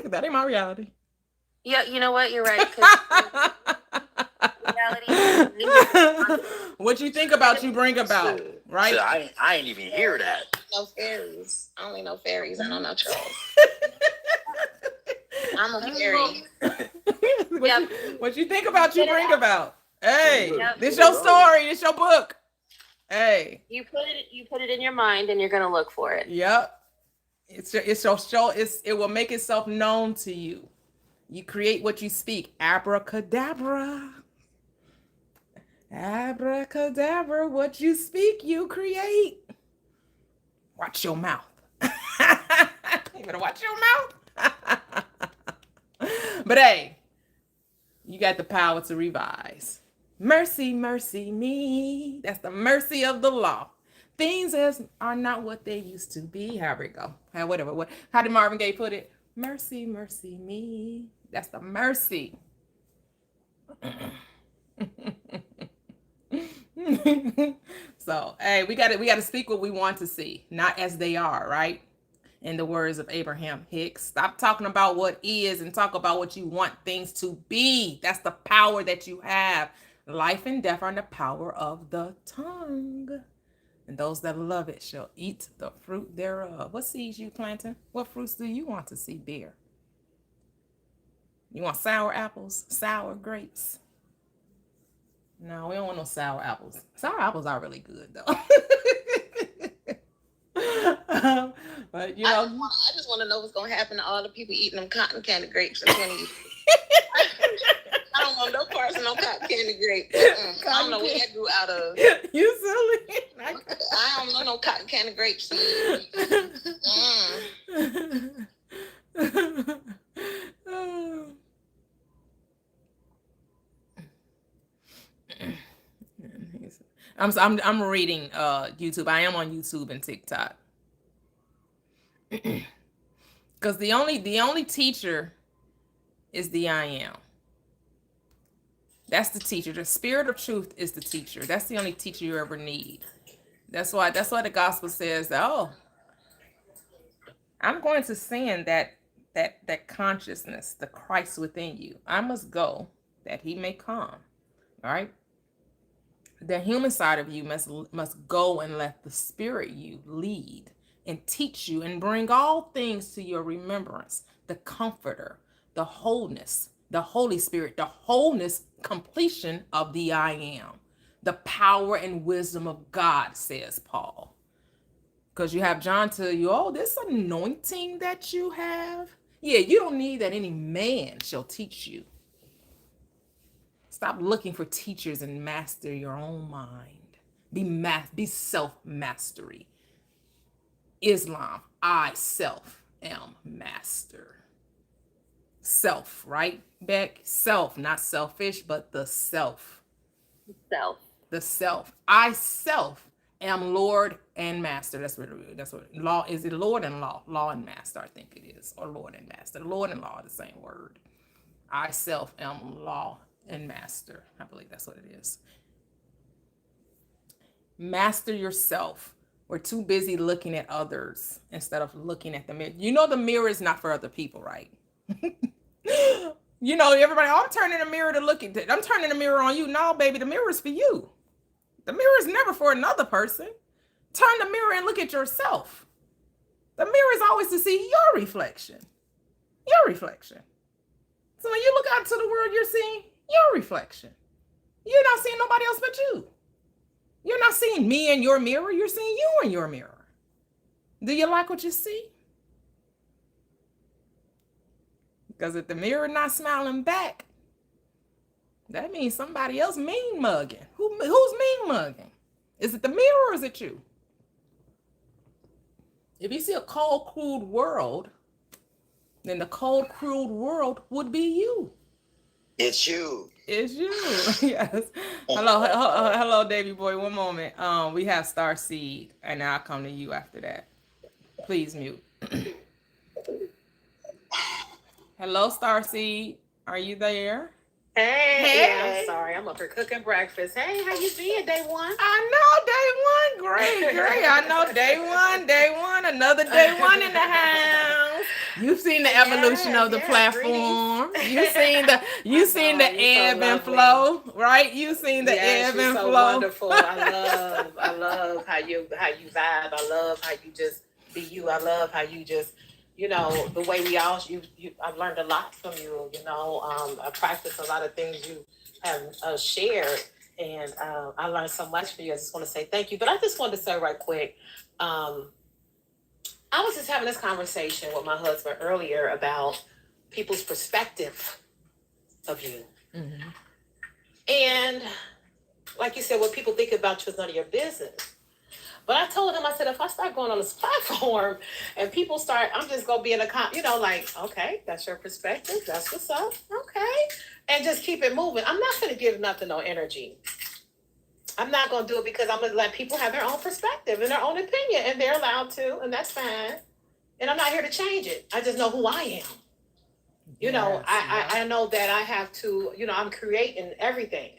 That ain't my reality.
Yeah, you know what? You're right. Reality.
What you think about, you bring about, right?
So I ain't even hear that.
No fairies. I only know fairies. I don't know trolls. I'm a fairy.
What you think about, you bring about. Hey,
Yep.
This your story. This your book. Hey.
You put it in your mind, and you're gonna look for it.
Yep. It will make itself known to you. You create what you speak. Abracadabra. Abracadabra. What you speak, you create. Watch your mouth. You better watch your mouth. But hey, you got the power to revise. Mercy, mercy me. That's the mercy of the law. Things are not what they used to be. How we go? Whatever. How did Marvin Gaye put it? Mercy, mercy me. That's the mercy. So, hey, we got to speak what we want to see, not as they are, right? In the words of Abraham Hicks, stop talking about what is and talk about what you want things to be. That's the power that you have. Life and death are in the power of the tongue. And those that love it shall eat the fruit thereof. What seeds you planting? What fruits do you want to see bear? You want sour apples? Sour grapes? No, we don't want no sour apples. Sour apples are really good though. But you know,
I just want to know what's going to happen to all the people eating them cotton candy grapes in 20 years. I don't want no parts of no cotton candy grape. I don't know what that grew out of.
You silly.
I don't know no cotton candy grapes.
I'm reading YouTube. I am on YouTube and TikTok. Because the only teacher is the I am. That's the teacher. The spirit of truth is the teacher. That's the only teacher you ever need. That's why the gospel says, oh, I'm going to send that consciousness, the Christ within you. I must go that he may come. All right. The human side of you must go and let the spirit you lead and teach you and bring all things to your remembrance. The comforter, the wholeness, the Holy Spirit, the wholeness, completion of the I am, the power and wisdom of God, says Paul. Because you have John tell you, oh, this anointing that you have. Yeah, you don't need that any man shall teach you. Stop looking for teachers and master your own mind. Be self-mastery. Islam, I self am master. Self, right, Beck? Self, not selfish, but the self.
Self.
The self. I self am Lord and Master. That's what law is. It Lord and law? Law and master, I think it is. Or Lord and master. Lord and law are the same word. I self am law and master. I believe that's what it is. Master yourself. We're too busy looking at others instead of looking at the mirror. You know the mirror is not for other people, right? You know, everybody, oh, I'm turning the mirror to look at it. I'm turning the mirror on you. No, baby, the mirror is for you. The mirror is never for another person. Turn the mirror and look at yourself. The mirror is always to see your reflection. Your reflection. So when you look out to the world, you're seeing your reflection. You're not seeing nobody else but you. You're not seeing me in your mirror. You're seeing you in your mirror. Do you like what you see? Because if the mirror not smiling back, that means somebody else mean mugging. Who's mean mugging? Is it the mirror or is it you? If you see a cold, crude world, then the cold, crude world would be you.
It's you.
It's you. Yes. Hello, Davy boy. One moment. We have Star Seed, and I'll come to you after that. Please mute. Hello, Star Seed. Are you there?
Hey, I'm sorry. I'm up here cooking breakfast. Hey, how you been, day one?
I know, day one. Great. I know, day one. Another day one in the house. You've seen the evolution of the platform. You've seen the ebb and flow, right? You've seen the ebb and
so
flow.
Wonderful. I love how you vibe. I love how you just be you. I love how you just, you know, the way we all, I've learned a lot from you, you know. I practice a lot of things you have shared, and I learned so much from you. I just want to say thank you. But I just wanted to say right quick, I was just having this conversation with my husband earlier about people's perspective of you.
Mm-hmm.
And like you said, what people think about you is none of your business. But I told him, I said, if I start going on this platform and people start, I'm just going to be in a, you know, like, okay, that's your perspective. That's what's up. Okay. And just keep it moving. I'm not going to give nothing no energy. I'm not going to do it because I'm going to let people have their own perspective and their own opinion, and they're allowed to, and that's fine. And I'm not here to change it. I just know who I am. You know, I know that I have to, you know, I'm creating everything.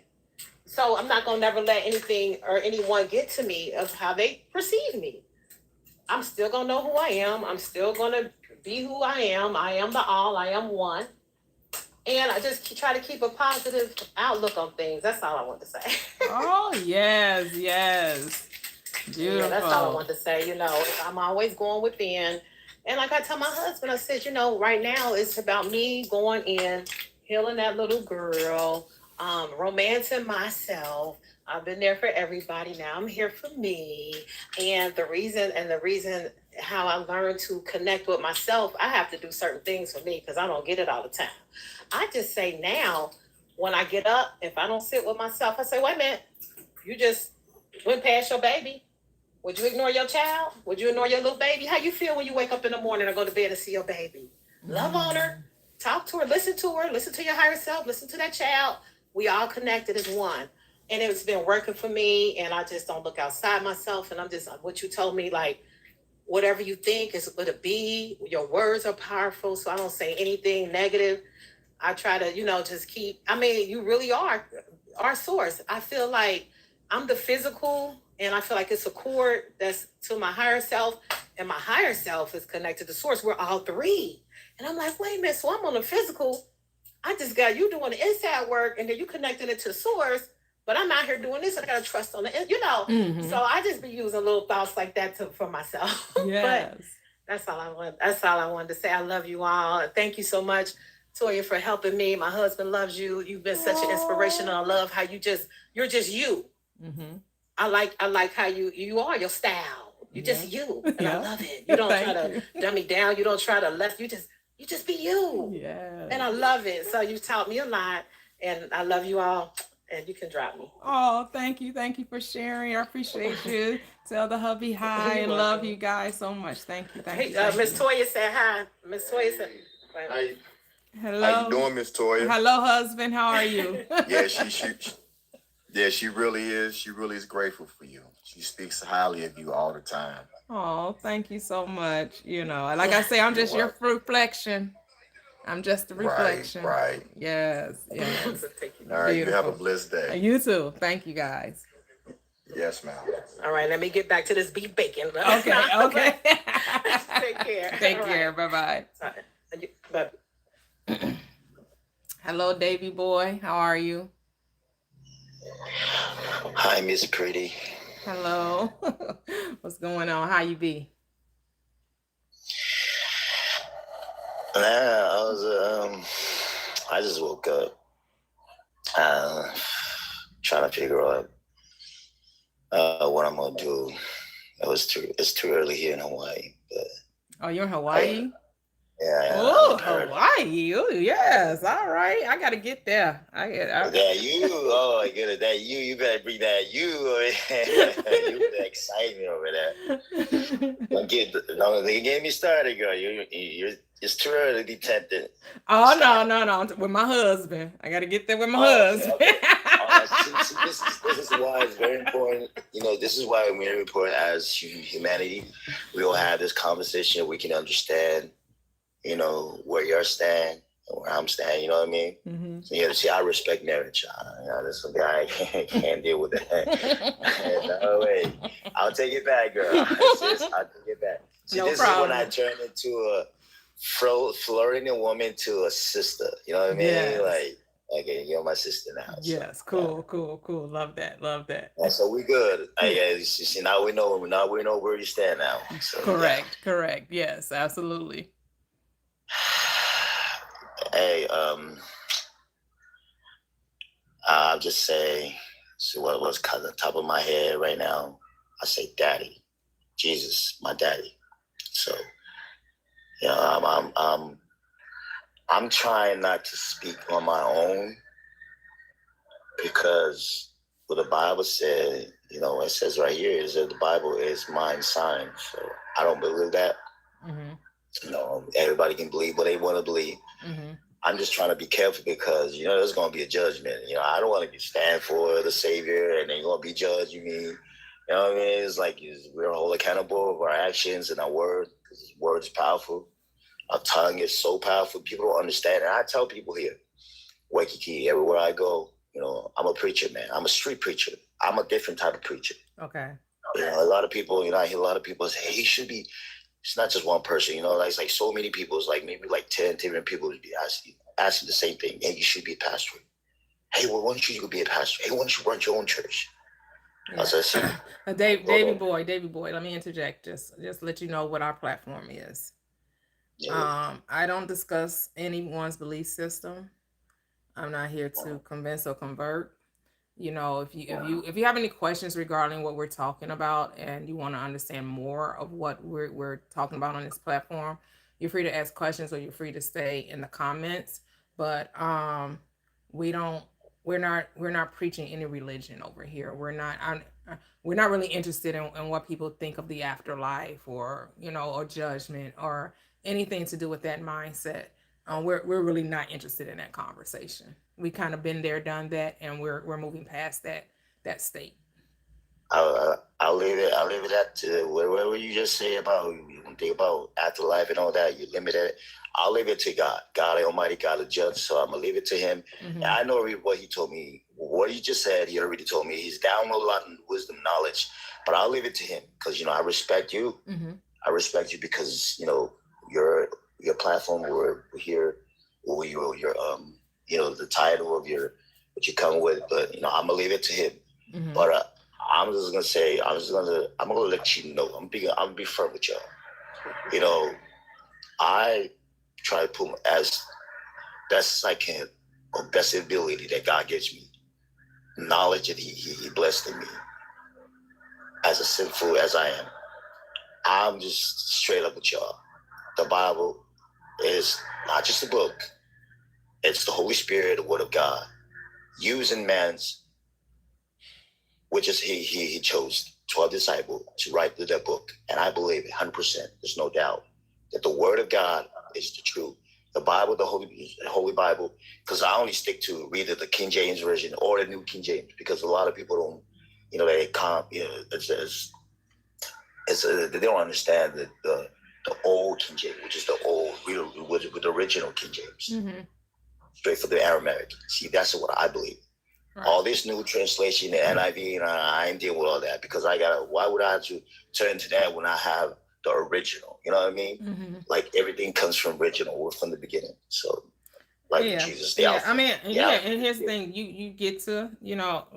So I'm not going to never let anything or anyone get to me of how they perceive me. I'm still gonna know who I am. I'm still gonna be who I am. I am the all. I am one. And I just try to keep a positive outlook on things. That's all I want to say.
Oh, yes, yes. Beautiful.
Yeah, that's all I want to say. You know, I'm always going within. And like I tell my husband, I said, you know, right now it's about me going in, healing that little girl, romancing myself. I've been there for everybody. Now I'm here for me. And the reason how I learned to connect with myself, I have to do certain things for me because I don't get it all the time. I just say now, when I get up, if I don't sit with myself, I say, wait a minute, you just went past your baby. Would you ignore your child? Would you ignore your little baby? How you feel when you wake up in the morning or go to bed and see your baby? Love on her, talk to her, listen to your higher self, listen to that child. We all connected as one. And it's been working for me, and I just don't look outside myself. And I'm just, what you told me, like, whatever you think is going to be. Your words are powerful, so I don't say anything negative. I try to, you know, just keep, I mean, you really are our source. I feel like I'm the physical, and I feel like it's a cord that's to my higher self, and my higher self is connected to source. We're all three. And I'm like, wait a minute, so I'm on the physical. I just got you doing the inside work, and then you connecting it to source, but I'm out here doing this. I got to trust on the, you know.
Mhm.
So I just be using little thoughts like that for myself.
Yes.
But that's all I want. That's all I wanted to say. I love you all. And thank you so much, Toyia, for helping me. My husband loves you. You've been such an inspiration, and I love how you're just you.
Mm-hmm.
I like how you are, your style. You just you. And I love it. You don't try to dummy down. You don't try to left. You just be you.
Yeah.
And I love it. So you've taught me a lot, and I love you all. And you can drop me.
Oh, thank you for sharing. I appreciate you. Tell the hubby hi and love you guys so much. Thank you.
Miss Toyia said hi. Miss Toyia said.
Hi.
Hello.
How you doing, Miss Toyia?
Hello, husband. How are you?
Yeah, she really is. She really is grateful for you. She speaks highly of you all the time.
Oh, thank you so much. You know, like I say, I'm just your reflection. I'm just a reflection.
Right.
Yes.
All right. You have a blessed day.
You too. Thank you, guys.
Yes, ma'am.
All right. Let me get back to this beef bacon.
Okay.
Take care.
Take care. Bye-bye.
Bye.
Hello, Davy boy. How are you?
Hi, Miss Pretty.
Hello. What's going on? How you be?
I just woke up, trying to figure out what I'm gonna do. It's too early here in Hawaii. But
Oh, you're in Hawaii?
yeah.
Oh, Hawaii. Oh, yes. All right. I gotta get there.
That you. Oh, I get it. That you. You better bring that you. You the excitement over there. Don't get me started, girl. It's too early to be tempted.
Oh, no. With my husband. I got to get there with my husband.
Okay. This is why it's very important. You know, this is why it's very important as humanity. We all have this conversation. We can understand, you know, where you're standing and where I'm standing. You know what I mean?
Mm-hmm.
So, yeah, see, I respect marriage. You know, this is a guy I can't deal with that. No way. I'll take it back, girl. I'll take it back. See,
No
this
problem.
is when I turn into a flirting woman to a sister. You know what I mean?
Yes.
Like, you're my sister now.
Yes,
so,
cool. Love that.
Yeah, so we good. See, now we know where you stand now. So,
Correct. Yes, absolutely.
Hey, I'll just say, so what's cut the top of my head right now? I say, Daddy, Jesus, my daddy. So, you know, I'm trying not to speak on my own because what the Bible said, you know, it says right here is that the Bible is mind sign. So I don't believe that.
Mm-hmm.
You know, everybody can believe what they want to believe.
Mm-hmm.
I'm just trying to be careful because, you know, there's going to be a judgment. You know, I don't want to stand for the Savior and then you're going to be judging me. You know what I mean? It's like we're all accountable of our actions and our word because word is powerful. Our tongue is so powerful. People don't understand. And I tell people here, Waikiki, everywhere I go, you know, I'm a preacher, man. I'm a street preacher. I'm a different type of preacher.
Okay.
a lot of people, I hear a lot of people say, hey, he should be. It's not just one person, like, it's like so many people. It's like maybe like 10 different people would be asking the same thing. Hey, you should be a pastor. Hey, well, why don't you be a pastor? Hey, why don't you run your own church?
Yeah.
As I said,
Davy boy, let me interject. Just let you know what our platform is.
yeah.
I don't discuss anyone's belief system. I'm not here to convince or convert. If you have any questions regarding what we're talking about and you want to understand more of what we're talking about on this platform, you're free to ask questions or you're free to stay in the comments. But we don't we're not preaching any religion over here. We're not really interested in what people think of the afterlife or or judgment or anything to do with that mindset. We're really not interested in that conversation. We kind of been there, done that, and we're moving past that state.
I'll leave it. I'll leave it at whatever you just say about you think about afterlife and all that. You limit it. I'll leave it to God. God Almighty, God the Judge. So I'm gonna leave it to Him.
Mm-hmm.
And I know what He told me. What He just said, He already told me. He's down a lot in wisdom, knowledge. But I'll leave it to Him because I respect you.
Mm-hmm.
I respect you because your platform. We're here. Your the title of what you come with. But I'm gonna leave it to Him.
Mm-hmm.
But I'm just gonna say, I'm gonna let you know. I'm gonna be firm with y'all. I try to put as best as I can, or best ability that God gives me, knowledge that He blessed in me. As sinful as I am, I'm just straight up with y'all. The Bible is not just a book; it's the Holy Spirit, the Word of God, using man's. Which is he chose 12 disciples to write that book. And I believe it 100%. There's no doubt that the Word of God is the truth. The Bible, the Holy Bible, because I only stick to either the King James Version or the New King James, because a lot of people don't, they can't, they don't understand the old King James, which is the old, with the original King James.
Mm-hmm.
Straight for the Aramaic. See, that's what I believe. Right. All this new translation, the NIV, and I ain't dealing with all that because why would I have to turn to that when I have the original? You know what I mean?
Mm-hmm.
Like everything comes from original or from the beginning. So, Jesus,
I mean, and here's the thing: you get to,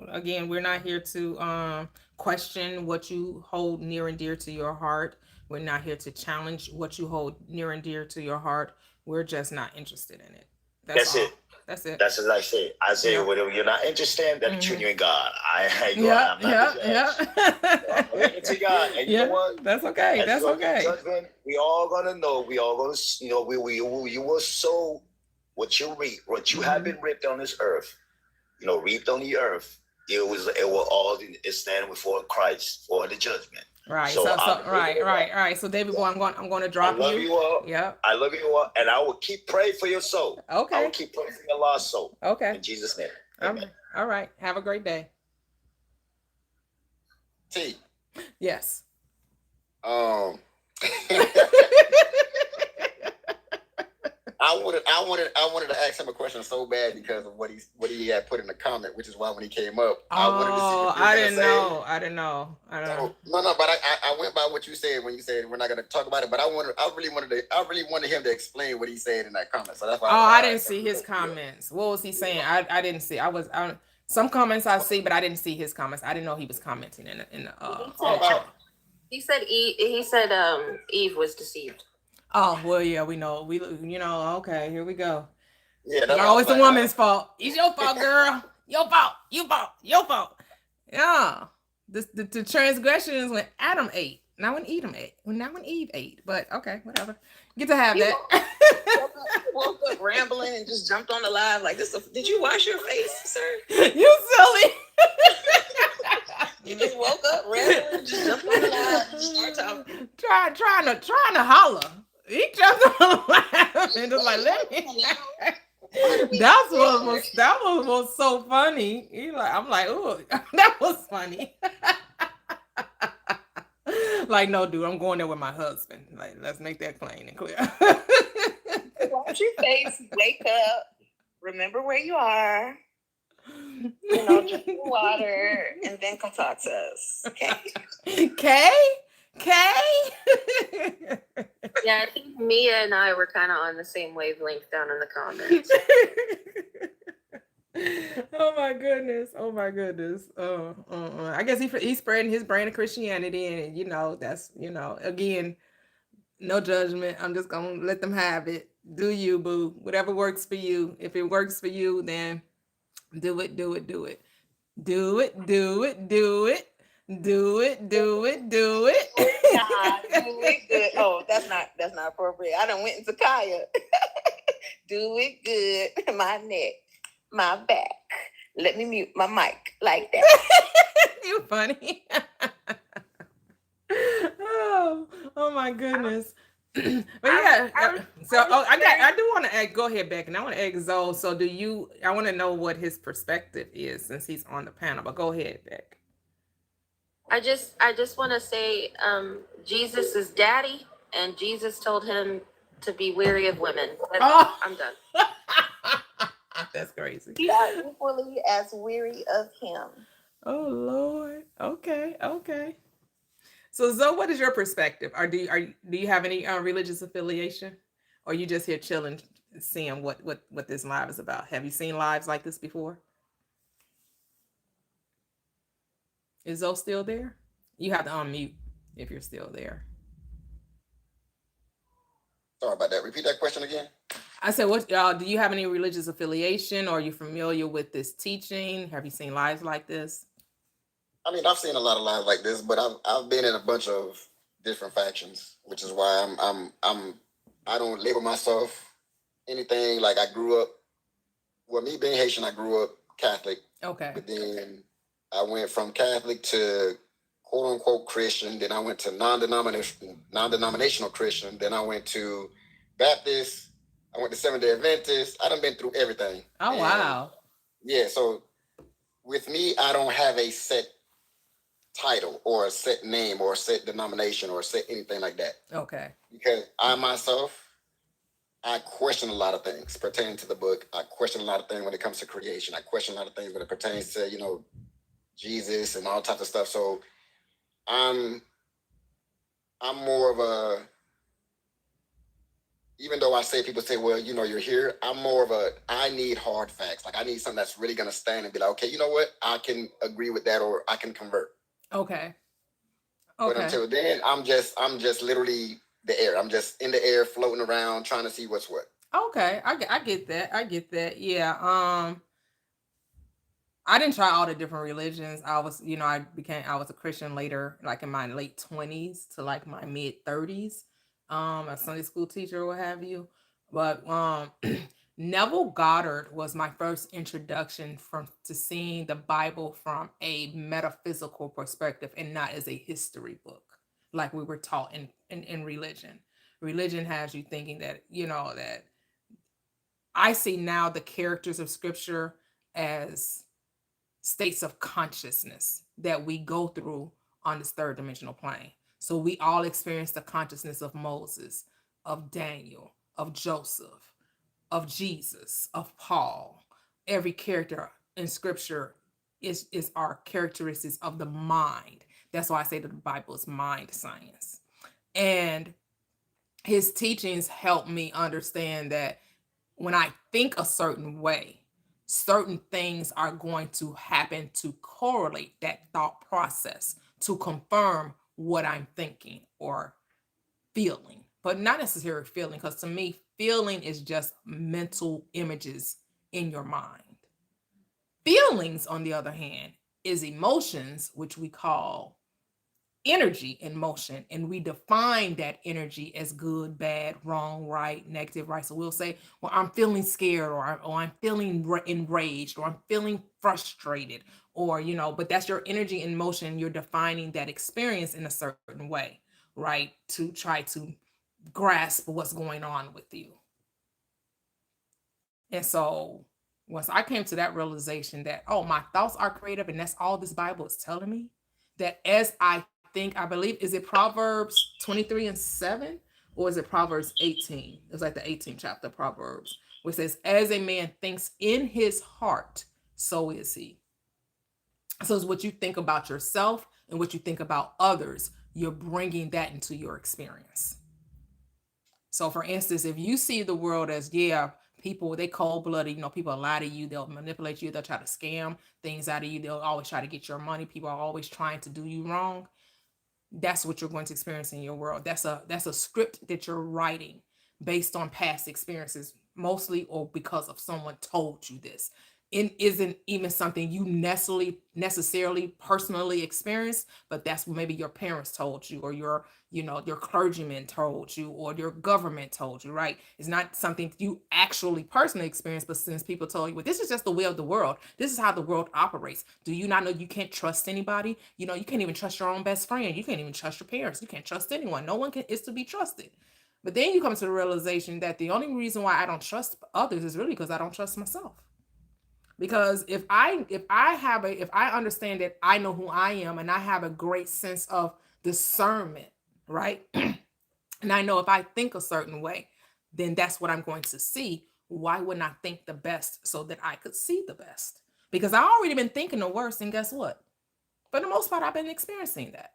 again, we're not here to question what you hold near and dear to your heart. We're not here to challenge what you hold near and dear to your heart. We're just not interested in it. That's all.
It.
That's it.
That's as I say. I say, whatever you're not interested in, that between you and God. I'm not to God. And you know what?
That's okay. That's okay.
Judgment, we all gonna know. We all gonna, you will sow what you reap, what you have been reaped on this earth. Reaped on the earth. It will all stand before Christ for the judgment.
Right. So right. So David boy, I'm going to drop you.
I love you all.
Yep.
I love you all, and I will keep praying for your soul.
Okay.
I will keep praying for your lost soul.
Okay.
In Jesus' name.
Amen. All right. Have a great day.
T.
Yes.
I wanted to ask him a question so bad because of what he had put in the comment, which is why when he came up, I wanted to see what
I didn't know.
No, but I went by what you said when you said we're not going to talk about it. But I really wanted him to explain what he said in that comment. So that's why.
I didn't see his comments. What was he saying? I didn't see. Some comments I see, but I didn't see his comments. I didn't know he was commenting in the.
He said Eve was deceived.
Oh, well, yeah, we know. Okay, here we go.
Yeah,
that's always the woman's fault. It's your fault, girl. Your fault. Yeah. The transgressions when Adam ate, not when Eve ate. But okay, whatever. Get to have that.
Woke up rambling and just jumped on the live like this. Did you wash your face, sir?
You silly.
You just woke up rambling, just jumped on the live, start talking.
Trying to holler. He jumped on the live and just like, let me. That was so funny. I'm like, oh, that was funny. Like, no, dude, I'm going there with my husband. Like, let's make that plain and clear.
Wash your face, wake up, remember where you are. drink your water and then come talk to us. Okay.
Yeah, I think Mia and I were kind of on the same wavelength down in the comments.
Oh my goodness. Oh my goodness. I guess he's spreading his brand of Christianity, and that's again, no judgment. I'm just gonna let them have it. Do you, boo? Whatever works for you. If it works for you, then do it. Do it. Do it. Do it. Do it. Do it. Do it. Do it. Do it.
Do it good. Oh, that's not appropriate. I done went into Kaya. Do it good. My neck, my back. Let me mute my mic like that.
You funny. Oh my goodness. But yeah, I do want to go ahead, Beck, and I want to ask Zoe. So I want to know what his perspective is since he's on the panel, but go ahead, Beck.
I just want to say, Jesus is daddy, and Jesus told him to be weary of women. I'm done.
That's crazy.
We are equally as weary of him.
Oh Lord. Okay. So Zoe, what is your perspective? Or do you have any religious affiliation, or you just here chilling, seeing what this live is about? Have you seen lives like this before? Is Zoe still there? You have to unmute if you're still there.
Sorry about that. Repeat that question again.
I said, what do you have any religious affiliation, or are you familiar with this teaching? Have you seen lives like this?
I mean, I've seen a lot of lives like this, but I've been in a bunch of different factions, which is why I don't label myself anything. Like I grew up, me being Haitian, I grew up Catholic.
Okay.
But then I went from Catholic to quote unquote Christian. Then I went to non-denominational Christian. Then I went to Baptist. I went to Seventh-day Adventist. I done been through everything.
Oh, wow.
Yeah. So with me, I don't have a set title or a set name or a set denomination or a set anything like that.
Okay.
Because I myself, I question a lot of things pertaining to the book. I question a lot of things when it comes to creation. I question a lot of things when it pertains to, Jesus and all types of stuff. So I'm more of a, even though people say, well, you're here, I'm more of I need hard facts. Like I need something that's really going to stand and be like, okay, you know what? I can agree with that, or I can convert.
Okay.
But until then, I'm just literally the air. I'm just in the air, floating around, trying to see what's what.
Okay, I get that. Yeah. I didn't try all the different religions. I was a Christian later, like in my late 20s to like my mid 30s. A Sunday school teacher or what have you. But Neville Goddard was my first introduction to seeing the Bible from a metaphysical perspective and not as a history book, like we were taught in religion. Religion has you thinking that, that I see now the characters of scripture as states of consciousness that we go through on this third dimensional plane. So we all experience the consciousness of Moses, of Daniel, of Joseph, of Jesus, of Paul. Every character in scripture is our characteristics of the mind. That's why I say that the Bible is mind science. And his teachings help me understand that when I think a certain way, certain things are going to happen to correlate that thought process to confirm what I'm thinking or feeling, but not necessarily feeling, because to me, feeling is just mental images in your mind. Feelings, on the other hand, is emotions, which we call energy in motion, and we define that energy as good, bad, wrong, right, negative, right. So we'll say, well, I'm feeling scared, or I'm feeling enraged, or I'm feeling frustrated, or but that's your energy in motion. You're defining that experience in a certain way, right, to try to grasp what's going on with you. And so once I came to that realization that, oh, my thoughts are creative, and that's all this Bible is telling me, that as I believe, is it Proverbs 23:7, or is it Proverbs 18? It's like the 18th chapter of Proverbs, where it says, as a man thinks in his heart, so is he. So it's what you think about yourself and what you think about others. You're bringing that into your experience. So for instance, if you see the world as, yeah, people, they cold-blooded, people lie to you, they'll manipulate you, they'll try to scam things out of you, they'll always try to get your money, people are always trying to do you wrong, that's what you're going to experience in your world. That's a script that you're writing based on past experiences, mostly, or because of someone told you this. It isn't even something you necessarily personally experienced, but that's what maybe your parents told you, or your clergyman told you, or your government told you, right? It's not something you actually personally experienced, but since people told you, well, this is just the way of the world. This is how the world operates. Do you not know you can't trust anybody? You can't even trust your own best friend. You can't even trust your parents. You can't trust anyone. No one is to be trusted. But then you come to the realization that the only reason why I don't trust others is really because I don't trust myself. Because if I understand that I know who I am, and I have a great sense of discernment, right? And I know if I think a certain way, then that's what I'm going to see. Why wouldn't I think the best so that I could see the best? Because I already been thinking the worst, and guess what? For the most part, I've been experiencing that.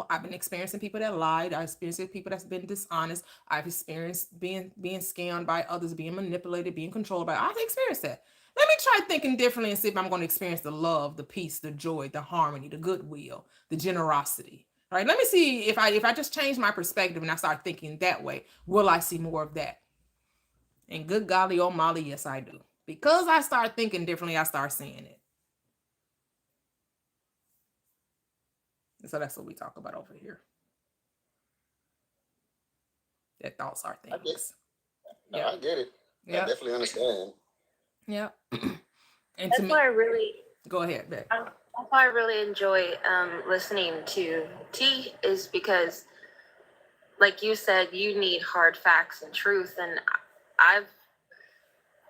I've been experiencing people that lied. I've experienced people that's been dishonest. I've experienced being scammed by others, being manipulated, being controlled by. I've experienced that. Let me try thinking differently and see if I'm going to experience the love, the peace, the joy, the harmony, the goodwill, the generosity. All right, let me see if I just change my perspective and I start thinking that way, will I see more of that? And good golly, oh Molly, yes I do. Because I start thinking differently, I start seeing it. So that's what we talk about over here. That thoughts are things.
No, I get it. I definitely understand.
Yeah. And
That's why I really
go ahead, Beck.
that's why I really enjoy listening to T, is because, like you said, you need hard facts and truth. And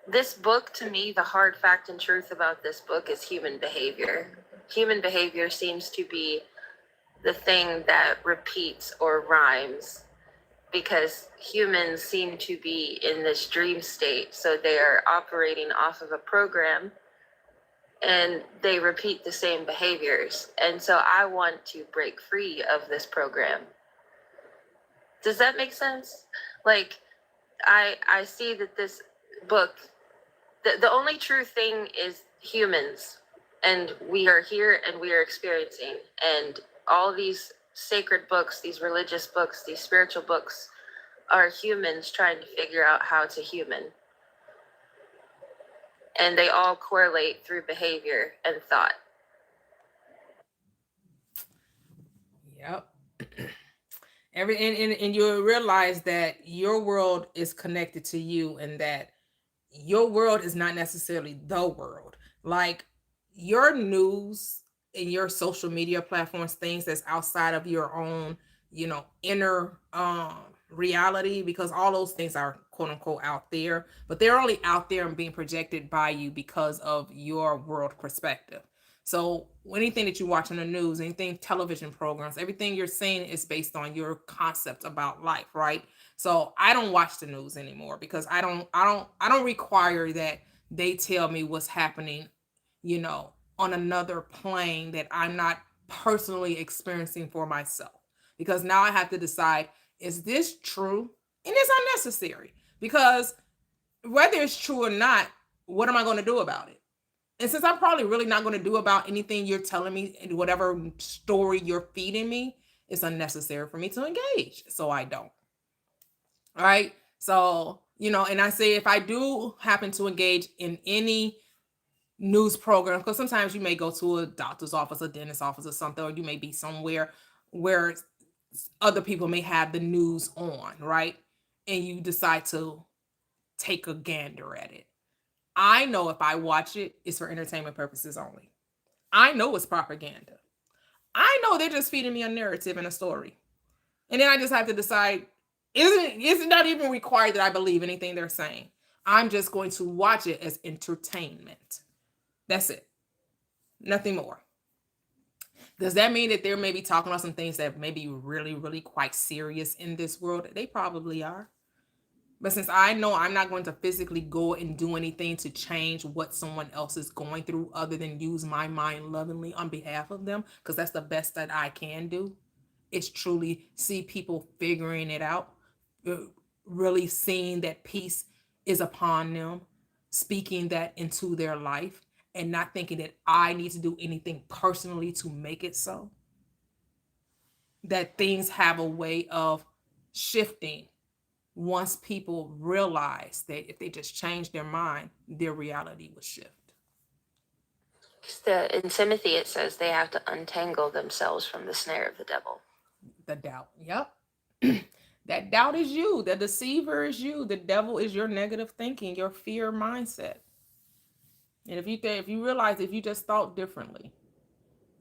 this book, to me, the hard fact and truth about this book is human behavior. Human behavior seems to be the thing that repeats or rhymes, because humans seem to be in this dream state. So they are operating off of a program and they repeat the same behaviors. And so I want to break free of this program. Does that make sense? Like, I see that this book, the only true thing is humans, and we are here and we are experiencing. And all these sacred books, these religious books, these spiritual books are humans trying to figure out how to human. And they all correlate through behavior and thought.
Yep. And you realize that your world is connected to you, and that your world is not necessarily the world. Like, your news and your social media platforms, things that's outside of your own, inner reality, because all those things are quote unquote out there, but they're only out there and being projected by you because of your world perspective. So anything that you watch on the news, anything, television programs, everything you're seeing is based on your concept about life, right? So I don't watch the news anymore, because I don't require that they tell me what's happening, on another plane that I'm not personally experiencing for myself. Because now I have to decide, is this true? And it's unnecessary, because whether it's true or not, what am I going to do about it? And since I'm probably really not going to do about anything you're telling me, and whatever story you're feeding me, it's unnecessary for me to engage. So I don't. All right. So, and I say, if I do happen to engage in any news program, because sometimes you may go to a doctor's office, a dentist's office or something, or you may be somewhere where other people may have the news on, right? And you decide to take a gander at it. I know if I watch it, it's for entertainment purposes only. I know it's propaganda. I know they're just feeding me a narrative and a story. And then I just have to decide, is it not even required that I believe anything they're saying? I'm just going to watch it as entertainment. That's it. Nothing more. Does that mean that they're maybe talking about some things that may be really, really quite serious in this world? They probably are. But since I know I'm not going to physically go and do anything to change what someone else is going through other than use my mind lovingly on behalf of them, because that's the best that I can do, is truly see people figuring it out, really seeing that peace is upon them, speaking that into their life, and not thinking that I need to do anything personally to make it so. That things have a way of shifting once people realize that if they just change their mind, their reality will shift.
In Timothy, it says they have to untangle themselves from the snare of the devil.
The doubt. Yep. That doubt is you. The deceiver is you. The devil is your negative thinking, your fear mindset. And if you realize if you just thought differently,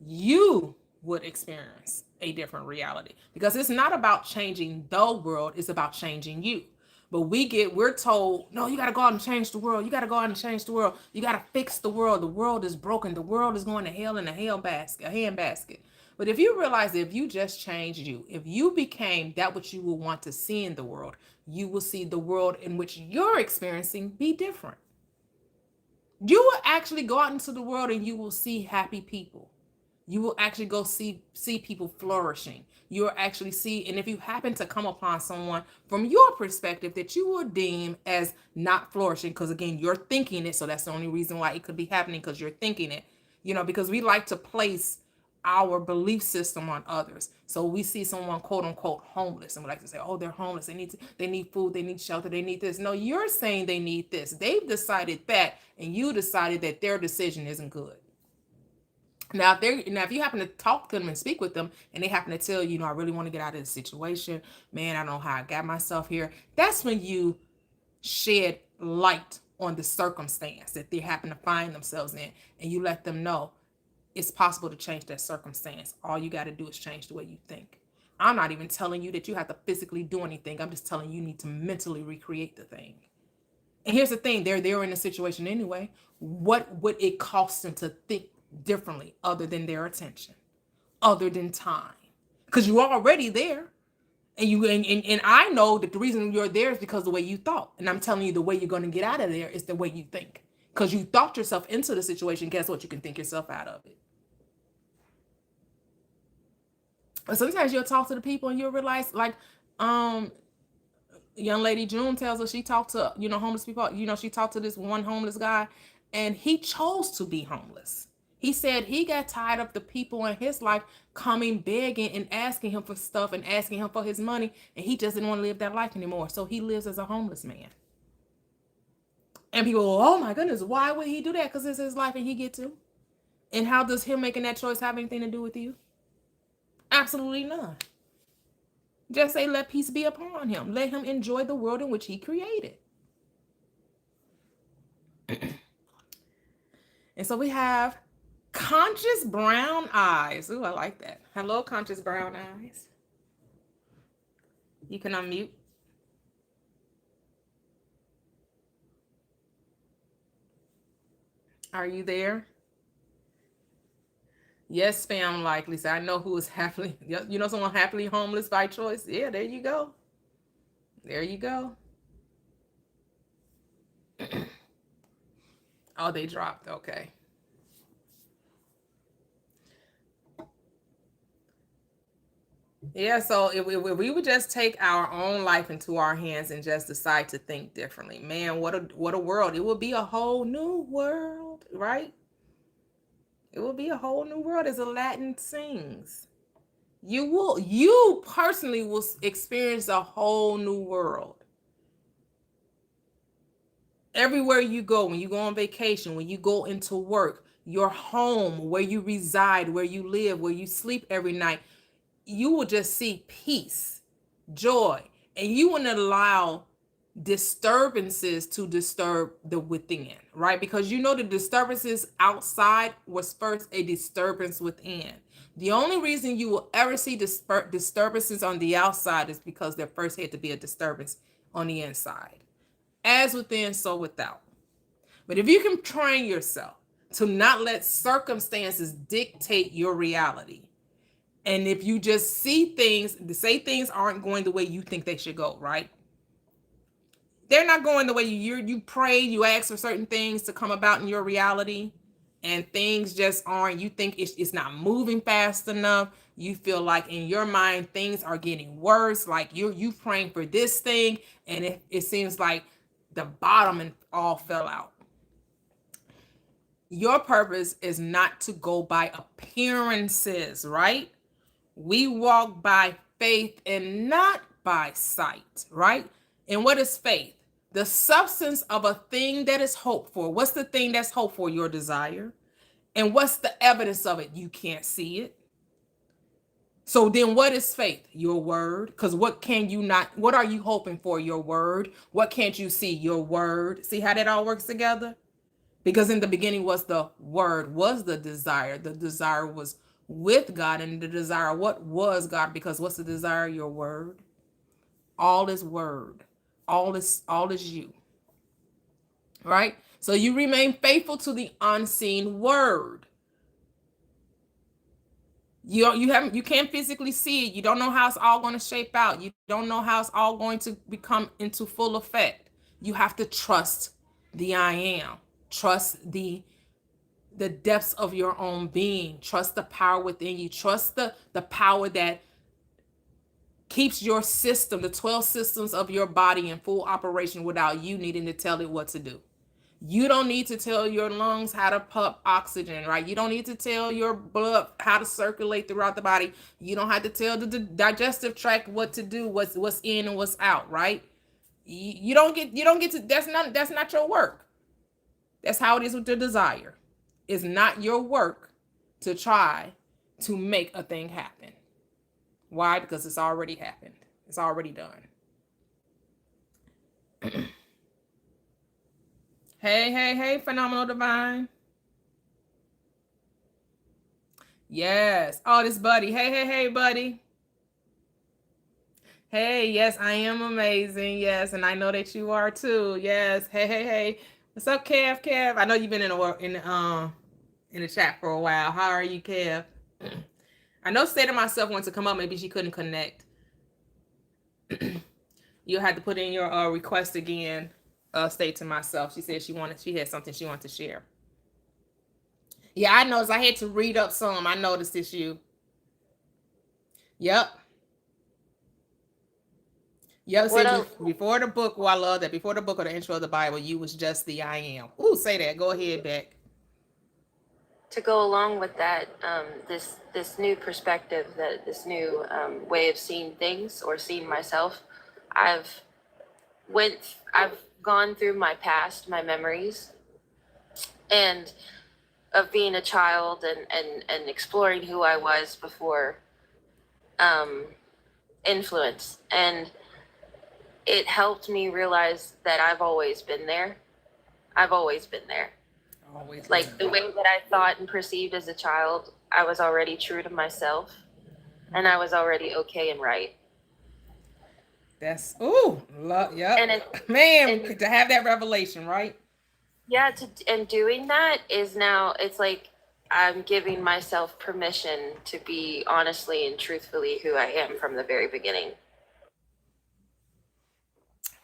you would experience a different reality, because it's not about changing the world, it's about changing you. But we're told, no, you got to go out and change the world. You got to go out and change the world. You got to fix the world. The world is broken. The world is going to hell in a handbasket. But if you realize that if you just changed you, if you became that which you will want to see in the world, you will see the world in which you're experiencing be different. You will actually go out into the world and you will see happy people. You will actually go see people flourishing. You will actually see, and if you happen to come upon someone from your perspective that you will deem as not flourishing, because again, you're thinking it, so that's the only reason why it could be happening, because you're thinking it. Because we like to place our belief system on others. So we see someone quote unquote homeless, and we like to say, oh, they're homeless. They need food, they need shelter, they need this. No, you're saying they need this. They've decided that, and you decided that their decision isn't good. Now, if you happen to talk to them and speak with them, and they happen to tell you, I really want to get out of this situation, man, I don't know how I got myself here. That's when you shed light on the circumstance that they happen to find themselves in, and you let them know it's possible to change that circumstance. All you got to do is change the way you think. I'm not even telling you that you have to physically do anything. I'm just telling you need to mentally recreate the thing. And here's the thing, they're in a situation anyway. What would it cost them to think differently other than their attention, other than time? Because you're already there. And I know that the reason you're there is because of the way you thought. And I'm telling you, the way you're going to get out of there is the way you think. Because you thought yourself into the situation, guess what? You can think yourself out of it. But sometimes you'll talk to the people and you'll realize, like, young lady June tells us she talked to, homeless people. She talked to this one homeless guy, and he chose to be homeless. He said he got tired of the people in his life coming begging and asking him for stuff and asking him for his money, and he just didn't want to live that life anymore. So he lives as a homeless man. And people go, oh my goodness, why would he do that? Because it's his life and he get to. And how does him making that choice have anything to do with you? Absolutely none. Just say, let peace be upon him. Let him enjoy the world in which he created. And so we have conscious brown eyes. Ooh, I like that. Hello, conscious brown eyes. You can unmute. Are you there? Yes, spam likely. So I know who is happily, someone happily homeless by choice. Yeah, there you go. There you go. Oh, they dropped. Okay. Yeah, so if we would just take our own life into our hands and just decide to think differently, man, what a world. It would be a whole new world, right? It will be a whole new world, as Aladdin sings. You personally will experience a whole new world. Everywhere you go, when you go on vacation, when you go into work, your home, where you reside, where you live, where you sleep every night, you will just see peace, joy, and you wouldn't allow disturbances to disturb the within, right? Because the disturbances outside was first a disturbance within. The only reason you will ever see disturbances on the outside is because there first had to be a disturbance on the inside. As within, so without. But if you can train yourself to not let circumstances dictate your reality, and if you just see things, say things aren't going the way you think they should go, right? they're not going the way you pray, you ask for certain things to come about in your reality, and things just aren't. You think it's not moving fast enough. You feel like in your mind things are getting worse. Like you praying for this thing, and it seems like the bottom and all fell out. Your purpose is not to go by appearances, right? We walk by faith and not by sight, right? And what is faith? The substance of a thing that is hoped for. What's the thing that's hoped for? Your desire. And what's the evidence of it? You can't see it. So then what is faith? Your word. Because what are you hoping for? Your word. What can't you see? Your word. See how that all works together? Because in the beginning was the word, was the desire. The desire was with God, and the desire, what was God? Because what's the desire? Your word. All is word. All is you. Right? So you remain faithful to the unseen word. You can't physically see it. You don't know how it's all going to shape out. You don't know how it's all going to become into full effect. You have to trust the I am. Trust the depths of your own being. Trust the power within you. Trust the power that keeps your system, the 12 systems of your body in full operation without you needing to tell it what to do. You don't need to tell your lungs how to pump oxygen, right? You don't need to tell your blood how to circulate throughout the body. You don't have to tell the digestive tract what to do, what's in and what's out, right? You don't get to, that's not your work. That's how it is with the desire. It's not your work to try to make a thing happen. Why? Because it's already happened. It's already done. Hey, phenomenal divine. Yes. Oh, this buddy. Hey, buddy. Hey, yes, I am amazing. Yes, and I know that you are too. Yes. Hey. What's up, Kev? I know you've been in the chat for a while. How are you, Kev? I know State of Myself wants to come up. Maybe she couldn't connect. You'll have to put in your request again. State to Myself. She said she had something she wanted to share. Yeah, I noticed. I had to read up some. I noticed this you. Yep. So before the book, I love that. Before the book or the intro of the Bible, you was just the I am. Ooh, say that. Go ahead, Beck.
To go along with that, this new perspective, this new way of seeing things or seeing myself, I've gone through my past, my memories, and of being a child and exploring who I was before influence, and it helped me realize that I've always been there. Always like the way that I thought and perceived as a child, I was already true to myself, and I was already okay and right.
That's yeah. And to have that revelation, right?
Yeah, and doing that is now, it's like I'm giving myself permission to be honestly and truthfully who I am from the very beginning.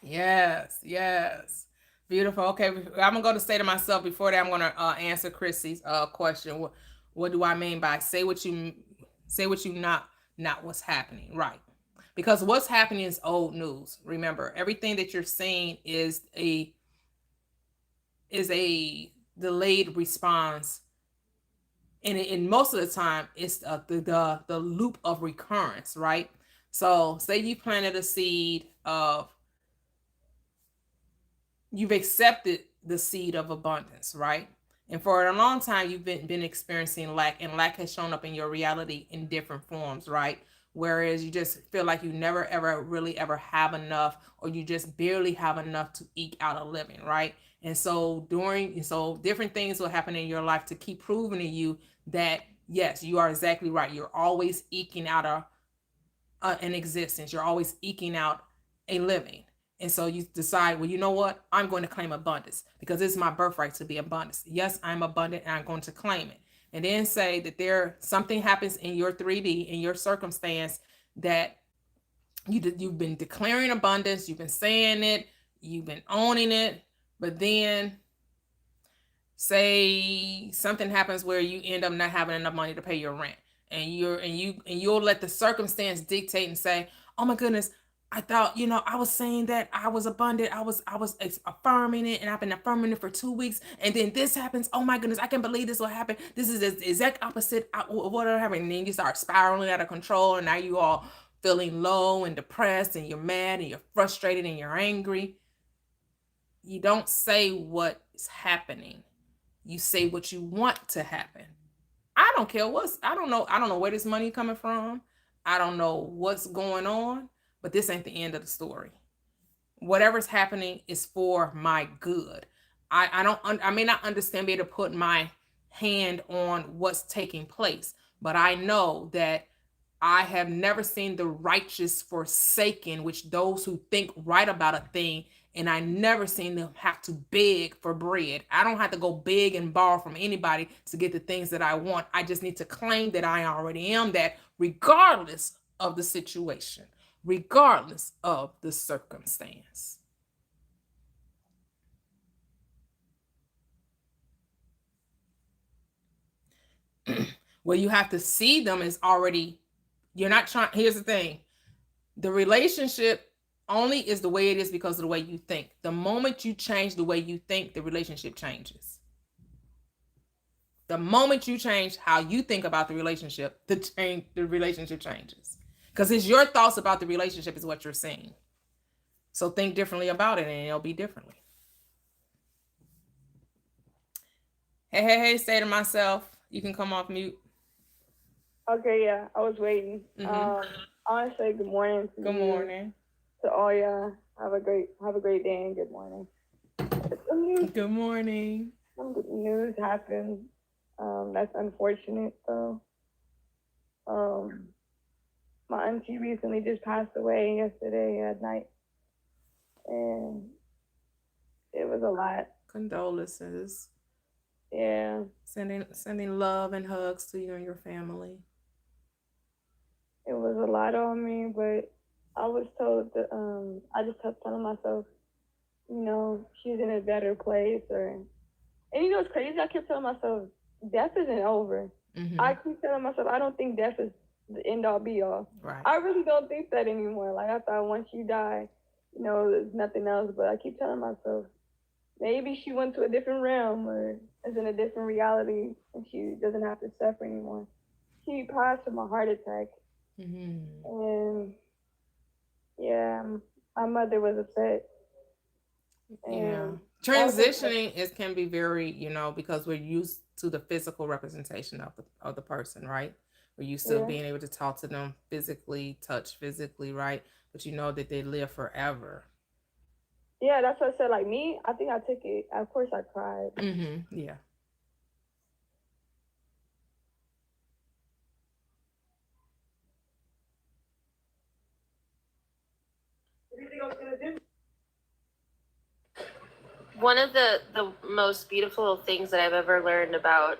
Yes. Beautiful. Okay, I'm gonna go to State of Myself. Before that, I'm gonna answer Chrissy's question. What do I mean by say what you not what's happening, right? Because what's happening is old news. Remember, everything that you're seeing is a delayed response, and most of the time it's the loop of recurrence, right? So say you planted a seed of, you've accepted the seed of abundance, right? And for a long time, you've been experiencing lack, and lack has shown up in your reality in different forms, right? Whereas you just feel like you never, ever, really ever have enough, or you just barely have enough to eke out a living, right? And so different things will happen in your life to keep proving to you that, yes, you are exactly right. You're always eking out an existence. You're always eking out a living. And so you decide, well, you know what? I'm going to claim abundance because it's my birthright to be abundant. Yes, I'm abundant and I'm going to claim it. And then say that something happens in your 3D, in your circumstance, that you've been declaring abundance. You've been saying it. you've been owning it, but then say something happens where you end up not having enough money to pay your rent, and you'll let the circumstance dictate and say, oh my goodness, I thought, I was saying that I was abundant, I was affirming it, and I've been affirming it for 2 weeks, and then this happens. Oh my goodness, I can't believe this will happen. This is the exact opposite of what happened. And then you start spiraling out of control, and now you all feeling low and depressed, and you're mad and you're frustrated and you're angry. You don't say what is happening. You say what you want to happen. I don't care I don't know where this money coming from. I don't know what's going on, but this ain't the end of the story. Whatever's happening is for my good. I may not understand, be able to put my hand on what's taking place, but I know that I have never seen the righteous forsaken, which those who think right about a thing, and I never seen them have to beg for bread. I don't have to go beg and borrow from anybody to get the things that I want. I just need to claim that I already am that, regardless of the situation, regardless of the circumstance. Well, you have to see them as already, you're not trying. Here's the thing. The relationship only is the way it is because of the way you think. The moment you change the way you think, the relationship changes. The moment you change how you think about the relationship, the relationship changes. Because it's your thoughts about the relationship is what you're seeing. So think differently about it, and it'll be differently. Hey, say to myself, you can come off mute.
Okay, yeah, I was waiting. I want to say good morning to
Good morning.
To all y'all. Have a great day and good morning.
Good morning.
Some good news happened. That's unfortunate though. My auntie recently just passed away yesterday at night, and it was a lot.
Condolences.
Yeah.
Sending love and hugs to you and your family.
It was a lot on me, but I was told that I just kept telling myself, she's in a better place, and it's crazy. I kept telling myself, death isn't over.
Mm-hmm.
I keep telling myself, I don't think death is the end all be all.
Right.
I really don't think that anymore. Like I thought once you die, there's nothing else. But I keep telling myself, maybe she went to a different realm or is in a different reality, and she doesn't have to suffer anymore. She passed from a heart attack.
Mm-hmm.
And yeah, my mother was upset.
Yeah, transitioning can be very, because we're used to the physical representation of the person, right? We're used to being able to talk to them physically, touch physically, right? But you know that they live forever.
Yeah, that's what I said. Like me, I think I took it. Of course, I cried.
Mm-hmm. Yeah.
One of the most beautiful things that I've ever learned about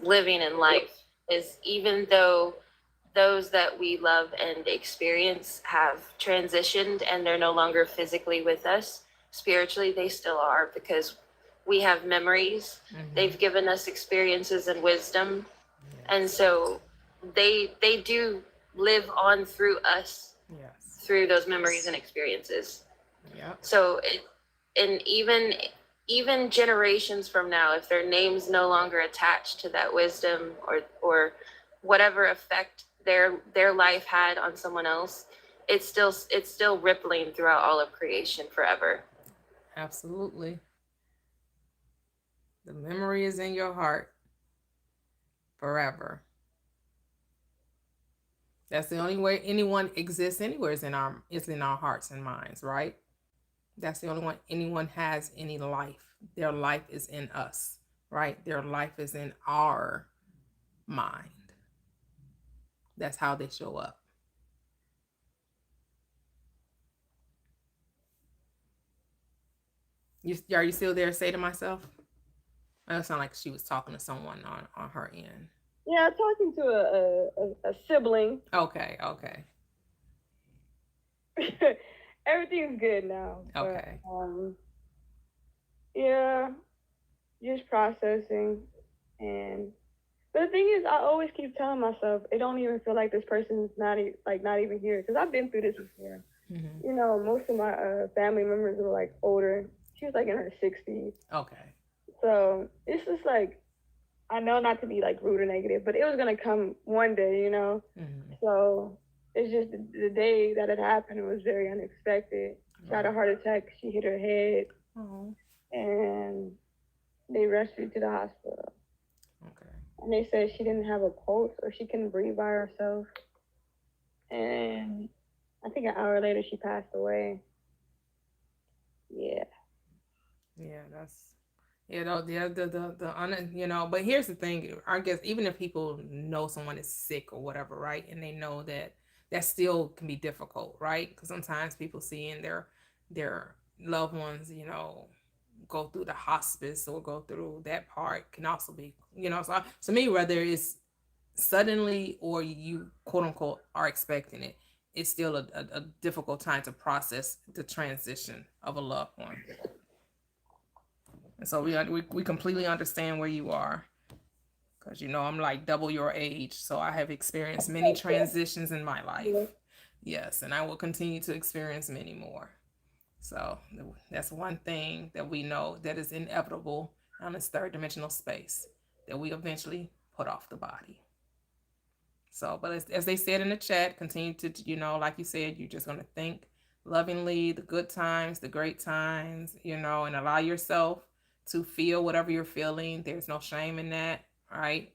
living in life is, even though those that we love and experience have transitioned and they're no longer physically with us, spiritually they still are, because we have memories. Mm-hmm. They've given us experiences and wisdom. Yes. And so they do live on through us. Yes. Through those memories and experiences. Yeah. So and even generations from now, if their name's no longer attached to that wisdom or whatever effect their life had on someone else, it's still rippling throughout all of creation forever.
Absolutely. The memory is in your heart forever. That's the only way anyone exists anywhere is in our hearts and minds, right? That's the only one anyone has any life. Their life is in us, right? Their life is in our mind. That's how they show up. Are you still there? Say to myself. It sounded like she was talking to someone on her end.
Yeah, talking to a sibling.
Okay.
everything's good now.
Okay.
But, yeah, just processing. And but the thing is, I always keep telling myself it don't even feel like this person's not even here, because I've been through this before.
Mm-hmm.
You know, most of my family members were like older. She was like in her 60s.
Okay.
So it's just like, I know not to be like rude or negative, but it was gonna come one day, you know.
Mm-hmm.
So it's just the day that it happened, it was very unexpected. She had a heart attack. She hit her head,
Oh.
and they rushed her to the hospital.
Okay.
And they said she didn't have a pulse or she couldn't breathe by herself. And I think an hour later she passed away. Yeah.
Yeah, that's you know, but here's the thing, I guess even if people know someone is sick or whatever, right, and they know that still can be difficult, right? Because sometimes people seeing their loved ones, you know, go through the hospice or go through that part can also be, you know, so to me, whether it's suddenly or you quote unquote are expecting it, it's still a difficult time to process the transition of a loved one. And so we completely understand where you are, because you know I'm like double your age, so I have experienced many transitions in my life. Yes, and I will continue to experience many more. So that's one thing that we know that is inevitable on this third dimensional space, that we eventually put off the body. So, but as they said in the chat, continue to, you know, like you said, you're just going to think lovingly, the good times, the great times, you know, and allow yourself to feel whatever you're feeling. There's no shame in that, right?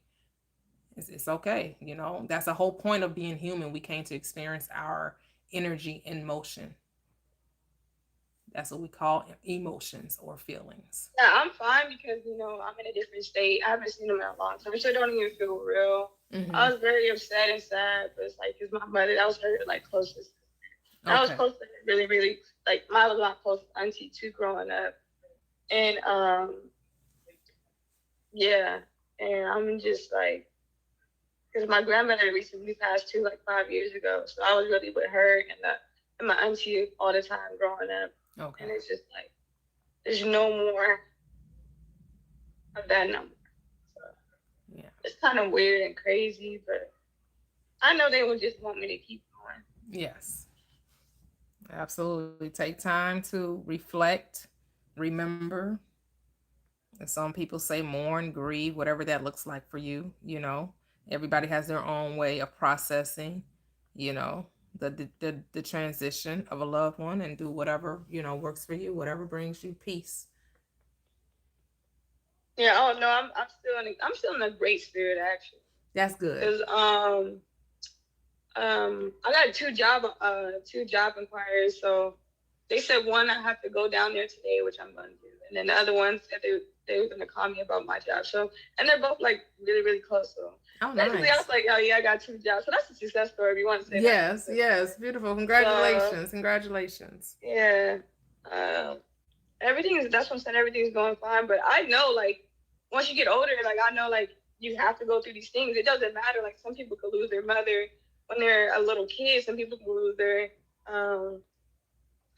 It's okay. You know, that's the whole point of being human. We came to experience our energy in motion. That's what we call emotions or feelings.
Yeah, I'm fine because, you know, I'm in a different state. I haven't seen them in a long time, so it don't even feel real.
Mm-hmm.
I was very upset and sad, but it's like, it's my mother. That was her, like, closest. Okay. I was close to her, really, really, like, Mine was my close auntie, too, growing up. And, yeah, and I'm just, like, because my grandmother recently passed, too, like, 5 years ago. So I was really with her and my auntie all the time growing up.
Okay.
And it's just, like, there's no more of that number. So yeah, it's kind of weird and crazy, but I know they would just want me to keep going.
Yes, absolutely. Take time to reflect, remember. And some people say mourn, grieve, whatever that looks like for you. You know, everybody has their own way of processing, you know, the transition of a loved one, and do whatever, you know, works for you, whatever brings you peace.
Yeah. Oh no, I'm still in a great spirit, actually.
That's good.
Because I got two job inquiries. So they said one, I have to go down there today, which I'm going to do, and then the other one said they were going to call me about my job. So, and they're both like really, really close. So basically, nice. I was like, oh yeah, I got two jobs. So that's a success story if you want to say
yes,
that.
Yes, beautiful. Congratulations. Congratulations.
Yeah. That's what I'm saying, everything's going fine. But I know, like, once you get older, like, I know, like, you have to go through these things. It doesn't matter. Like, some people could lose their mother when they're a little kid. Some people can lose their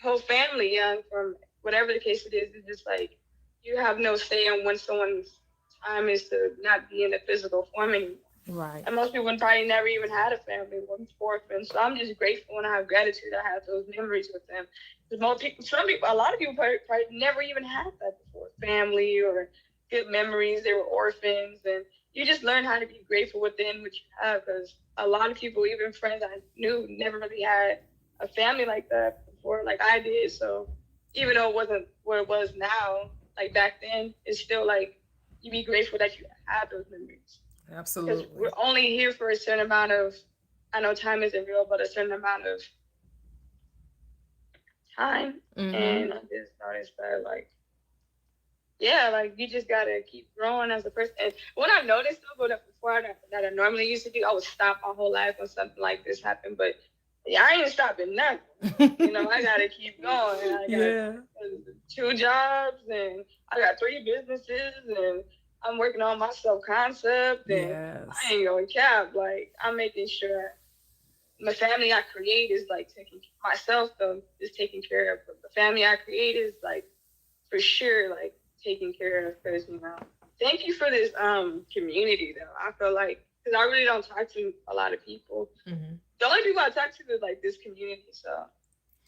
whole family young, from whatever the case it is. It's just like, you have no say on when someone's time is to not be in the physical form anymore.
Right.
And most people probably never even had a family, one orphan. So I'm just grateful and I have gratitude I have those memories with them. Because a lot of people probably never even had that before, family or good memories. They were orphans, and you just learn how to be grateful within what you have. Because a lot of people, even friends I knew, never really had a family like that before, like I did. So even though it wasn't what it was now, like back then, it's still like you be grateful that you have those memories.
Absolutely.
Because we're only here for a certain amount of, I know time isn't real, but a certain amount of time. Mm-hmm. And I just noticed that, like, yeah, like, you just gotta keep growing as a person. And what I noticed, though, before that I normally used to do, I would stop my whole life when something like this happened. But yeah, I ain't stopping nothing. You know, I gotta keep going. I got 2 jobs, and I got 3 businesses, and I'm working on my self-concept, and I ain't going cap. Like, I'm making sure the family I create is like taking myself though is taken care of. But the family I create is like for sure like taken care of because thank you for this community though. I feel like because I really don't talk to a lot of people.
Mm-hmm.
The only people I talk to is like this community. So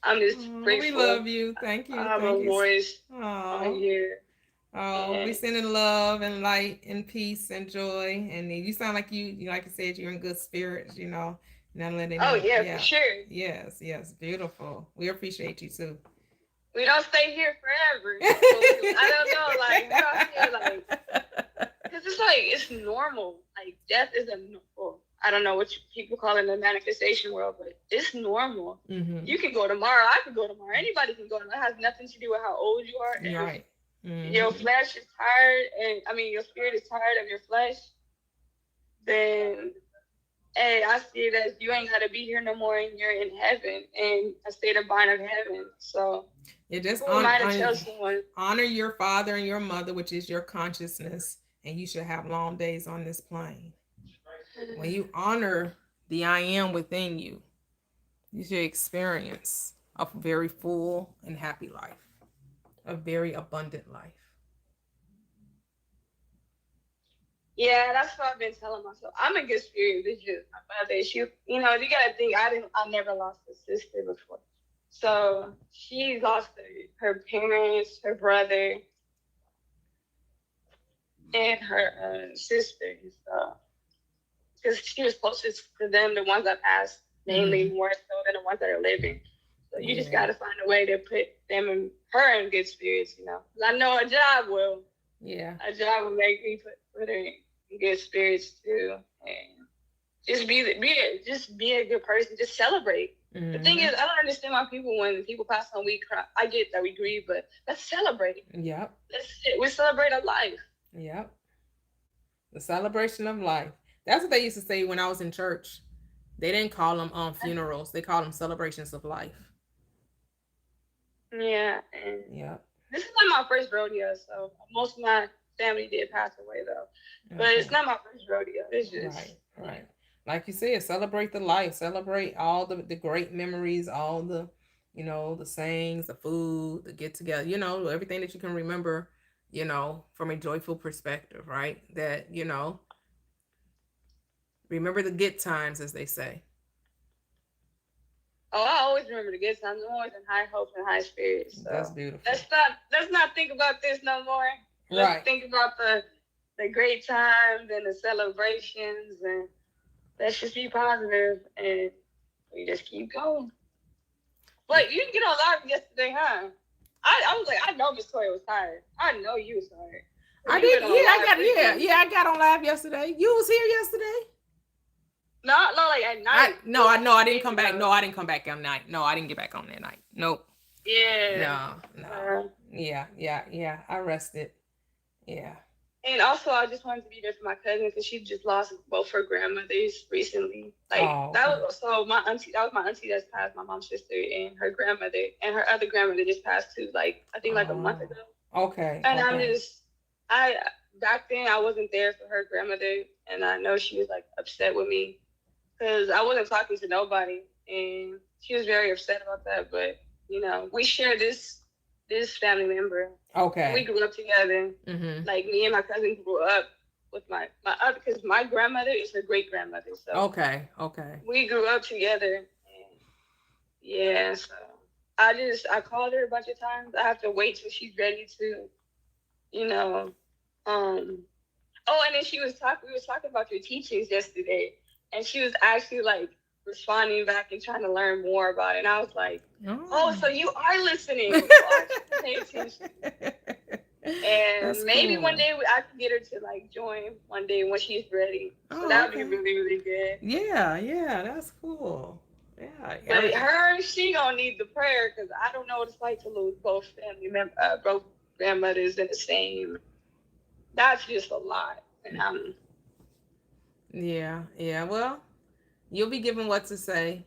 I'm just grateful.
We love you. Thank you.
I have
Thank
a
you.
voice
Oh.
on here.
Oh, we sending love and light and peace and joy. And you sound like you like I said, you're in good spirits, Not letting
Oh yeah, for sure.
Yes, beautiful. We appreciate you too.
We don't stay here forever. I don't know, like we don't stay like because it's like it's normal. Like death is well, I don't know what people call it in the manifestation world, but it's normal.
Mm-hmm.
You can go tomorrow. I could go tomorrow. Anybody can go tomorrow. It has nothing to do with how old you are.
You're right. Mm-hmm.
Your flesh is tired, and your spirit is tired of your flesh. Then, hey, I see that you ain't gotta be here no more, and you're in heaven, in a state of mind of heaven. So,
just honor your father and your mother, which is your consciousness, and you should have long days on this plane. When you honor the I am within you, you should experience a very full and happy life, a very abundant life.
Yeah, that's what I've been telling myself. I'm in good spirit. It's just my mother. You gotta think I never lost a sister before. So she lost her parents, her brother, and her sister. So because she was closest to them, the ones that passed, mainly more so than the ones that are living. So you just gotta find a way to put them and her in good spirits, I know a job will.
Yeah.
A job will make me put her in good spirits too, and just be a good person. Just celebrate. Mm-hmm. The thing is, I don't understand why when people pass on, we cry. I get that we grieve, but let's celebrate.
Yep.
We celebrate a life.
Yep. The celebration of life. That's what they used to say when I was in church. They didn't call them funerals. They called them celebrations of life.
Yeah. And this is not my first rodeo, so most of my family did pass away though. But it's not my first rodeo. It's just
right. Like you said, celebrate the life. Celebrate all the great memories, all the, the sayings, the food, the get together, everything that you can remember, from a joyful perspective, right? That, remember the good times, as they say.
Oh, I always remember the good times. I'm always in high hopes and high spirits. So
that's beautiful.
Let's not think about this no more. Let's think about the great times and the celebrations, and let's just be positive and we just keep going. But you didn't get on live yesterday, huh? I was like, I know Miss Toyia was tired. I know you was tired.
I did. I got on live yesterday. You was here yesterday.
No, like at night.
I didn't come back. No, I didn't come back at night. No, I didn't get back on that night. Nope.
Yeah.
No. Yeah. I rested. Yeah.
And also, I just wanted to be there for my cousin because she just lost both her grandmothers recently. That was my auntie. That was my auntie that's passed, my mom's sister, and her grandmother, and her other grandmother just passed too. I think a month ago.
Okay.
And I back then I wasn't there for her grandmother, and I know she was upset with me because I wasn't talking to nobody, and she was very upset about that. But we share this family member.
Okay.
We grew up together.
Mm-hmm.
Me and my cousin grew up with my other, because my grandmother is her great grandmother. So
okay.
We grew up together. And so I called her a bunch of times. I have to wait till she's ready to, and then we was talking about your teachings yesterday, and she was actually responding back and trying to learn more about it. And I was like, oh, so you are listening. You are paying attention. And that's maybe cool. One day I can get her to join one day when she's ready. So that would be really, really good.
Yeah, that's cool. Yeah.
But she gonna need the prayer because I don't know what it's like to lose both family members, both grandmothers in the same. That's just a lot. And
Yeah. Well, you'll be given what to say,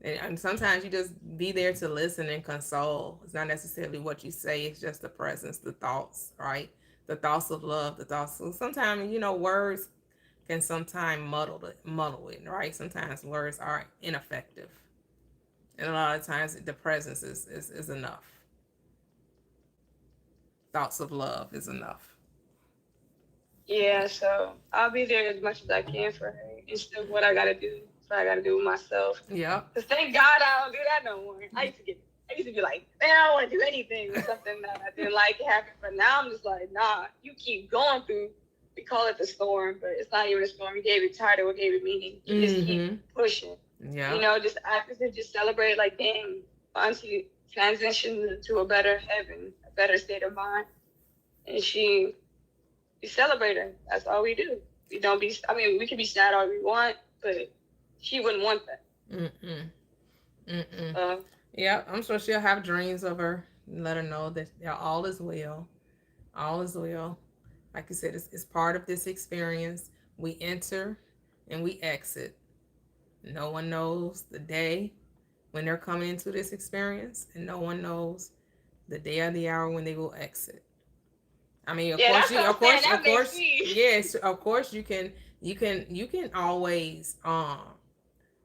and sometimes you just be there to listen and console. It's not necessarily what you say. It's just the presence, the thoughts, right? The thoughts of love, the thoughts. Sometimes, words can sometimes muddle it, right? Sometimes words are ineffective. And a lot of times the presence is enough. Thoughts of love is enough.
Yeah, so I'll be there as much as I can for her. It's still what I gotta do. So I gotta do with myself.
Yep.
Cause thank God I don't do that no more. I used to be like, man, I don't want to do anything or something that I didn't like happen. But now I'm just like, nah, you keep going through. We call it the storm, but it's not even a storm. You gave it title, we gave it meaning. You just keep pushing.
Yeah.
You know, just actors just celebrate like, dang, once you transition into a better heaven, a better state of mind. And we celebrate her. That's all we do. We don't be, I mean, we can be sad all we want, but she wouldn't want that.
Yeah, I'm sure she'll have dreams of her. Let her know that all is well. All is well. Like you said, it's part of this experience. We enter and we exit. No one knows the day when they're coming into this experience, and no one knows the day or the hour when they will exit. I mean, yes, of course, you can always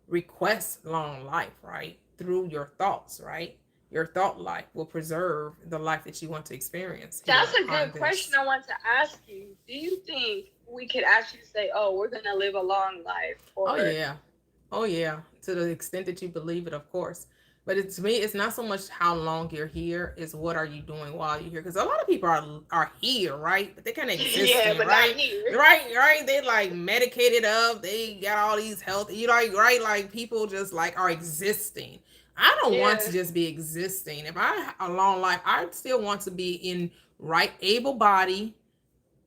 request long life, right? Through your thoughts, right? Your thought life will preserve the life that you want to experience.
That's a good question I want to ask you. Do you think we could actually say, oh, we're going to live a long life?
Oh, yeah. Oh, yeah. To the extent that you believe it, of course. But to me, it's not so much how long you're here, it's what are you doing while you're here. Because a lot of people are here, right? But they kind of existing,
but
right?
Not here.
Right. They like medicated up. They got all these health, right? Like people just like are existing. I don't want to just be existing. If I have a long life, I still want to be in right able body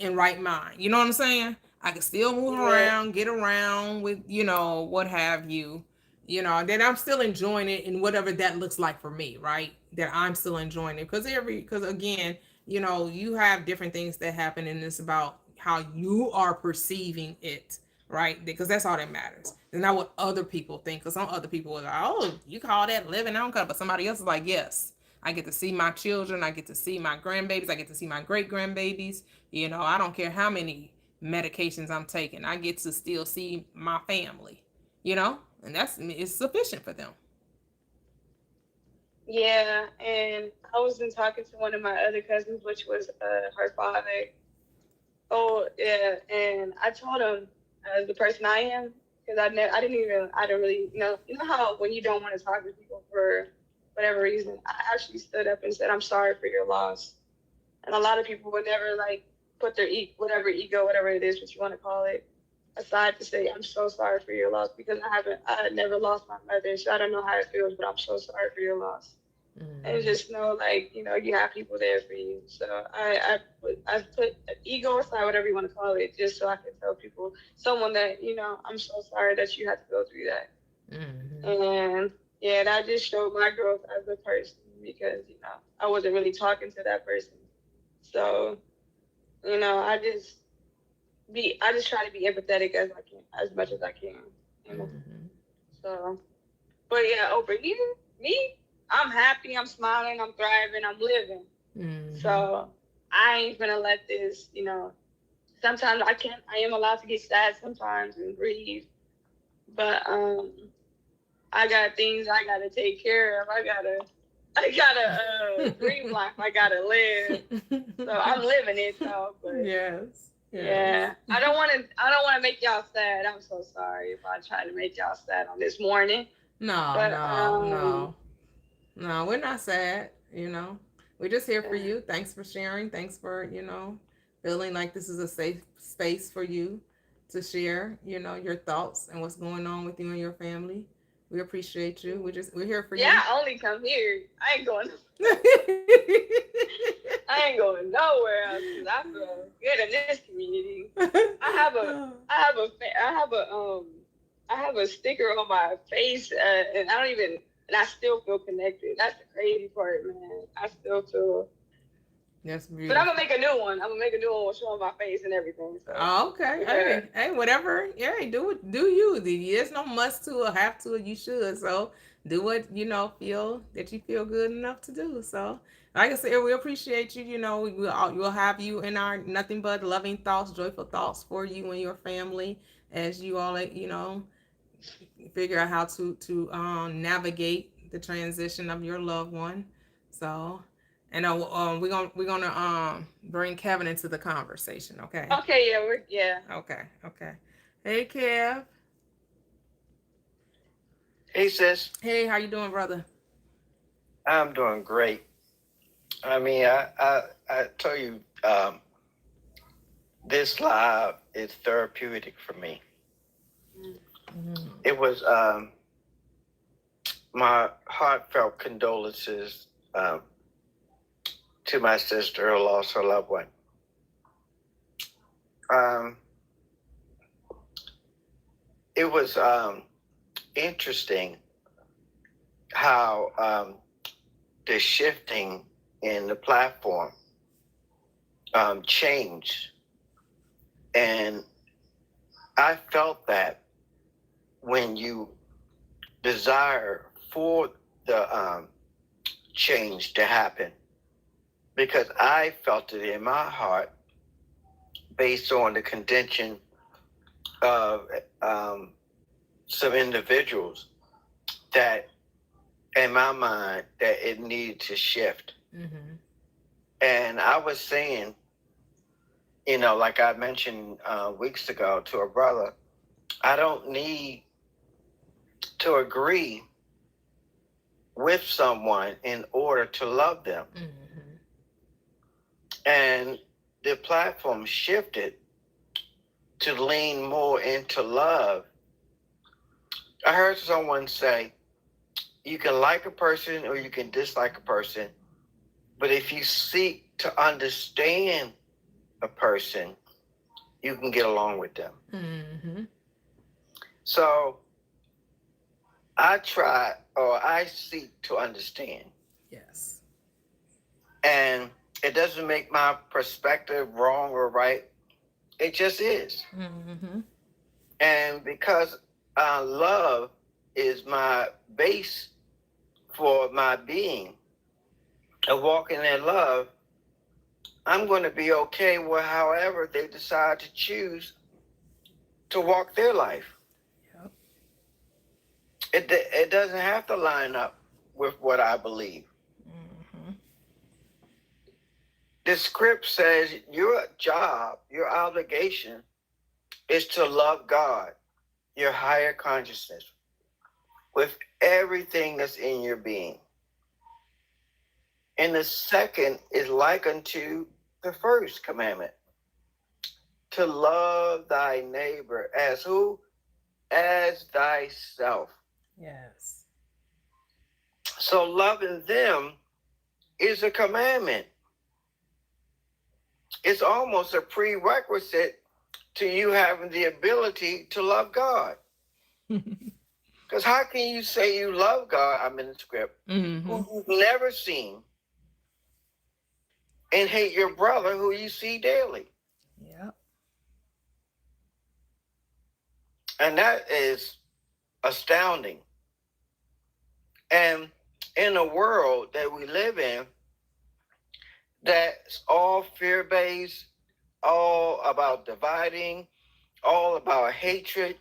and right mind. You know what I'm saying? I can still move around, get around with, what have you. That I'm still enjoying it and whatever that looks like for me, right? That I'm still enjoying it. Because again, you have different things that happen, and it's about how you are perceiving it, right? Because that's all that matters. It's not what other people think. Because some other people are like, oh, you call that living? I don't care. But somebody else is like, yes, I get to see my children. I get to see my grandbabies. I get to see my great grandbabies. I don't care how many medications I'm taking. I get to still see my family, and it's sufficient for them.
Yeah, and I was talking to one of my other cousins, which was her father. Oh, yeah, and I told him the person I am, because I don't really, you know how when you don't want to talk to people for whatever reason, I actually stood up and said, I'm sorry for your loss. And a lot of people would never put their whatever it is, what you want to call it, aside to say, I'm so sorry for your loss, because I had never lost my mother, so I don't know how it feels, but I'm so sorry for your loss. And just know, you have people there for you. So I put ego aside, whatever you want to call it, just so I can tell people, someone that, I'm so sorry that you had to go through that. And yeah, that just showed my growth as a person, because, I wasn't really talking to that person. So, I just try to be empathetic as I can, as much as I can. So, but yeah, over here, me, I'm happy, I'm smiling, I'm thriving, I'm living. So I ain't gonna let this, sometimes I am allowed to get sad sometimes and grieve, but I got things I gotta take care of. I gotta dream life. I gotta live. So I'm living it though. But
yes.
Yeah, I don't want to make y'all sad. I'm so sorry if I try to make y'all sad on this morning.
No, we're not sad. We're just here for you. Thanks for sharing. Thanks for feeling like this is a safe space for you to share your thoughts and what's going on with you and your family. We appreciate you. We're here for you.
Yeah, I only come here. I ain't going nowhere else, because I feel good in this community. I have a sticker on my face, and I still feel connected. That's the crazy part, man. I still feel.
That's beautiful.
But I'm gonna make a new one. With showing my face and everything. So.
Oh, okay. Yeah. Hey, whatever. Yeah, do you. There's no must to or have to, or you should. So do what feel that you feel good enough to do. So Like I said, we appreciate you. You know, we'll have you in our nothing but loving thoughts, joyful thoughts for you and your family as you all, figure out how navigate the transition of your loved one. So, and we're gonna bring Kevin into the conversation. Okay.
Okay, yeah.
Okay. Okay. Hey, Kev.
Hey sis,
Hey, how you doing, brother?
I'm doing great. I mean, I tell you, this live is therapeutic for me. It was my heartfelt condolences to my sister who lost her loved one. It was interesting how the shifting in the platform changed. And I felt that when you desire for the change to happen, because I felt it in my heart based on the contention of some individuals that, in my mind, that it needed to shift.
Mm-hmm.
And I was saying, you know, like I mentioned weeks ago to a brother, I don't need to agree with someone in order to love them.
Mm-hmm.
And the platform shifted to lean more into love. I heard someone say, you can like a person or you can dislike a person, but if you seek to understand a person, you can get along with them.
Mm-hmm.
So I seek to understand.
Yes.
And it doesn't make my perspective wrong or right. It just is.
Mm-hmm.
And because love is my base for my being and walking in love, I'm going to be okay with however they decide to choose to walk their life.
Yep.
It doesn't have to line up with what I believe.
Mm-hmm.
The script says your job, your obligation is to love God, your higher consciousness, with everything that's in your being. And the second is like unto the first commandment, to love thy neighbor as who? As thyself.
Yes.
So loving them is a commandment. It's almost a prerequisite to you having the ability to love God. Because how can you say you love God, I'm in the script,
Mm-hmm.
who you've never seen, and hate your brother who you see daily?
Yep.
And that is astounding. And in a world that we live in, that's all fear-based, all about dividing, all about hatred,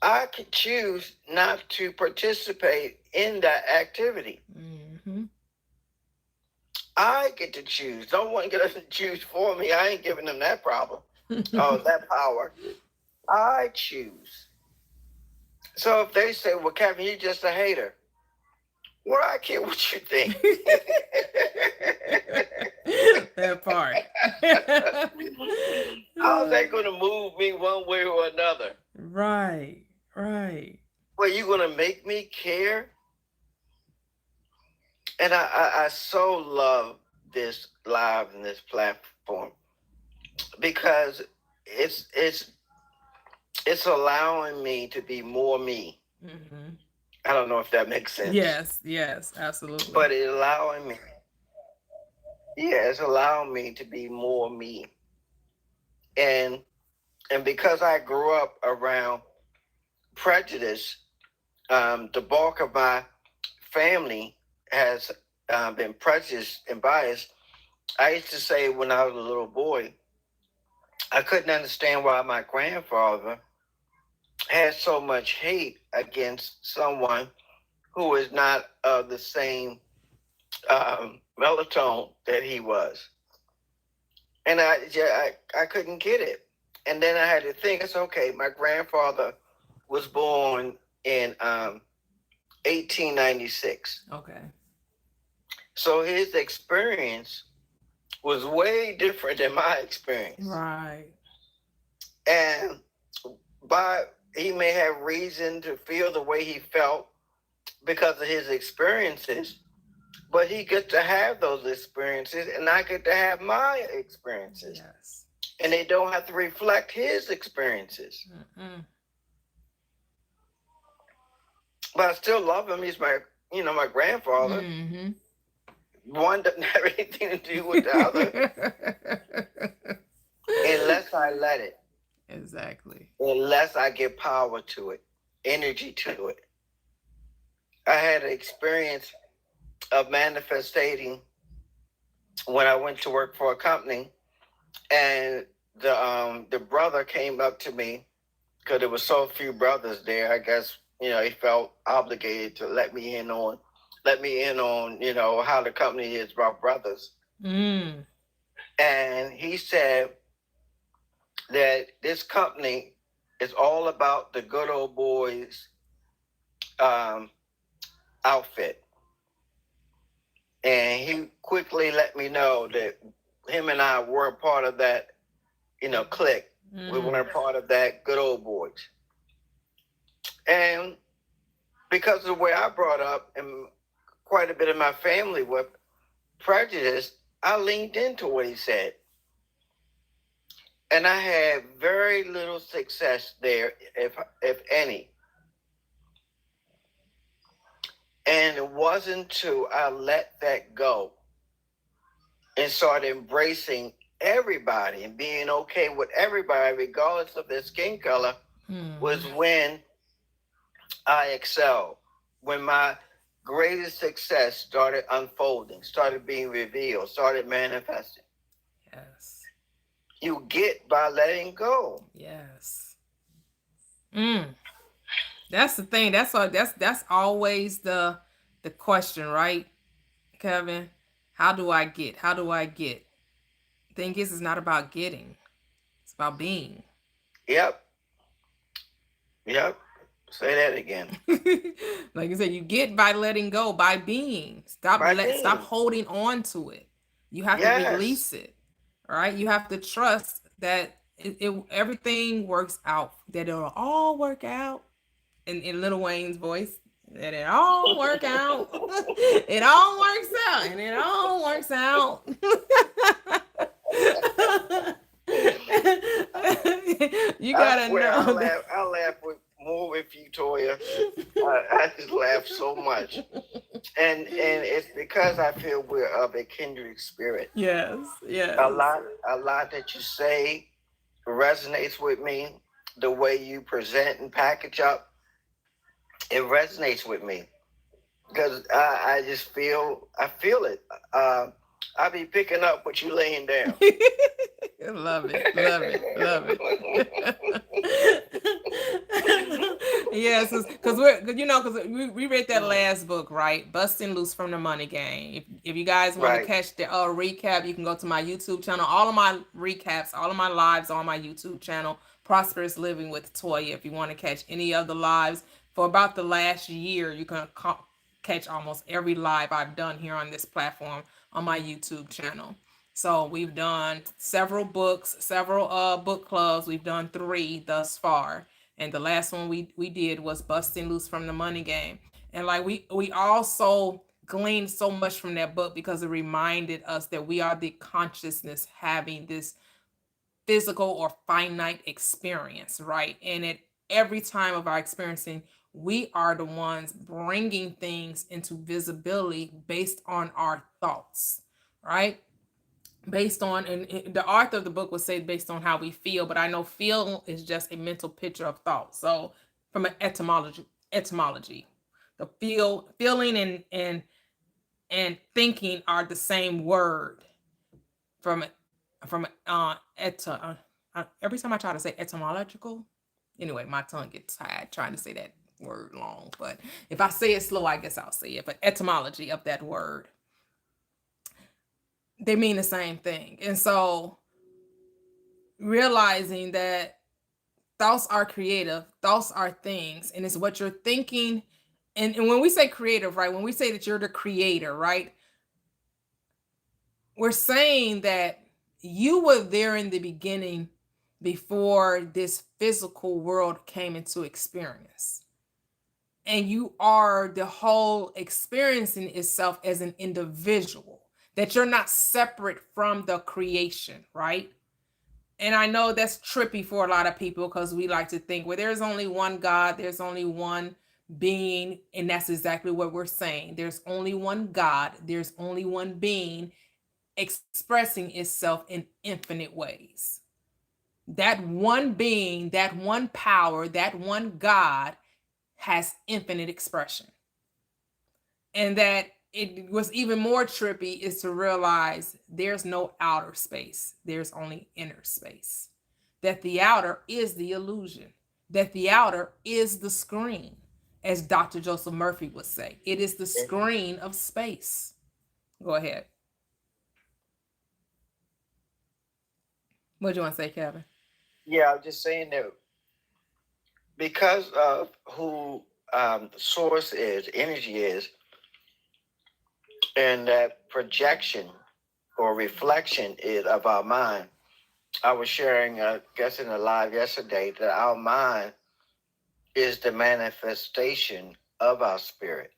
I could choose not to participate in that activity.
Mm-hmm.
I get to choose. No one gets to choose for me. I ain't giving them that problem. That power. I choose. So if they say, well, Kevin, you're just a hater. Well, I care what you think.
That part.
How's that going to move me one way or another?
Right. Right.
Well, you going to make me care? And I so love this live and this platform because it's allowing me to be more me.
Mm-hmm.
I don't know if that makes sense.
Yes. Yes. Absolutely.
But it's allowing me. Yeah, it's allowing me to be more me. And because I grew up around prejudice, the bulk of my family has been prejudiced and biased. I used to say when I was a little boy, I couldn't understand why my grandfather had so much hate against someone who is not of the same melatonin that he was. And I couldn't get it. And then I had to think, it's okay, my grandfather was born in 1896.
Okay.
So his experience was way different than my experience.
Right.
And he may have reason to feel the way he felt because of his experiences, but he gets to have those experiences and I get to have my experiences.
Yes.
And they don't have to reflect his experiences.
Mm-mm.
But I still love him. He's my grandfather.
Mm-hmm.
One doesn't have anything to do with the other unless I let it.
Exactly.
Unless I give power to it, energy to it. I had an experience of manifesting when I went to work for a company, and the brother came up to me because there were so few brothers there. I guess he felt obligated to let me in on how the company is about brothers.
Mm.
And he said that this company is all about the good old boys outfit. And he quickly let me know that him and I weren't part of that, clique.
Mm.
We weren't part of that good old boys. And because of the way I brought up and quite a bit of my family were prejudiced, I leaned into what he said. And I had very little success there, if any. And it wasn't until I let that go and started embracing everybody and being okay with everybody, regardless of their skin color, was when I excelled. When my greatest success started unfolding, started being revealed, started manifesting.
Yes.
You get by letting go.
Yes. That's the thing. That's always the question, right, Kevin? How do I get? How do I get? Thing is, it's not about getting. It's about being.
Yep. Say that again.
Like you said, you get by letting go, by being. Stop holding on to it. You have to release it. Right? You have to trust that everything works out. That it'll all work out. In Lil Wayne's voice, that it all work out. It all works out, and it all works out. You gotta know.
I'll laugh more with you, Toyia. I just laugh so much, and it's because I feel we're of a kindred spirit.
Yes.
A lot that you say resonates with me. The way you present and package up, it resonates with me because I just feel it. I be picking up what you laying down.
Love it. Yes, because we read that last book, right? Busting Loose from the Money Game. If you guys want to catch the recap, you can go to my YouTube channel. All of my recaps, all of my lives on my YouTube channel, Prosperous Living with Toyia. If you want to catch any of the lives for about the last year, you can catch almost every live I've done here on this platform on my YouTube channel. So we've done several books, several book clubs. We've done 3 thus far. And the last one we did was Busting Loose from the Money Game. And like we also gleaned so much from that book because it reminded us that we are the consciousness having this physical or finite experience, right? And at every time of our experiencing, we are the ones bringing things into visibility based on our thoughts, right? Based on, and the author of the book would say based on how we feel, but I know feel is just a mental picture of thought. So from an etymology, the feeling and and thinking are the same word from every time I try to say etymological. Anyway, my tongue gets tired trying to say that word long, but if I say it slow, I guess I'll say it. But etymology of that word, they mean the same thing. And so realizing that thoughts are creative, thoughts are things, and it's what you're thinking. And when we say creative, right, when we say that you're the creator, right, we're saying that you were there in the beginning before this physical world came into experience. And you are the whole experiencing itself as an individual, that you're not separate from the creation, right? And I know that's trippy for a lot of people because we like to think, well, there's only one God, there's only one being, and that's exactly what we're saying. There's only one God, there's only one being expressing itself in infinite ways. That one being, that one power, that one God has infinite expression. And that it was even more trippy is to realize there's no outer space, there's only inner space. That the outer is the illusion, that the outer is the screen, as Dr. Joseph Murphy would say. It is the screen of space. Go ahead. What do you want to say, Kevin?
Yeah, I'm just saying that because of who the source is, energy is, and that projection or reflection is of our mind. I was sharing, I guess, in a live yesterday that our mind is the manifestation of our spirit.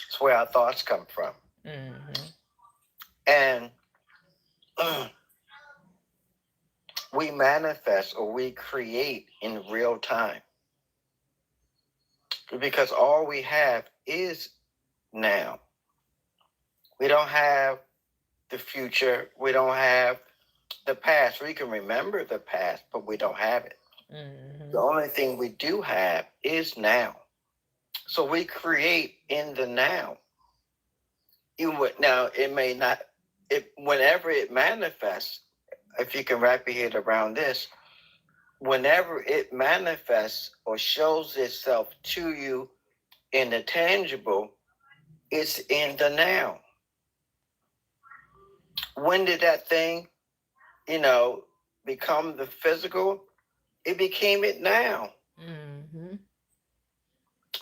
It's where our thoughts come from.
Mm-hmm.
And we manifest or we create in real time. Because all we have is now. We don't have the future. We don't have the past. We can remember the past, but we don't have it.
Mm-hmm.
The only thing we do have is now. So we create in the now. Now, it may not, whenever it manifests, if you can wrap your head around this, whenever it manifests or shows itself to you in the tangible, it's in the now. When did that thing, become the physical? It became it now.
Mm-hmm.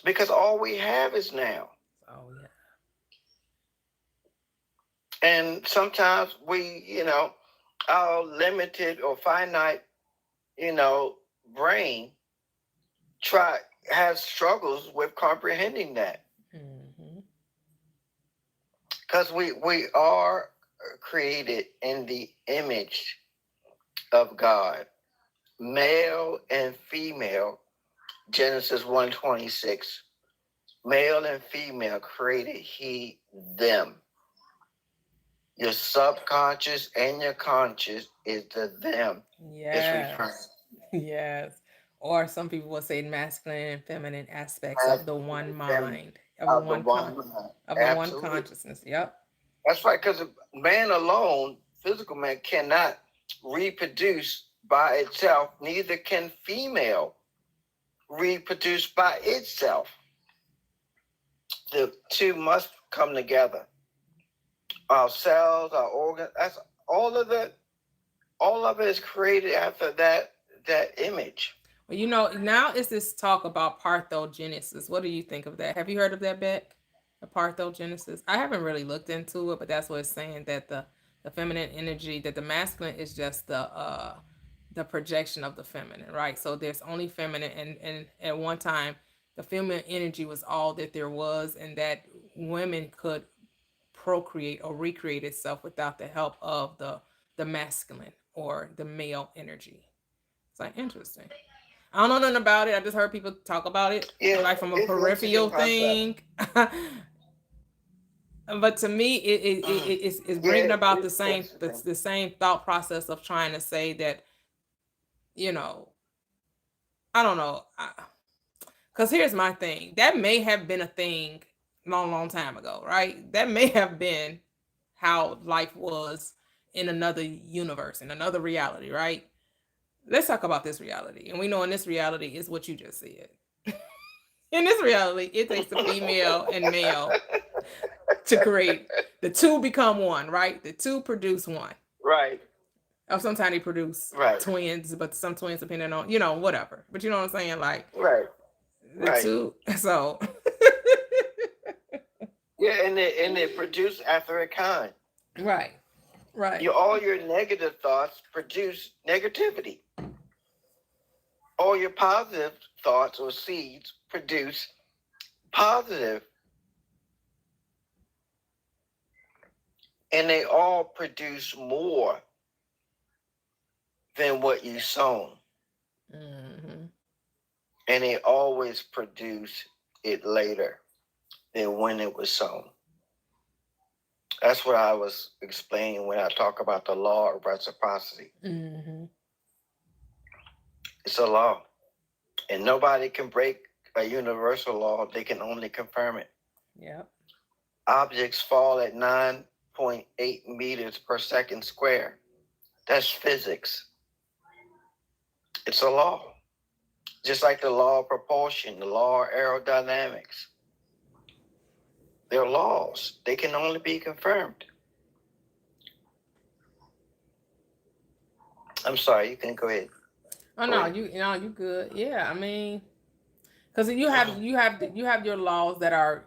Because all we have is now.
Oh, yeah.
And sometimes we, our limited or finite, brain has struggles with comprehending that.
Mm-hmm.
Because we are created in the image of God, male and female. Genesis 1:26. Male and female created he them. Your subconscious and your conscious is the them.
Yes. Yes. Or some people will say masculine and feminine aspects of the one mind, of the one consciousness. Yep.
That's right, because man alone, physical man, cannot reproduce by itself. Neither can female reproduce by itself. The two must come together. Our cells, our organs, that's all of it. All of it is created after that image.
Well, now it's this talk about parthenogenesis. What do you think of that? Have you heard of that, Beck? The parthenogenesis? I haven't really looked into it, but that's what it's saying, that the feminine energy, that the masculine is just the projection of the feminine, right? So there's only feminine, and at one time the feminine energy was all that there was, and that women could procreate or recreate itself without the help of the masculine or the male energy. It's like interesting. I don't know nothing about it. I just heard people talk about it, like from a peripheral thing. But to me, it's bringing about the same thought process of trying to say that, I don't know, because here's my thing. That may have been a thing long time ago, right? That may have been how life was in another universe, in another reality, right? Let's talk about this reality. And we know in this reality is what you just said. In this reality, it takes a female and male to create. The two become one, right? The two produce one.
Right.
Or sometimes they produce
Right.
twins, but some twins depending on, whatever. But you know what I'm saying? Like
Right.
the
Right.
two, so
Yeah, and they produce after a kind.
right.
All your negative thoughts produce negativity. All your positive thoughts or seeds produce positive. And they all produce more than what you sown.
Mm-hmm.
And they always produce it later than when it was sown. That's what I was explaining when I talk about the law of reciprocity.
Mm-hmm.
It's a law. And nobody can break a universal law. They can only confirm it.
Yep.
Objects fall at 9.8 meters per second square. That's physics. It's a law. Just like the law of propulsion, the law of aerodynamics. They're laws. They can only be confirmed. I'm sorry, you can go ahead.
Oh no, you good. Yeah, I mean, because you have your laws that are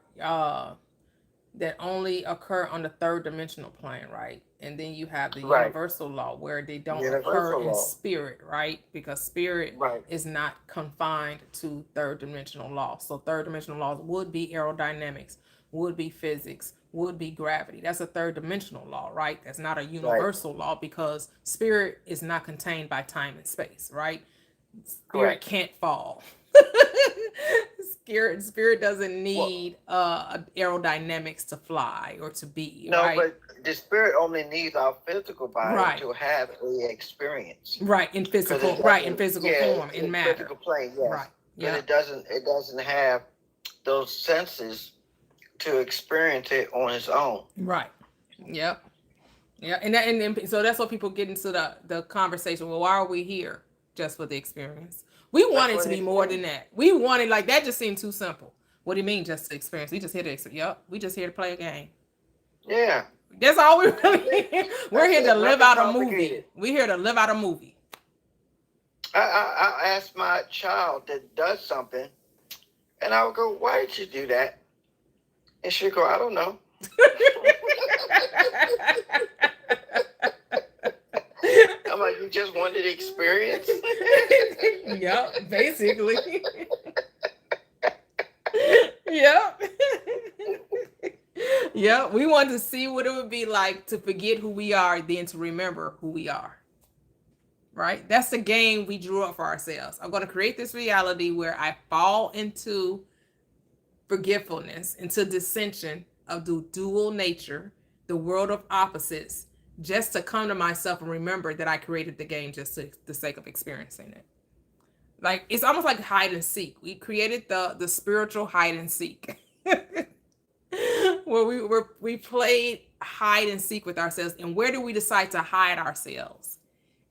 that only occur on the third dimensional plane, right? And then you have the universal law where they don't occur in spirit, right? Because spirit is not confined to third dimensional laws. So third dimensional laws would be aerodynamics, would be physics, would be gravity. That's a third dimensional law, right? That's not a universal law because spirit is not contained by time and space, right? Spirit can't fall. Spirit doesn't need aerodynamics to fly or to be.
No,
right?
but the spirit only needs our physical body to have a experience.
Right, in physical, in physical form, in matter.
Physical plane, yes.
Right.
Yeah. But it doesn't have those senses to experience it on its own.
Right. Yep. Yeah. And so that's what people get into the conversation. Well, why are we here? Just for the experience. We want it to be more than that. We want it like that just seemed too simple. What do you mean just to experience? We just here to experience. Yep. We just here to play a game.
Yeah.
That's all we really we're here to live out a movie. We're here to live out a movie.
I ask my child that does something and I'll go, why did you do that? And she'll go, I don't know. I'm like, you just wanted experience?
Yep, basically. Yep. Yep, we want to see what it would be like to forget who we are, then to remember who we are. Right? That's the game we drew up for ourselves. I'm going to create this reality where I fall into forgetfulness, into dissension of the dual nature, the world of opposites, just to come to myself and remember that I created the game just to the sake of experiencing it. Like, it's almost like hide and seek. We created the spiritual hide and seek. Where we played hide and seek with ourselves. And where do we decide to hide ourselves?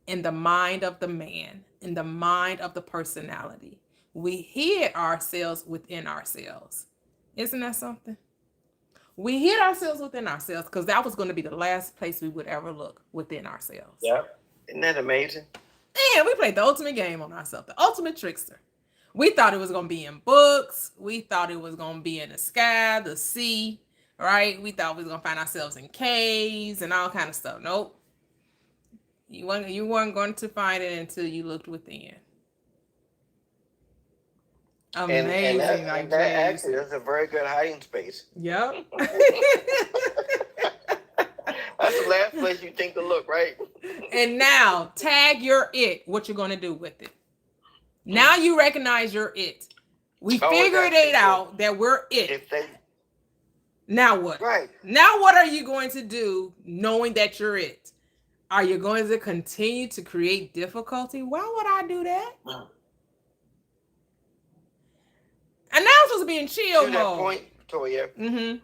In the mind of the man, in the mind of the personality. We hid ourselves within ourselves. Isn't that something? We hid ourselves within ourselves because that was going to be the last place we would ever look, within ourselves.
Yeah. Isn't that amazing?
And we played the ultimate game on ourselves, the ultimate trickster. We thought it was going to be in books. We thought it was going to be in the sky, the sea, right? We thought we was going to find ourselves in caves and all kind of stuff. Nope. You weren't going to find it until you looked within. Amazing.
And that actually is a very good hiding space.
Yep.
That's the last place you think to look, right?
And now, tag your it. What you're going to do with it. Now you recognize your it. We figured it out that we're it. Now what?
Right.
Now what are you going to do knowing that you're it? Are you going to continue to create difficulty? Why would I do that?
No.
And now I'm supposed to be in chill mode.
Toya.
Mm-hmm.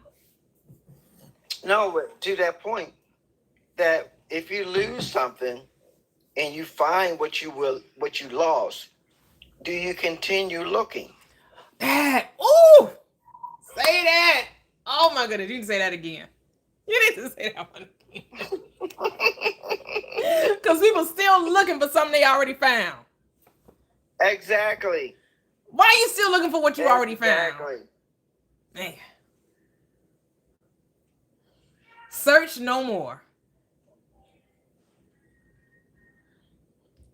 No, but to that point, that if you lose something and you find what you lost, do you continue looking?
That. Ooh. Say that. Oh my goodness. You can say that again. You need to say that one again. Because people still looking for something they already found.
Exactly.
Why are you still looking for what you already found?
Exactly.
Man. Search no more.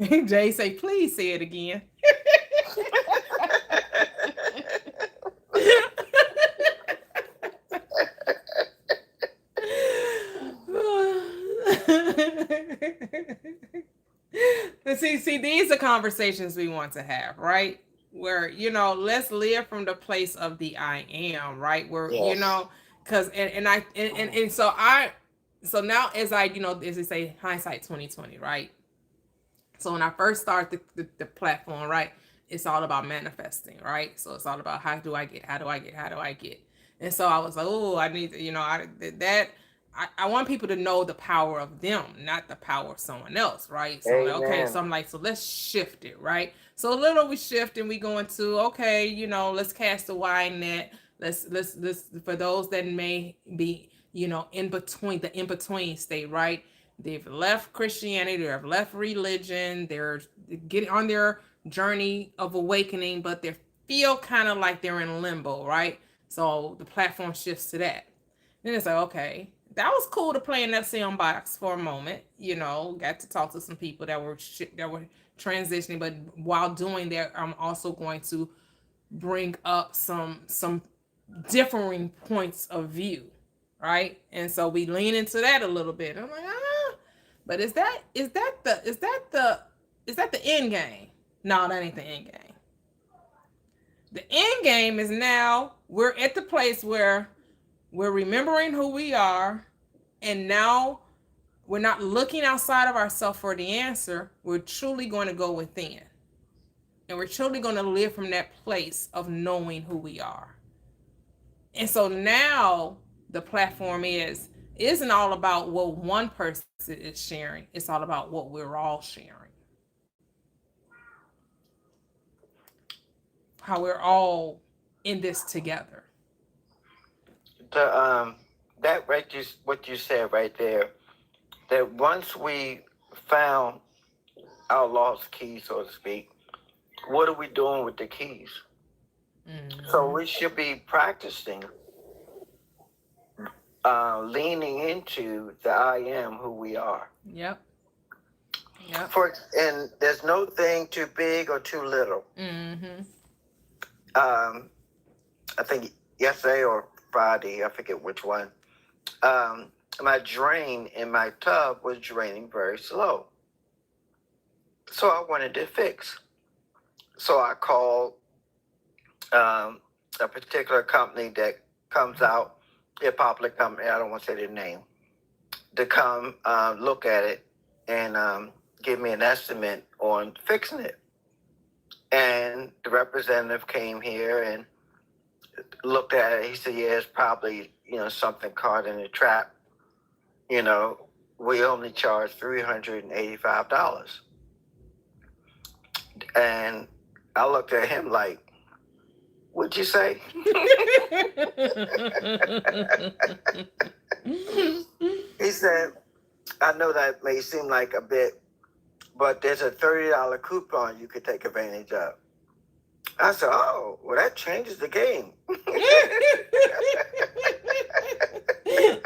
Jay say, please say it again. But see, these are conversations we want to have, right? Where, let's live from the place of the I am, right? Where,
Yes.
because so now as as they say, hindsight 2020, right? So when I first started the platform, right, it's all about manifesting, right? So it's all about how do I get. And so I was like, oh, I need to, I want people to know the power of them, not the power of someone else, right? So okay,
Amen.
so I'm like, so let's shift it, right? So a little we shift and we go into, okay, let's cast a wide net. Let's for those that may be, in between state, right? They've left Christianity, they've left religion, they're getting on their journey of awakening, but they feel kind of like they're in limbo, right? So the platform shifts to that. Then it's like, okay, that was cool to play in that sound box for a moment. Got to talk to some people that were transitioning, but while doing that, I'm also going to bring up some differing points of view, right? And so we lean into that a little bit. I'm like, but is that the end game? No, that ain't the end game. The end game is now we're at the place where we're remembering who we are, and now we're not looking outside of ourselves for the answer. We're truly going to go within. And we're truly going to live from that place of knowing who we are. And so now the platform isn't all about what one person is sharing. It's all about what we're all sharing. How we're all in this together.
That right, what you said right there. That once we found our lost keys, so to speak, what are we doing with the keys? Mm-hmm. So we should be practicing leaning into the I am who we are.
Yep. Yep.
And there's no thing too big or too little.
Mm-hmm.
I think yesterday or Friday, I forget which one, my drain in my tub was draining very slow. So I wanted it fixed. So I called a particular company that comes out, a popular company, I don't want to say their name, to come look at it and give me an estimate on fixing it. And the representative came here and looked at it. He said, yeah, it's probably, something caught in a trap. We only charge $385. And I looked at him like, what'd you say? He said, I know that may seem like a bit, but there's a $30 coupon you could take advantage of. I said, oh, well, that changes the game.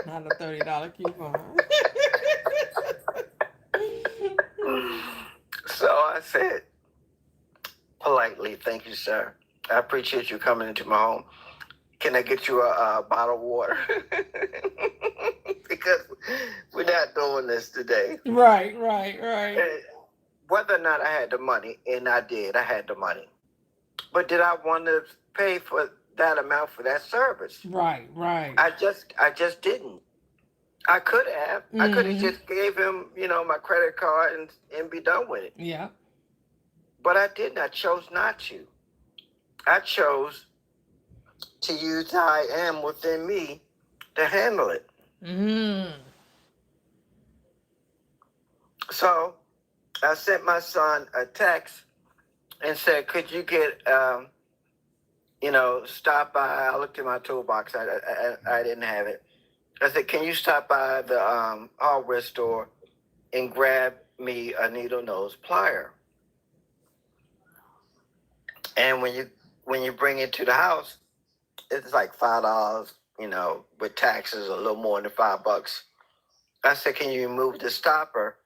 Not a $30 coupon.
So I said, politely, thank you, sir. I appreciate you coming into my home. Can I get you a bottle of water? Because we're not doing this today.
Right.
Whether or not I had the money, and I did, I had the money. But did I want to pay for that amount for that service?
Right.
I just didn't. I could have. Mm-hmm. I could have just gave him, my credit card and be done with it.
Yeah.
But I didn't. I chose not to. I chose to use how I am within me to handle it.
Mm.
So I sent my son a text and said, "Could you get, stop by?" I looked in my toolbox. I didn't have it. I said, "Can you stop by the hardware store and grab me a needle nose plier? And when you bring it to the house, it's like $5, with taxes a little more than $5." I said, "Can you remove the stopper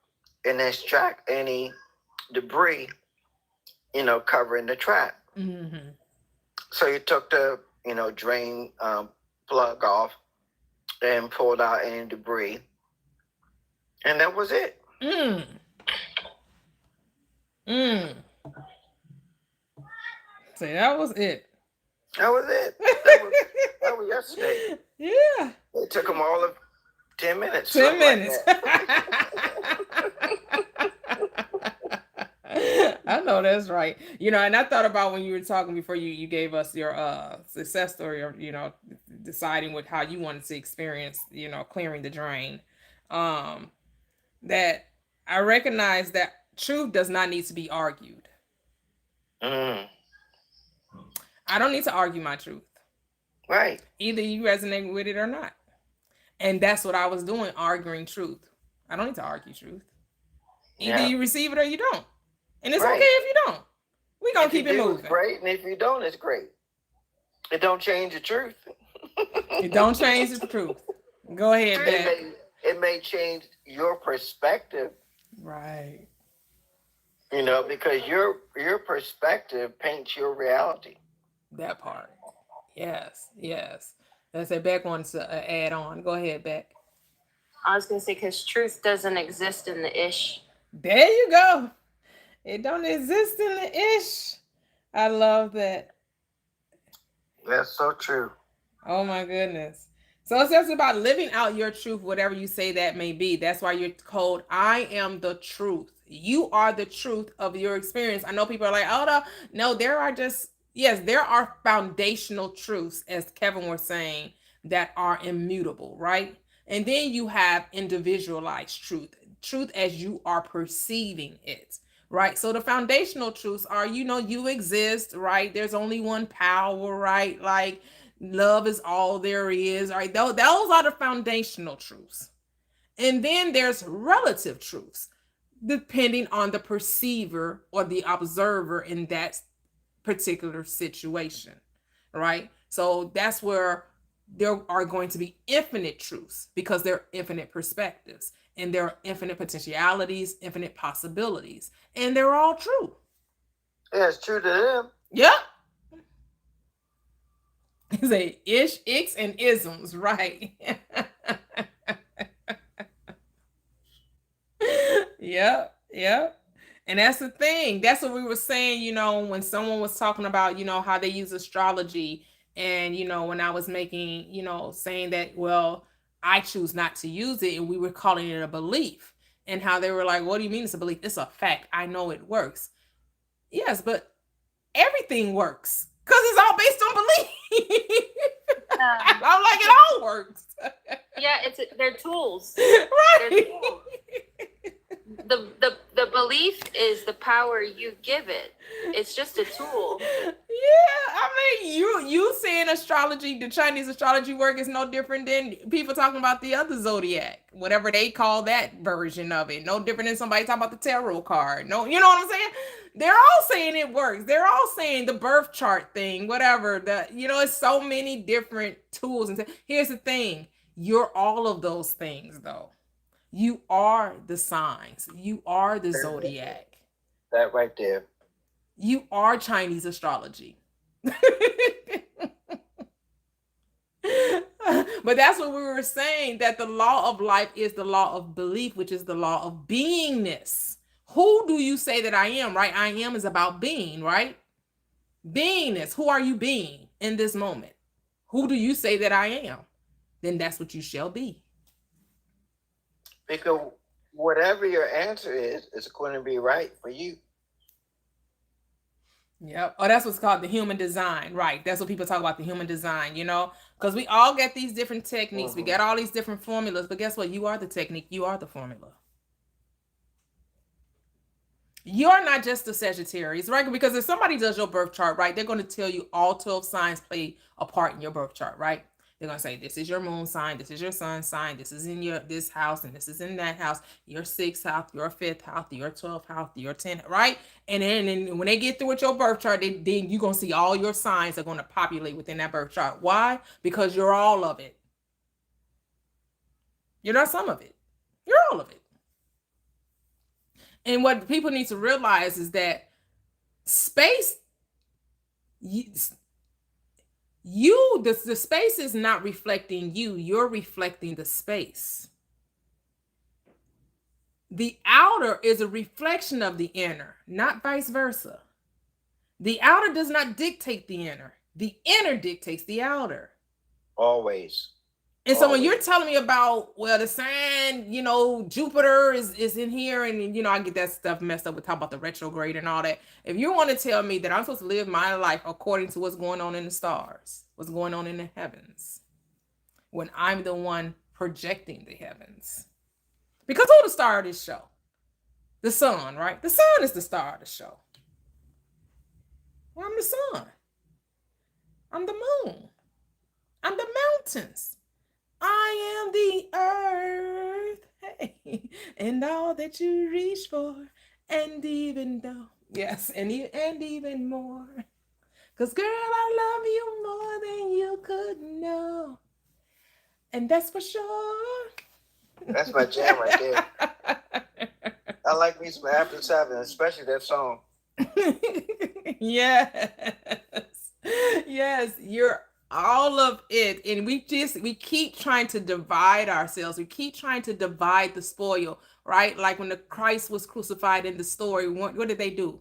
and extract any debris, covering the trap?"
Mm-hmm.
So he took the, drain plug off and pulled out any debris. And that was it.
Mm. Mm. So that was it.
That was it. That was yesterday.
Yeah.
It took him all of 10 minutes.
10 minutes.
Like
I know that's right. And I thought about when you were talking before you gave us your success story, or deciding with how you wanted to experience, clearing the drain. That I recognize that truth does not need to be argued.
Mm.
I don't need to argue my truth.
Right.
Either you resonate with it or not. And that's what I was doing, arguing truth. I don't need to argue truth. Either you receive it or you don't. And it's okay if you don't. We're going to keep it moving.
It's great, and if you don't, it's great. It don't change the truth.
It don't change the truth. Go ahead, Ben.
It may change your perspective.
Right.
Because your perspective paints your reality.
That part. Yes. Let's say Beck wants to add on. Go ahead, Beck.
I was going to say, because truth doesn't exist in the ish.
There you go. It don't exist in the ish. I love that.
That's so true.
Oh my goodness. So it's just about living out your truth, whatever you say that may be. That's why you're called, I am the truth. You are the truth of your experience. I know people are like, oh no, there are foundational truths, as Kevin was saying, that are immutable, right? And then you have individualized truth as you are perceiving it, right? So the foundational truths are, you exist, right? There's only one power, right? Like love is all there is, right? Those are the foundational truths. And then there's relative truths, depending on the perceiver or the observer in that particular situation, right? So that's where there are going to be infinite truths, because there are infinite perspectives and there are infinite potentialities, infinite possibilities, and they're all true.
Yeah, it's true to them.
Yep. Say ish, icks, and isms, right? Yep. And that's the thing. That's what we were saying, when someone was talking about, how they use astrology. And, when I was making, saying that, well, I choose not to use it. And we were calling it a belief. And how they were like, what do you mean it's a belief? It's a fact. I know it works. Yes, but everything works because it's all based on belief. I'm like, it all works.
Yeah, they're tools.
Right.
They're tools. The belief is the power you give it. It's just a tool.
Yeah, I mean, you saying astrology, the Chinese astrology work is no different than people talking about the other zodiac, whatever they call that version of it. No different than somebody talking about the tarot card. No, you know what I'm saying? They're all saying it works. They're all saying the birth chart thing, whatever. It's so many different tools. And here's the thing: you're all of those things, though. You are the signs. You are the zodiac.
That right there.
You are Chinese astrology. But that's what we were saying, that the law of life is the law of belief, which is the law of beingness. Who do you say that I am, right? I am is about being, right? Beingness. Who are you being in this moment? Who do you say that I am? Then that's what you shall be.
Because whatever your answer is going to be right for you.
Yep. Oh, that's what's called the human design. Right. That's what people talk about, the human design, because we all get these different techniques. We get all these different formulas, but guess what? You are the technique. You are the formula. You're not just a Sagittarius, right? Because if somebody does your birth chart, right, they're going to tell you all 12 signs play a part in your birth chart, right? They're going to say, this is your moon sign, this is your sun sign, this is in this house, and this is in that house, your 6th house, your 5th house, your 12th house, your 10th, right? And then when they get through with your birth chart, then you're going to see all your signs are going to populate within that birth chart. Why? Because you're all of it. You're not some of it. You're all of it. And what people need to realize is that space, the space is not reflecting you. You're reflecting the space. The outer is a reflection of the inner, not vice versa. The outer does not dictate the inner. The inner dictates the outer.
Always.
And so when you're telling me about, well, the sign, Jupiter is in here, and I get that stuff messed up with talking about the retrograde and all that. If you want to tell me that I'm supposed to live my life according to what's going on in the stars, what's going on in the heavens, when I'm the one projecting the heavens. Because who's the star of this show? The sun, right? The sun is the star of the show. Well, I'm the sun. I'm the moon. I'm the mountains. I am the earth, hey, and all that you reach for, and even though, yes, and even more. Because, girl, I love you more than you could know. And that's for sure.
That's my jam right there. I like me some After 7, especially that song.
Yes. Yes, you're all of it. And we keep trying to divide ourselves. We keep trying to divide the spoil, right? Like when the Christ was crucified in the story, what did they do?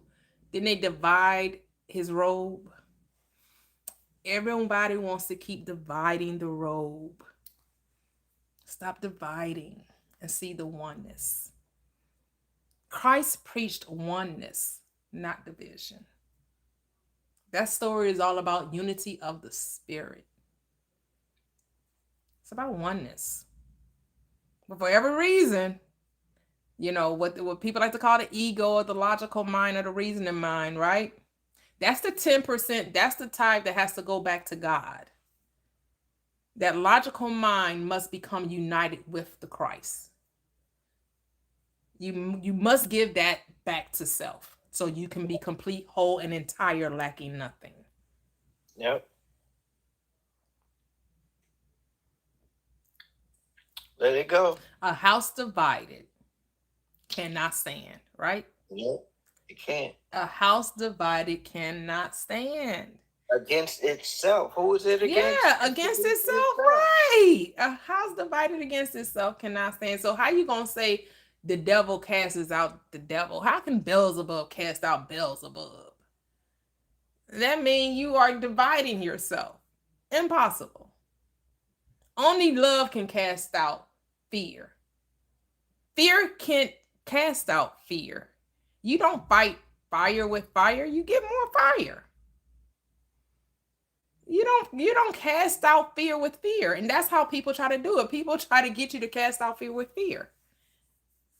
Didn't they divide his robe? Everybody wants to keep dividing the robe. Stop dividing and see the oneness. Christ preached oneness, not division. That story is all about unity of the spirit. It's about oneness. But for every reason, what people like to call the ego or the logical mind or the reasoning mind, right? That's the 10%. That's the type that has to go back to God. That logical mind must become united with the Christ. You must give that back to self so you can be complete, whole, and entire, lacking nothing.
Yep. Let it go.
A house divided cannot stand, right?
Nope, it can't.
A house divided cannot stand.
Against itself. Who is it against?
Yeah, against itself, right. A house divided against itself cannot stand. So how you going to say the devil casts out the devil? How can Beelzebub cast out Beelzebub? That means you are dividing yourself. Impossible. Only love can cast out fear. Fear can't cast out fear. You don't fight fire with fire, you get more fire. You don't cast out fear with fear. And that's how people try to do it. People try to get you to cast out fear with fear.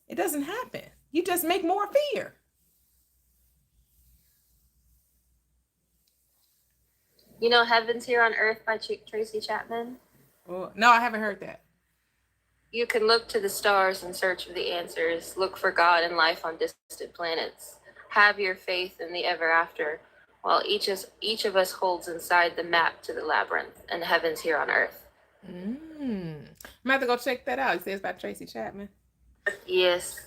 It doesn't happen. You just make more fear.
You know Heaven's Here on Earth by Tracy Chapman?
Oh, no, I haven't heard that.
You can look to the stars in search of the answers. Look for God and life on distant planets. Have your faith in the ever after, while each of us holds inside the map to the labyrinth, and Heaven's Here on Earth.
I'm about to go check that out. It says by Tracy Chapman.
Yes.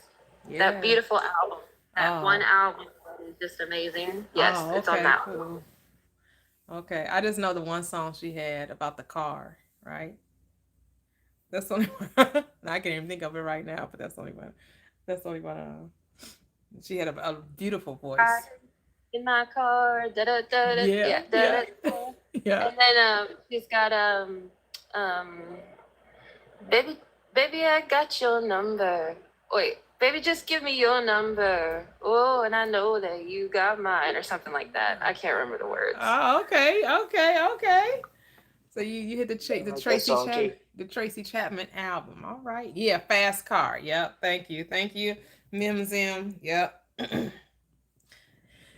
Yeah.
That beautiful album. That one album is just amazing. Yes, it's on that one.
Cool. Okay, I just know the one song she had about the car, right? That's the only one. I can't even think of it right now, but that's the only one. That's the only one. She had a beautiful voice.
In my car, da da da da, yeah, da, da, da.
Yeah.
And then she's got baby, I got your number. Wait, Baby, just give me your number. Oh, and I know that you got mine, or something like that. I can't remember the words.
Oh, okay. So you hit the
Like that song too.
Tracy Chapman album. All right. Yeah, Fast Car. Yep. Thank you. Mimzim. Yep.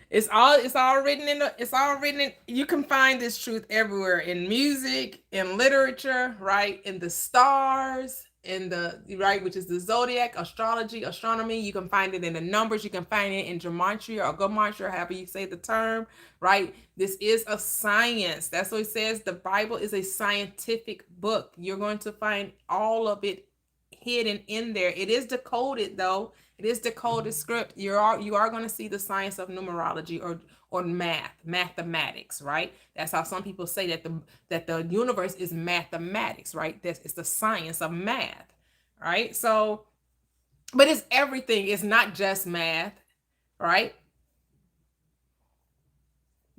It's all written in you can find this truth everywhere, in music, in literature, right? In the stars, in the right, which is the zodiac, astrology, astronomy. You can find it in the numbers, you can find it in gematria or gematria, however you say the term, right? This is a science. That's what it says. The Bible is a scientific book. You're going to find all of it hidden in there. It is decoded though. It is decoded script. You are going to see the science of numerology or mathematics, right? That's how some people say that the universe is mathematics, right? It's the science of math, right? So, but it's everything. It's not just math, right?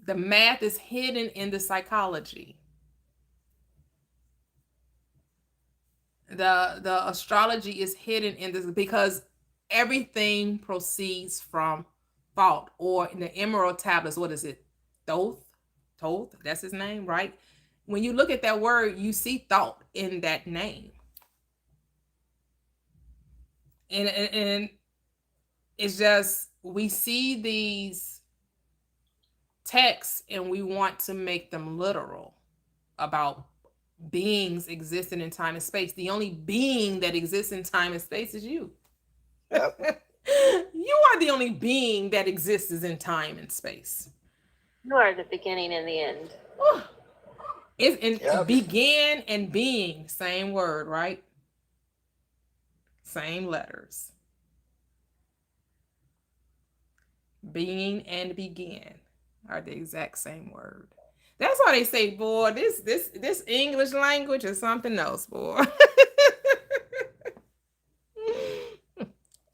The math is hidden in the psychology. The astrology is hidden in this because everything proceeds from thought, or in the emerald tablets, what is it? Thoth, that's his name, right? When you look at that word, you see thought in that name. And it's just, we see these texts and we want to make them literal about beings existing in time and space. The only being that exists in time and space is you.
Yep.
You are the only being that exists in time and space.
You are the beginning and the end.
Yep. Began and being, same word, right? Same letters. Being and begin are the exact same word. That's why they say, boy, this English language is something else, boy.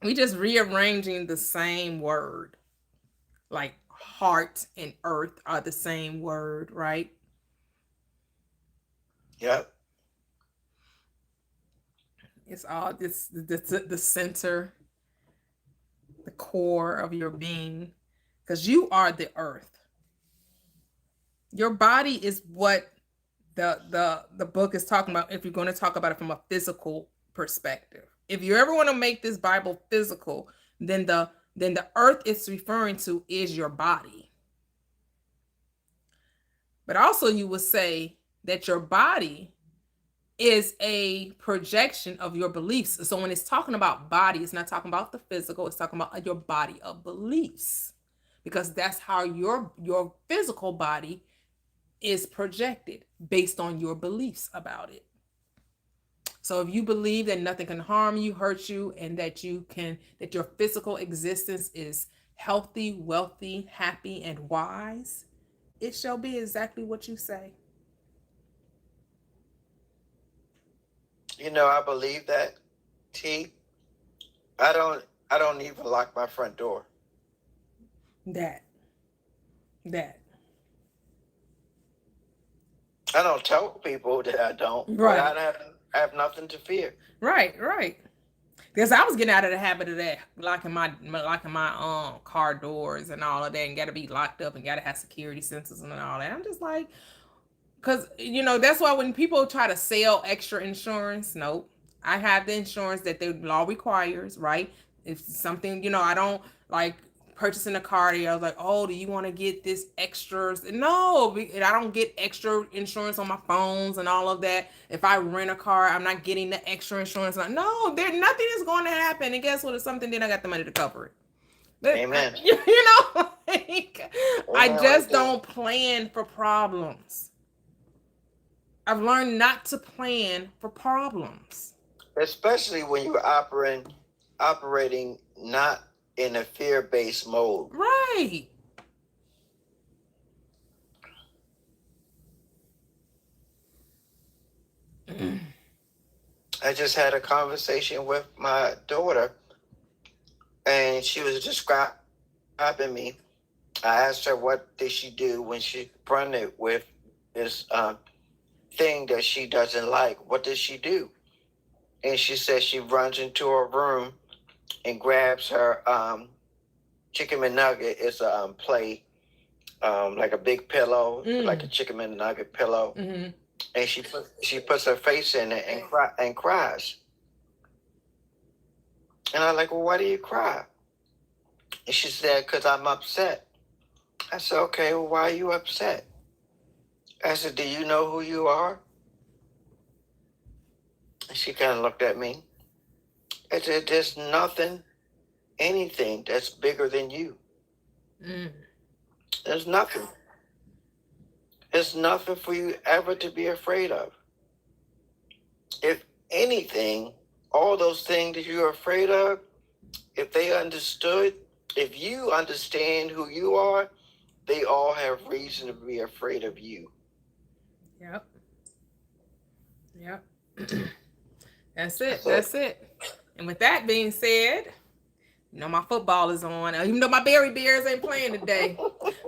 We just rearranging the same word. Like heart and earth are the same word, right?
Yep.
It's all this the center, the core of your being, because you are the earth. Your body is what the book is talking about, if you're going to talk about it from a physical perspective. If you ever want to make this Bible physical, then the earth it's referring to is your body. But also you would say that your body is a projection of your beliefs. So when it's talking about body, it's not talking about the physical, it's talking about your body of beliefs, because that's how your physical body is projected based on your beliefs about it. So if you believe that nothing can harm you, hurt you, and that your physical existence is healthy, wealthy, happy, and wise, it shall be exactly what you say.
You know, I believe that, T. I don't even lock my front door.
That.
I don't tell people that I don't.
Right.
But I have nothing to fear.
Right. Because I was getting out of the habit of that, locking my car doors and all of that, and got to be locked up and got to have security sensors and all that. I'm just like, because that's why when people try to sell extra insurance, nope. I have the insurance that the law requires, right? If something, I don't like purchasing a car. I was like, oh, do you want to get this extras? No, I don't get extra insurance on my phones and all of that. If I rent a car, I'm not getting the extra insurance. No, nothing is going to happen. And guess what? It's something, then I got the money to cover it. But,
amen.
I just don't plan for problems. I've learned not to plan for problems.
Especially when you're operating not in a fear-based mode.
Right.
I just had a conversation with my daughter, and she was describing me. I asked her what did she do when she confronted with this thing that she doesn't like. What does she do? And she said she runs into her room and grabs her chicken McNugget. It's a plate, like a big pillow, like a chicken McNugget pillow,
Mm-hmm.
and she puts her face in it and cries. And I'm like, well, why do you cry? And she said, because I'm upset. I said, okay, well, why are you upset? I said, do you know who you are? And she kind of looked at me. I said, there's anything that's bigger than you. There's nothing. There's nothing for you ever to be afraid of. If anything, all those things that you're afraid of, if they understood, if you understand who you are, they all have reason to be afraid of you.
Yep. That's it. That's it. And with that being said, you know my football is on. Even though my Berry Bears ain't playing today,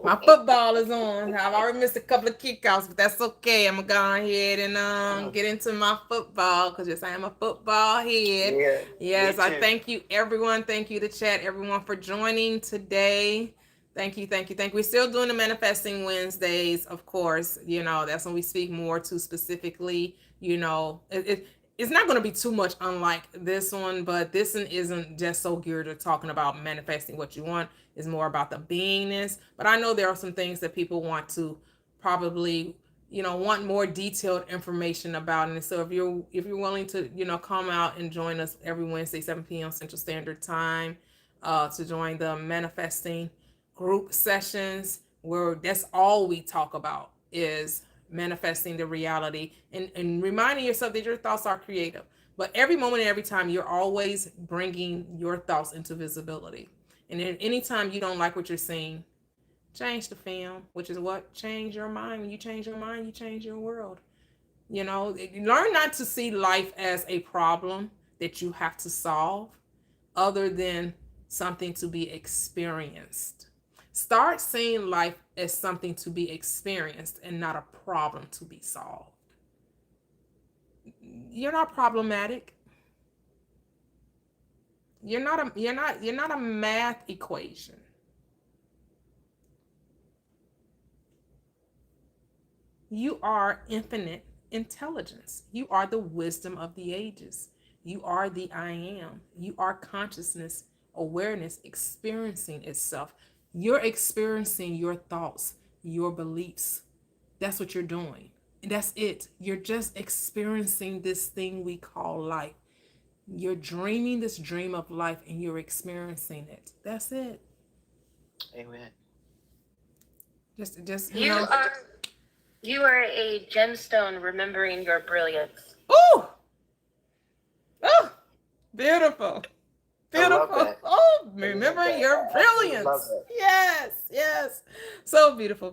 my football is on. I've already missed a couple of kickouts, but that's okay. I'm gonna go ahead and get into my football because yes, I am a football head.
Yeah,
yes,
me
I
too.
thank you, everyone. Thank you, the chat, everyone, for joining today. Thank you. We're still doing the Manifesting Wednesdays, of course. You know, that's when we speak more to specifically, you know, it's not going to be too much unlike this one, but this one isn't just so geared to talking about manifesting what you want. It's more about the beingness. But I know there are some things that people want to probably, you know, want more detailed information about. And so if you're willing to, you know, come out and join us every Wednesday, 7 p.m. Central Standard Time, to join the manifesting group sessions, where that's all we talk about is manifesting the reality and reminding yourself that your thoughts are creative. But every moment and every time, you're always bringing your thoughts into visibility. And then anytime you don't like what you're seeing, change the film, which is what? Change your mind. When you change your mind, you change your world. You know, learn not to see life as a problem that you have to solve, other than something to be experienced. Start seeing life as something to be experienced and not a problem to be solved. You're not problematic. You're not a math equation. You are infinite intelligence. You are the wisdom of the ages. You are the I am. You are consciousness, awareness experiencing itself. You're experiencing your thoughts, your beliefs. That's what you're doing. And that's it. You're just experiencing this thing we call life. You're dreaming this dream of life and you're experiencing it. That's it.
Amen.
Just
You are a gemstone remembering your brilliance.
Ooh! Oh, beautiful. Beautiful. Oh, remember your brilliance. Yes. So beautiful.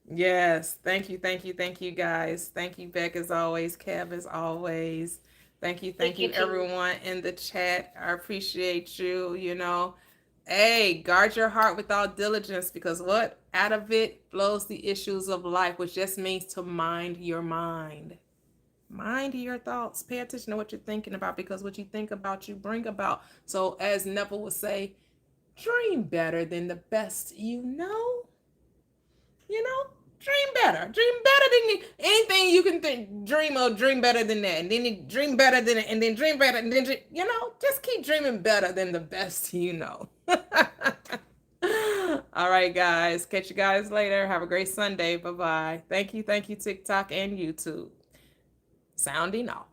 Yes. Thank you, guys. Thank you, Beck, as always. Kev, as always. Thank you, everyone in the chat. I appreciate you. You know, hey, guard your heart with all diligence, because what? Out of it flows the issues of life, which just means to mind your mind. Mind your thoughts. Pay attention to what you're thinking about, because what you think about, you bring about. So as Neville would say, dream better than the best you know. You know, dream better. Dream better than anything you can think. Dream better than that. And then you dream better than it. And then dream better. And then, you know, just keep dreaming better than the best you know. All right, guys. Catch you guys later. Have a great Sunday. Bye-bye. Thank you, TikTok and YouTube. Sounding off.